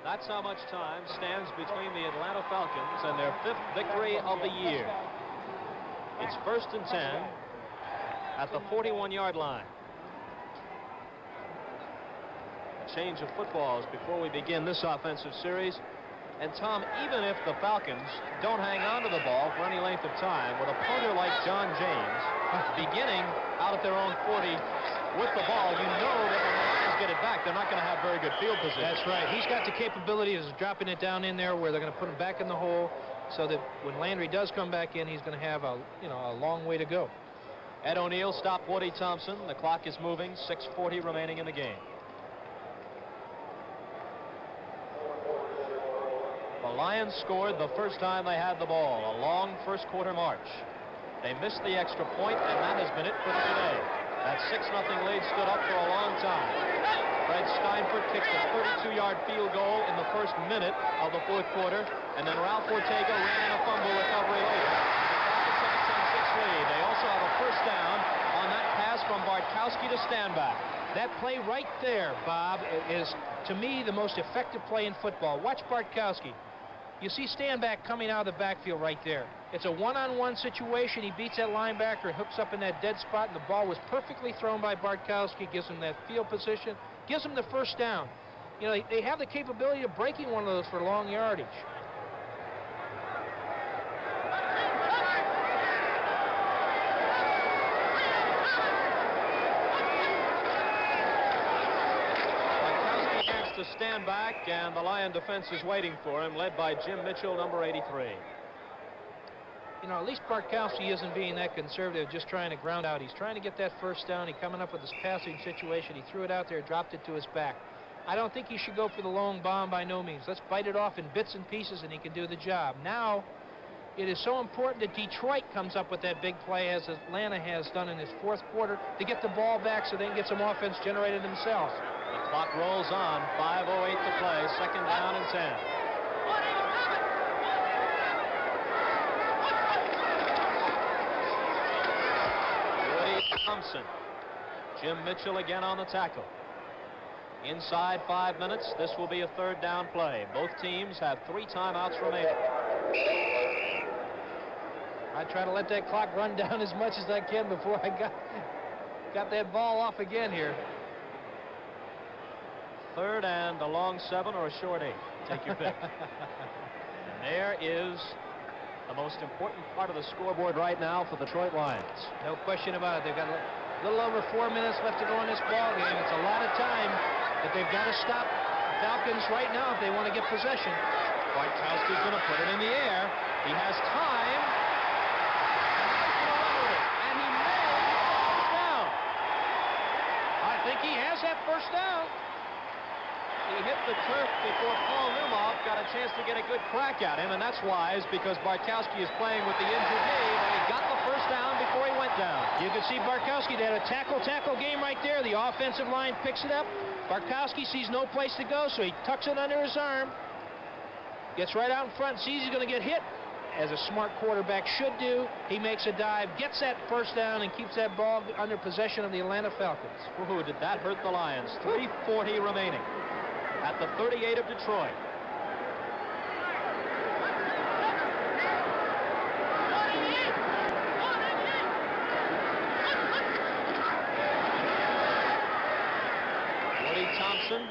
That's how much time stands between the Atlanta Falcons and their 5th victory of the year. It's 1st and 10 at the 41-yard line. A change of footballs before we begin this offensive series. And Tom, even if the Falcons don't hang on to the ball for any length of time, with a punter like John James beginning out at their own 40 with the ball, you know that when the Lions get it back, they're not going to have very good field position. That's right. He's got the capability of dropping it down in there where they're going to put him back in the hole, so that when Landry does come back in, he's going to have a long way to go. Ed O'Neill stopped Woody Thompson. The clock is moving. 6:40 remaining in the game. The Lions scored the first time they had the ball, a long first quarter march. They missed the extra point, and that has been it for today. That 6-0 lead stood up for a long time. Fred Steinfurt kicked a 32-yard field goal in the first minute of the fourth quarter, and then Ralph Ortega ran in a fumble recovery later. The Falcons have a 10-6 lead. They also have a first down on that pass from Bartkowski to Stanback. That play right there, Bob, is, to me, the most effective play in football. Watch Bartkowski. You see Stanback coming out of the backfield right there. It's a one-on-one situation. He beats that linebacker, hooks up in that dead spot, and the ball was perfectly thrown by Bartkowski, gives him that field position, gives him the first down. You know, they have the capability of breaking one of those for long yardage. To stand back, and the Lion defense is waiting for him, led by Jim Mitchell, number 83. You know, at least Bartkowski isn't being that conservative, just trying to ground out. He's trying to get that first down. He's coming up with this passing situation. He threw it out there, dropped it to his back. I don't think he should go for the long bomb by no means. Let's bite it off in bits and pieces, and he can do the job. Now, it is so important that Detroit comes up with that big play, as Atlanta has done in his fourth quarter, to get the ball back so they can get some offense generated themselves. The clock rolls on. 5:08 to play. 2nd down and 10. Woody Thompson. Jim Mitchell again on the tackle. Inside 5 minutes, this will be a third down play. Both teams have 3 timeouts remaining. I try to let that clock run down as much as I can before I got that ball off again here. Third and a long 7 or a short 8. Take your pick. And there is the most important part of the scoreboard right now for the Detroit Lions. No question about it. They've got a little over 4 minutes left to go in this ball game. It's a lot of time that they've got to stop the Falcons right now if they want to get possession. Bartkowski's going to put it in the air. He has time. And he may get the first down. I think he has that first down. He hit the turf before Paul Newmont got a chance to get a good crack at him, and that's wise because Bartkowski is playing with the injured knee, but he got the first down before he went down. You can see Bartkowski, they had a tackle game right there. The offensive line picks it up. Bartkowski sees no place to go, so he tucks it under his arm, gets right out in front, sees he's going to get hit, as a smart quarterback should do. He makes a dive, gets that first down, and keeps that ball under possession of the Atlanta Falcons. Ooh, did that hurt the Lions? 3:40 remaining at the 38 of Detroit. Woody Thompson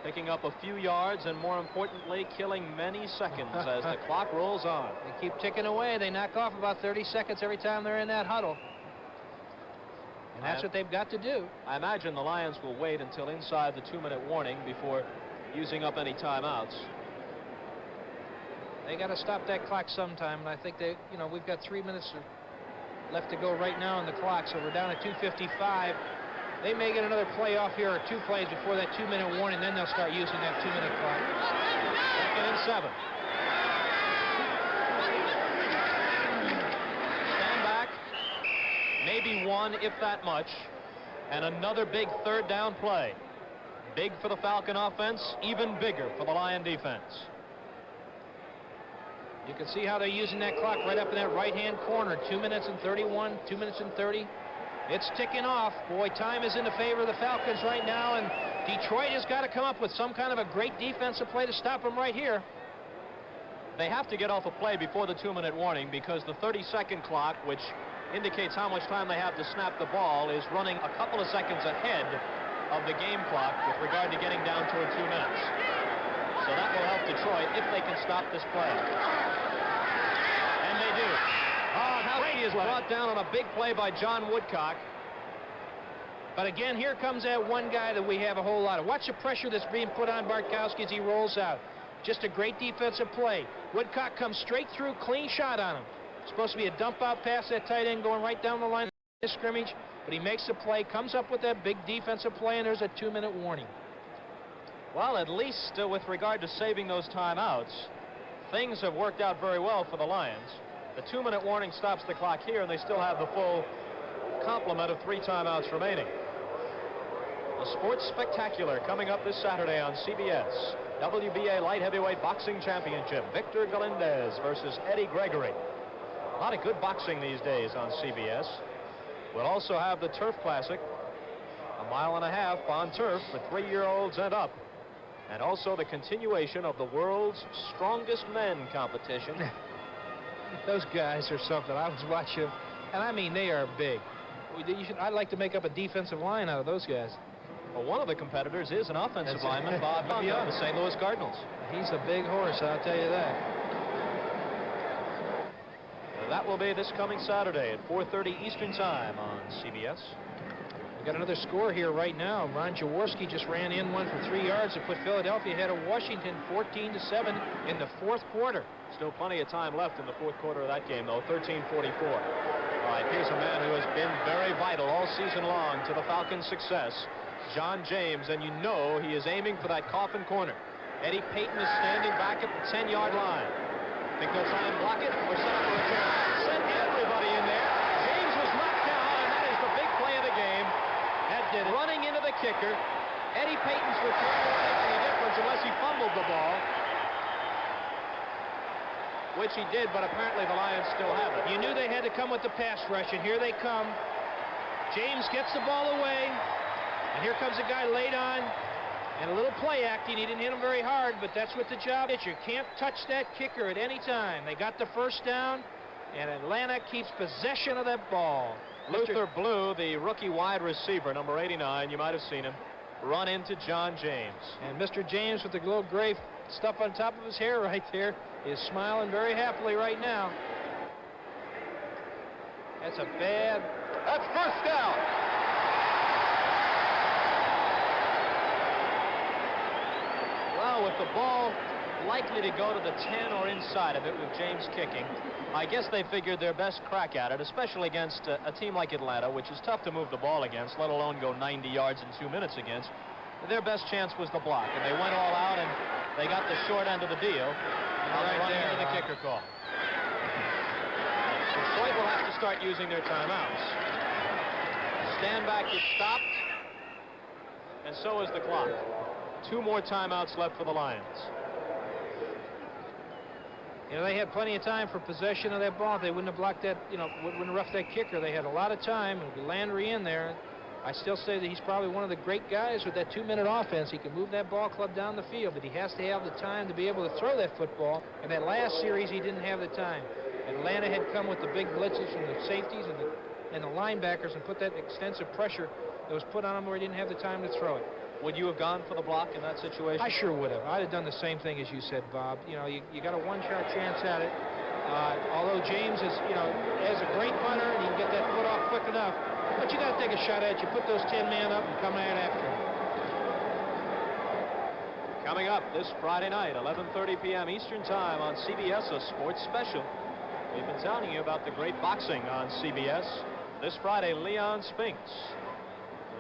picking up a few yards and, more importantly, killing many seconds as the clock rolls on. They keep ticking away. They knock off about 30 seconds every time they're in that huddle. And that's what they've got to do. I imagine the Lions will wait until inside the 2-minute warning before using up any timeouts. They got to stop that clock sometime, and I think they, we've got 3 minutes left to go right now on the clock, so we're down at 2:55. They may get another play off here or 2 plays before that 2-minute warning, then they'll start using that 2-minute clock. 2nd and 7. Stand back. Maybe 1, if that much. And another big third down play. Big for the Falcon offense, even bigger for the Lion defense. You can see how they're using that clock right up in that right-hand corner. 2 minutes and 31, 2 minutes and 30. It's ticking off. Boy, time is in the favor of the Falcons right now, and Detroit has got to come up with some kind of a great defensive play to stop them right here. They have to get off a play before the 2-minute warning because the 30-second clock, which indicates how much time they have to snap the ball, is running a couple of seconds ahead of the game clock with regard to getting down toward 2 minutes. So that will help Detroit if they can stop this play. And they do. Oh, now he is brought down on a big play by John Woodcock. But again, here comes that one guy that we have a whole lot of. Watch the pressure that's being put on Bartkowski as he rolls out. Just a great defensive play. Woodcock comes straight through, clean shot on him. Supposed to be a dump out pass, that tight end going right down the line of scrimmage. But he makes the play, comes up with that big defensive play, and there's a 2-minute warning. Well, at least with regard to saving those timeouts, things have worked out very well for the Lions. The 2-minute warning stops the clock here, and they still have the full complement of 3 timeouts remaining. The Sports Spectacular coming up this Saturday on CBS. WBA Light Heavyweight Boxing Championship. Victor Galindez versus Eddie Gregory. A lot of good boxing these days on CBS. We'll also have the Turf Classic, 1.5 miles on turf for 3-year-olds and up. And also the continuation of the world's strongest men competition. Those guys are something. I was watching, and I mean, they are big. I'd like to make up a defensive line out of those guys. Well, one of the competitors is an offensive lineman, Bob Young of the St. Louis Cardinals. He's a big horse, I'll tell you that. That will be this coming Saturday at 4:30 Eastern Time on CBS. We got another score here right now. Ron Jaworski just ran in one for 3 yards to put Philadelphia ahead of Washington 14-7 in the 4th quarter. Still plenty of time left in the 4th quarter of that game, though. 13:44. All right, here's a man who has been very vital all season long to the Falcons' success, John James, and you know he is aiming for that coffin corner. Eddie Payton is standing back at the 10-yard line. Think they'll try and block it or set up a return? Send everybody in there. James was knocked down, and that is the big play of the game. That did it. Running into the kicker. Eddie Payton's return won't make any difference unless he fumbled the ball, which he did, but apparently the Lions still have it. You knew they had to come with the pass rush, and here they come. James gets the ball away, and here comes a guy late on. And a little play acting. He didn't hit him very hard, but that's what the job is. You can't touch that kicker at any time. They got the first down, and Atlanta keeps possession of that ball. Luther Blue, the rookie wide receiver, number 89, you might have seen him, run into John James. And Mr. James, with the little gray stuff on top of his hair right there, is smiling very happily right now. That's a bad... That's first down. Well, with the ball likely to go to the 10 or inside of it with James kicking, I guess they figured their best crack at it, especially against a team like Atlanta, which is tough to move the ball against, let alone go 90 yards in 2 minutes against. Their best chance was the block, and they went all out, and they got the short end of the deal. Right running there, into the kicker call. Detroit will have to start using their timeouts. Stand back is stopped, and so is the clock. 2 more timeouts left for the Lions. You know, they had plenty of time for possession of that ball. If they wouldn't have blocked that, you know, wouldn't have roughed that kicker. They had a lot of time. With Landry in there, I still say that he's probably one of the great guys with that 2-minute offense. He can move that ball club down the field, but he has to have the time to be able to throw that football. In that last series, he didn't have the time. Atlanta had come with the big blitzes from the safeties and the linebackers and put that extensive pressure that was put on him where he didn't have the time to throw it. Would you have gone for the block in that situation? I sure would have. I'd have done the same thing as you said, Bob. You know, you got a one-shot chance at it. Although James is, you know, has a great punter and he can get that foot off quick enough, but you got to take a shot at it. You put those 10 men up and come right after him. Coming up this Friday night, 11:30 p.m. Eastern Time on CBS, a sports special. We've been telling you about the great boxing on CBS. This Friday, Leon Spinks,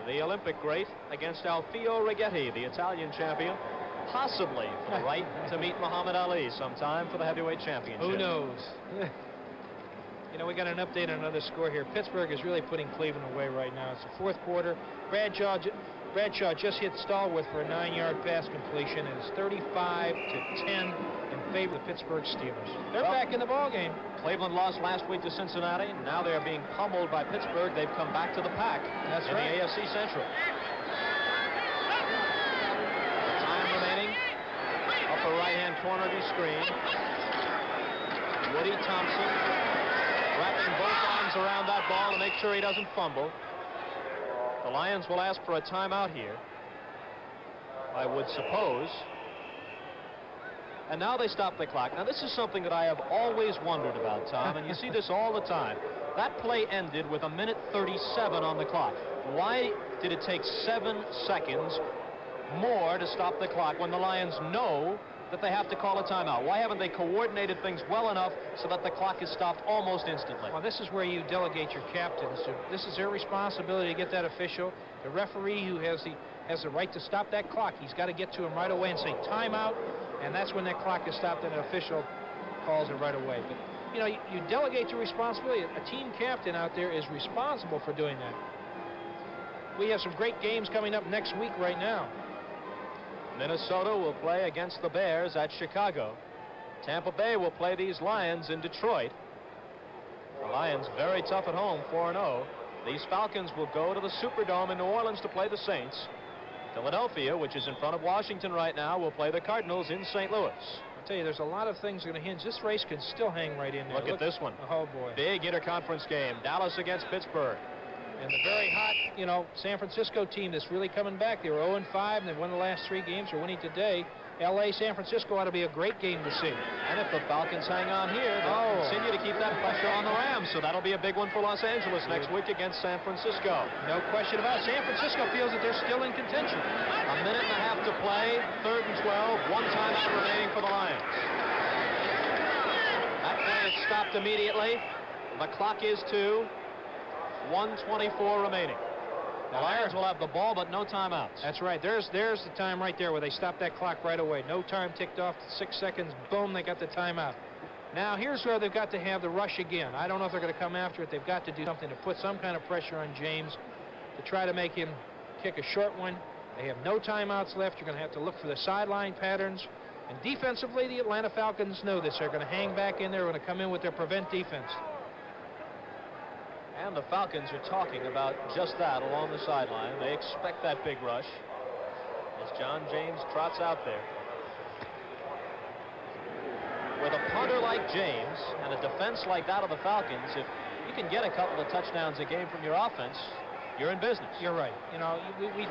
the Olympic great, against Alfio Righetti, the Italian champion, possibly for the right to meet Muhammad Ali sometime for the heavyweight championship. Who knows? You know, we got an update on another score here. Pittsburgh is really putting Cleveland away right now. It's the 4th quarter. Bradshaw just hit Stallworth for a 9-yard pass completion. It is 35-10 in favor of the Pittsburgh Steelers. They're back in the ball game. Cleveland lost last week to Cincinnati. Now they're being pummeled by Pittsburgh. They've come back to the pack. That's in right. the AFC Central. Time remaining. Upper right-hand corner of your screen. Woody Thompson wrapping both arms around that ball to make sure he doesn't fumble. The Lions will ask for a timeout here, I would suppose. And now they stop the clock. Now, this is something that I have always wondered about, Tom, and you see this all the time. That play ended with 1:37 on the clock. Why did it take 7 seconds more to stop the clock when the Lions know that they have to call a timeout? Why haven't they coordinated things well enough so that the clock is stopped almost instantly? Well, this is where you delegate your captains. This is their responsibility to get that official. The referee who has the right to stop that clock. He's got to get to him right away and say timeout, and that's when that clock is stopped and an official calls it right away. But, you know, you delegate your responsibility. A team captain out there is responsible for doing that. We have some great games coming up next week right now. Minnesota will play against the Bears at Chicago. Tampa Bay will play these Lions in Detroit. The Lions very tough at home, 4-0. These Falcons will go to the Superdome in New Orleans to play the Saints. Philadelphia, which is in front of Washington right now, will play the Cardinals in St. Louis. I'll tell you, there's a lot of things going to hinge. This race can still hang right in there. Look at this one. Oh, boy. Big interconference game. Dallas against Pittsburgh. And the very hot, you know, San Francisco team that's really coming back. They were 0-5, and they've won the last 3 games. They're winning today. L.A., San Francisco ought to be a great game to see. And if the Falcons hang on here, they'll continue to keep that pressure on the Rams. So that'll be a big one for Los Angeles next week against San Francisco. No question about it. San Francisco feels that they're still in contention. 1.5 minutes to play, 3rd and 12, 1 timeout remaining for the Lions. That play is stopped immediately. The clock is 2. 1:24 remaining. The Lions will have the ball, but no timeouts. That's right. There's the time right there where they stop that clock right away. No time ticked off. 6 seconds. Boom, they got the timeout. Now, here's where they've got to have the rush again. I don't know if they're going to come after it. They've got to do something to put some kind of pressure on James to try to make him kick a short one. They have no timeouts left. You're going to have to look for the sideline patterns. And defensively, the Atlanta Falcons know this. They're going to hang back in there. They're going to come in with their prevent defense. And the Falcons are talking about just that along the sideline. They expect that big rush. as John James trots out there. With a punter like James and a defense like that of the Falcons, if you can get a couple of touchdowns a game from your offense, you're in business. You're right. You know, we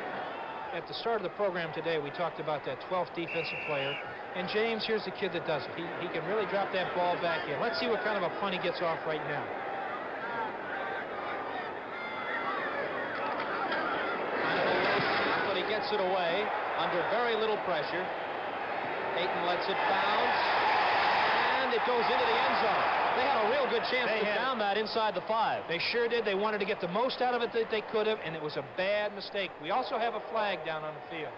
at the start of the program today, we talked about that 12th defensive player. And James, here's the kid that does it. He can really drop that ball back in. Let's see what kind of a punt he gets off right now. Kind of a low snap, but he gets it away under very little pressure. Peyton lets it bounce, and it goes into the end zone. They had a real good chance to down that inside the 5. They sure did. They wanted to get the most out of it that they could have, and it was a bad mistake. We also have a flag down on the field.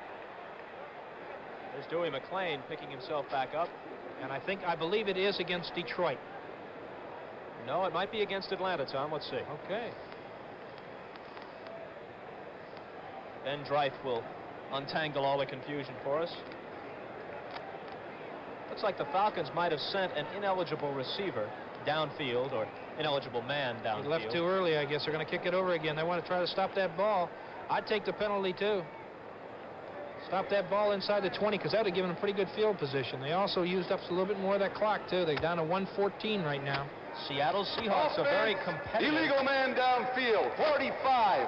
There's Dewey McClain picking himself back up. And I believe it is against Detroit. No, it might be against Atlanta, Tom. Let's see. Okay. Ben Dreith will untangle all the confusion for us. Looks like the Falcons might have sent an ineligible receiver downfield, or ineligible man downfield. He left too early, I guess. They're going to kick it over again. They want to try to stop that ball. I'd take the penalty, too. Stop that ball inside the 20, because that would have given them pretty good field position. They also used up a little bit more of that clock, too. They're down to 1:14 right now. Seattle Seahawks are very competitive. Illegal man downfield, 45.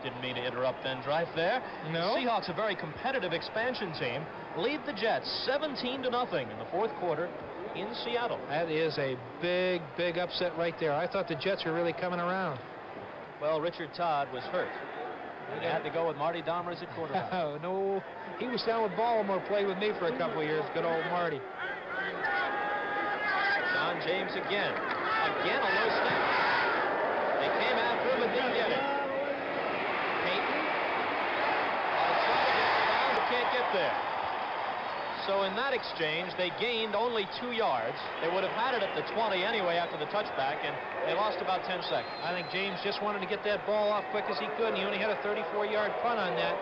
Didn't mean to interrupt Ben Dreith there. No. The Seahawks, a very competitive expansion team, lead the Jets 17-0 in the fourth quarter in Seattle. That is a big, big upset right there. I thought the Jets were really coming around. Well, Richard Todd was hurt. And they had to go with Marty Domers at quarterback. Oh, no. He was down with Baltimore, played with me for a couple of years. Good old Marty. John James again. Again, a low snap. They came after him but didn't get it. Peyton. Trying to get down, but can't get there. So in that exchange, they gained only 2 yards. They would have had it at the 20 anyway after the touchback, and they lost about 10 seconds. I think James just wanted to get that ball off quick as he could, and he only had a 34-yard punt on that.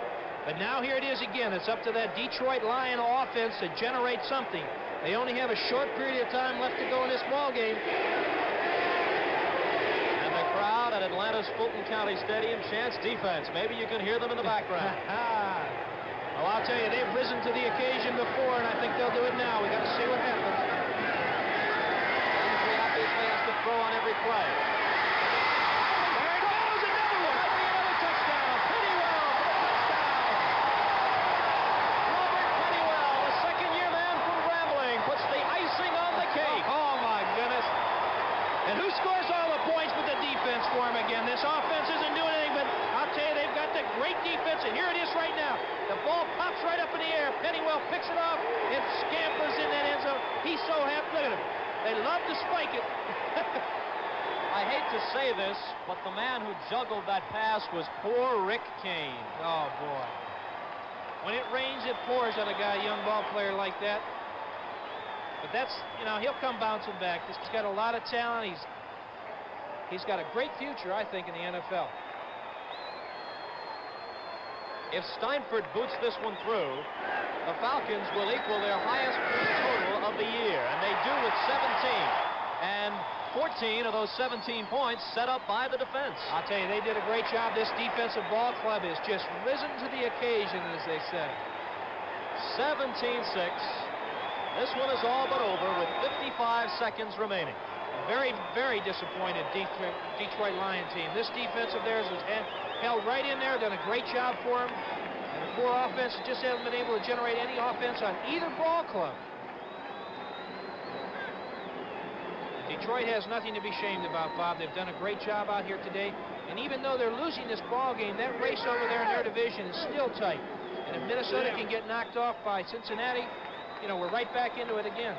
But now here it is again. It's up to that Detroit Lion offense to generate something. They only have a short period of time left to go in this ball game. And the crowd at Atlanta's Fulton County Stadium chants defense. Maybe you can hear them in the background. Well, I'll tell you, they've risen to the occasion before, and I think they'll do it now. We got to see what happens. Ramsey obviously has to throw on every play. There it goes, another one. That'll be another touchdown. Pennywell for the touchdown. Robert Pennywell, the second-year man from Grambling, puts the icing on the cake. Oh, my goodness. And who scores all the points with the defense for him again? This offense isn't doing anything, but I'll tell you, they've got the great defense, and here it is right now. The ball pops right up in the air. Pennywell picks it off. It scampers in that end zone. He's so happy. Look at him. They love to spike it. I hate to say this, but the man who juggled that pass was poor Rick Kane. Oh, boy. When it rains, it pours on a guy, a young ball player like that. But that's, you know, he'll come bouncing back. He's got a lot of talent. He's got a great future, I think, in the NFL. If Steinfurt boots this one through, the Falcons will equal their highest point total of the year, and they do with 17. And 14 of those 17 points set up by the defense. I'll tell you, they did a great job. This defensive ball club has just risen to the occasion, as they say. 17-6. This one is all but over with 55 seconds remaining. Very, very disappointed Detroit Lion team. This defense of theirs was held right in there, done a great job for them. And the poor offense just hasn't been able to generate any offense on either ball club. Detroit has nothing to be ashamed about, Bob. They've done a great job out here today. And even though they're losing this ball game, that race over there in their division is still tight. And if Minnesota can get knocked off by Cincinnati, you know, we're right back into it again.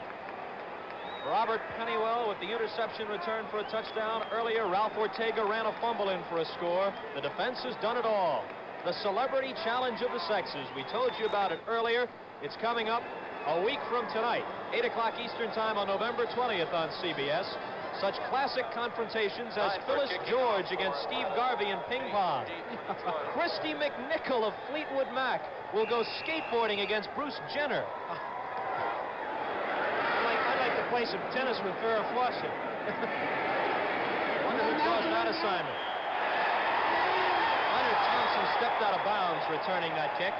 Robert Pennywell with the interception return for a touchdown. Earlier, Ralph Ortega ran a fumble in for a score. The defense has done it all. The Celebrity Challenge of the Sexes. We told you about it earlier. It's coming up a week from tonight, 8 o'clock Eastern Time on November 20th on CBS. Such classic confrontations as Phyllis George against Steve Garvey in ping pong. Christy McNichol of Fleetwood Mac will go skateboarding against Bruce Jenner. I'd like to play some tennis with Farrah Fawcett. Wonder who chose that assignment. Leonard Thompson stepped out of bounds returning that kick.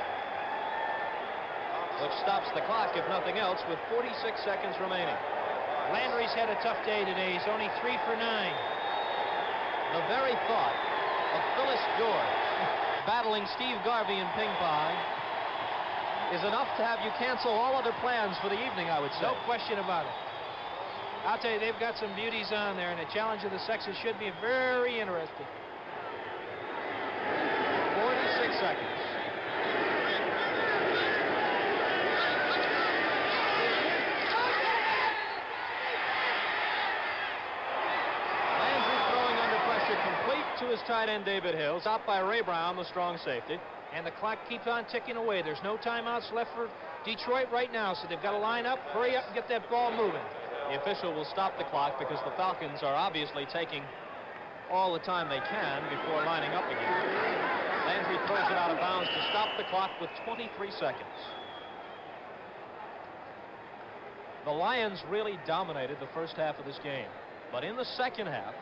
which stops the clock, if nothing else, with 46 seconds remaining. Landry's had a tough day today. He's only 3 for 9. The very thought of Phyllis George battling Steve Garvey in ping pong is enough to have you cancel all other plans for the evening, I would say. No question about it. I'll tell you, they've got some beauties on there, and the challenge of the sexes should be very interesting. 46 seconds. Landry throwing under pressure complete to his tight end, David Hill. Stopped by Ray Brown, the strong safety. And the clock keeps on ticking away. There's no timeouts left for Detroit right now, so they've got to line up, hurry up, and get that ball moving. The official will stop the clock because the Falcons are obviously taking all the time they can before lining up again. Landry throws it out of bounds to stop the clock with 23 seconds. The Lions really dominated the first half of this game, but in the second half,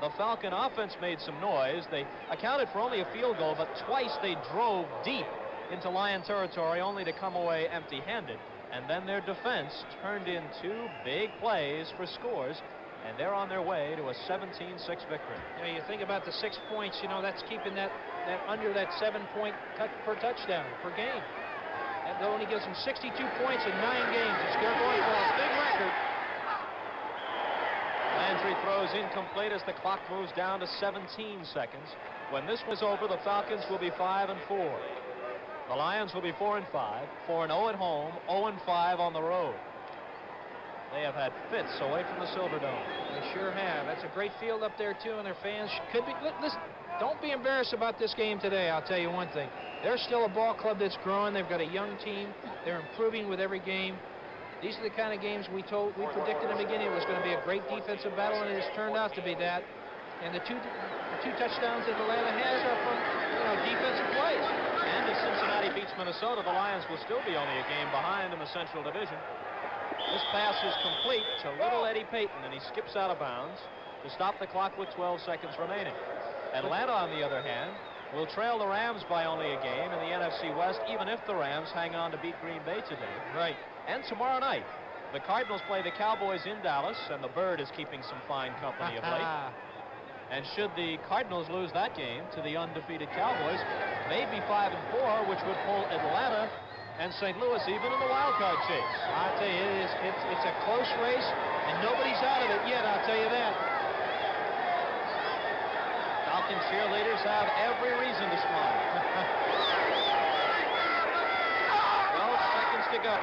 the Falcon offense made some noise. They accounted for only a field goal, but twice they drove deep into Lion territory only to come away empty-handed. And then their defense turned in 2 big plays for scores, and they're on their way to a 17-6 victory. You know, you think about the 6 points, you know, that's keeping that under that 7-point per touchdown per game. That only gives them 62 points in 9 games. They're going for a big record. Landry throws incomplete as the clock moves down to 17 seconds. When this was over, the Falcons will be 5-4. The Lions will be 4-5, 4-0 at home, 0-5 on the road. They have had fits away from the Silverdome. They sure have. That's a great field up there, too, and their fans could be... Listen, don't be embarrassed about this game today, I'll tell you one thing. They're still a ball club that's growing. They've got a young team. They're improving with every game. These are the kind of games we predicted in the beginning it was going to be a great defensive battle, and it has turned out to be that. And the two touchdowns that Atlanta has are from, defensive plays. And if Cincinnati beats Minnesota, the Lions will still be only a game behind in the Central Division. This pass is complete to little Eddie Payton, and he skips out of bounds to stop the clock with 12 seconds remaining. Atlanta, on the other hand, will trail the Rams by only a game in the NFC West, even if the Rams hang on to beat Green Bay today. Right. And tomorrow night, the Cardinals play the Cowboys in Dallas, and the Bird is keeping some fine company of late. And should the Cardinals lose that game to the undefeated Cowboys, they'd be 5-4, which would pull Atlanta and St. Louis even in the wild card chase. I'll tell you, it's a close race, and nobody's out of it yet, I'll tell you that. Falcon cheerleaders have every reason to smile. 12 seconds to go.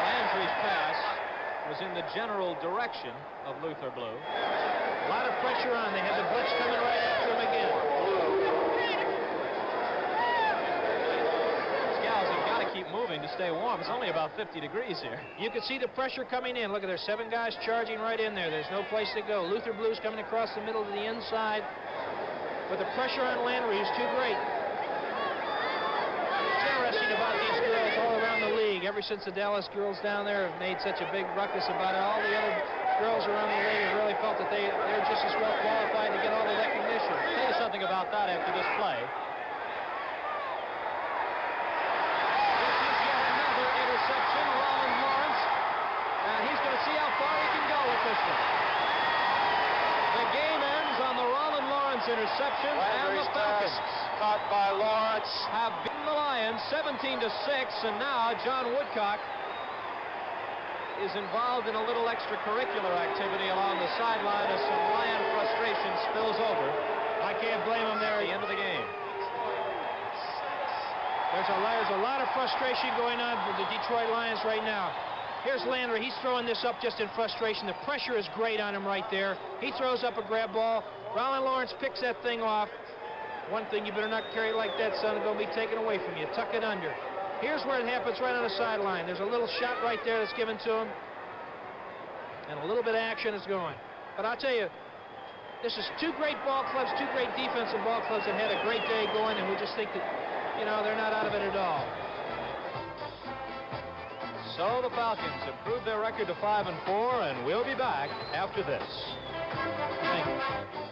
Landry's pass was in the general direction of Luther Blue. A lot of pressure on. They have the blitz coming right after him again. These gals have got to keep moving to stay warm. It's only about 50 degrees here. You can see the pressure coming in. Look at there's 7 guys charging right in there. There's no place to go. Luther Blue's coming across the middle to the inside. But the pressure on Landry is too great. It's interesting about these girls all around the league. Ever since the Dallas girls down there have made such a big ruckus about it, all the other girls around the league have really felt that they're just as well qualified to get all the recognition. I'll tell you something about that after this play. This is yet another interception. Roland Lawrence, and he's going to see how far he can go with this one. The game ends on the Roland Lawrence interception, and the Falcons, caught by Lawrence, have beaten the Lions 17-6, and now John Woodcock is involved in a little extracurricular activity along the sideline as some Lion frustration spills over. I can't blame him there At the end of the game. There's a lot of frustration going on for the Detroit Lions right now. Here's Landry. He's throwing this up just in frustration. The pressure is great on him right there. He throws up a grab ball. Roland Lawrence picks that thing off. One thing, you better not carry it like that, son. It's going to be taken away from you. Tuck it under. Here's where it happens, right on the sideline. There's a little shot right there that's given to him. And a little bit of action is going. But I'll tell you, this is 2 great ball clubs, 2 great defensive ball clubs that had a great day going, and we just think that, they're not out of it at all. So the Falcons improved their record to 5-4, and we'll be back after this. Thank you.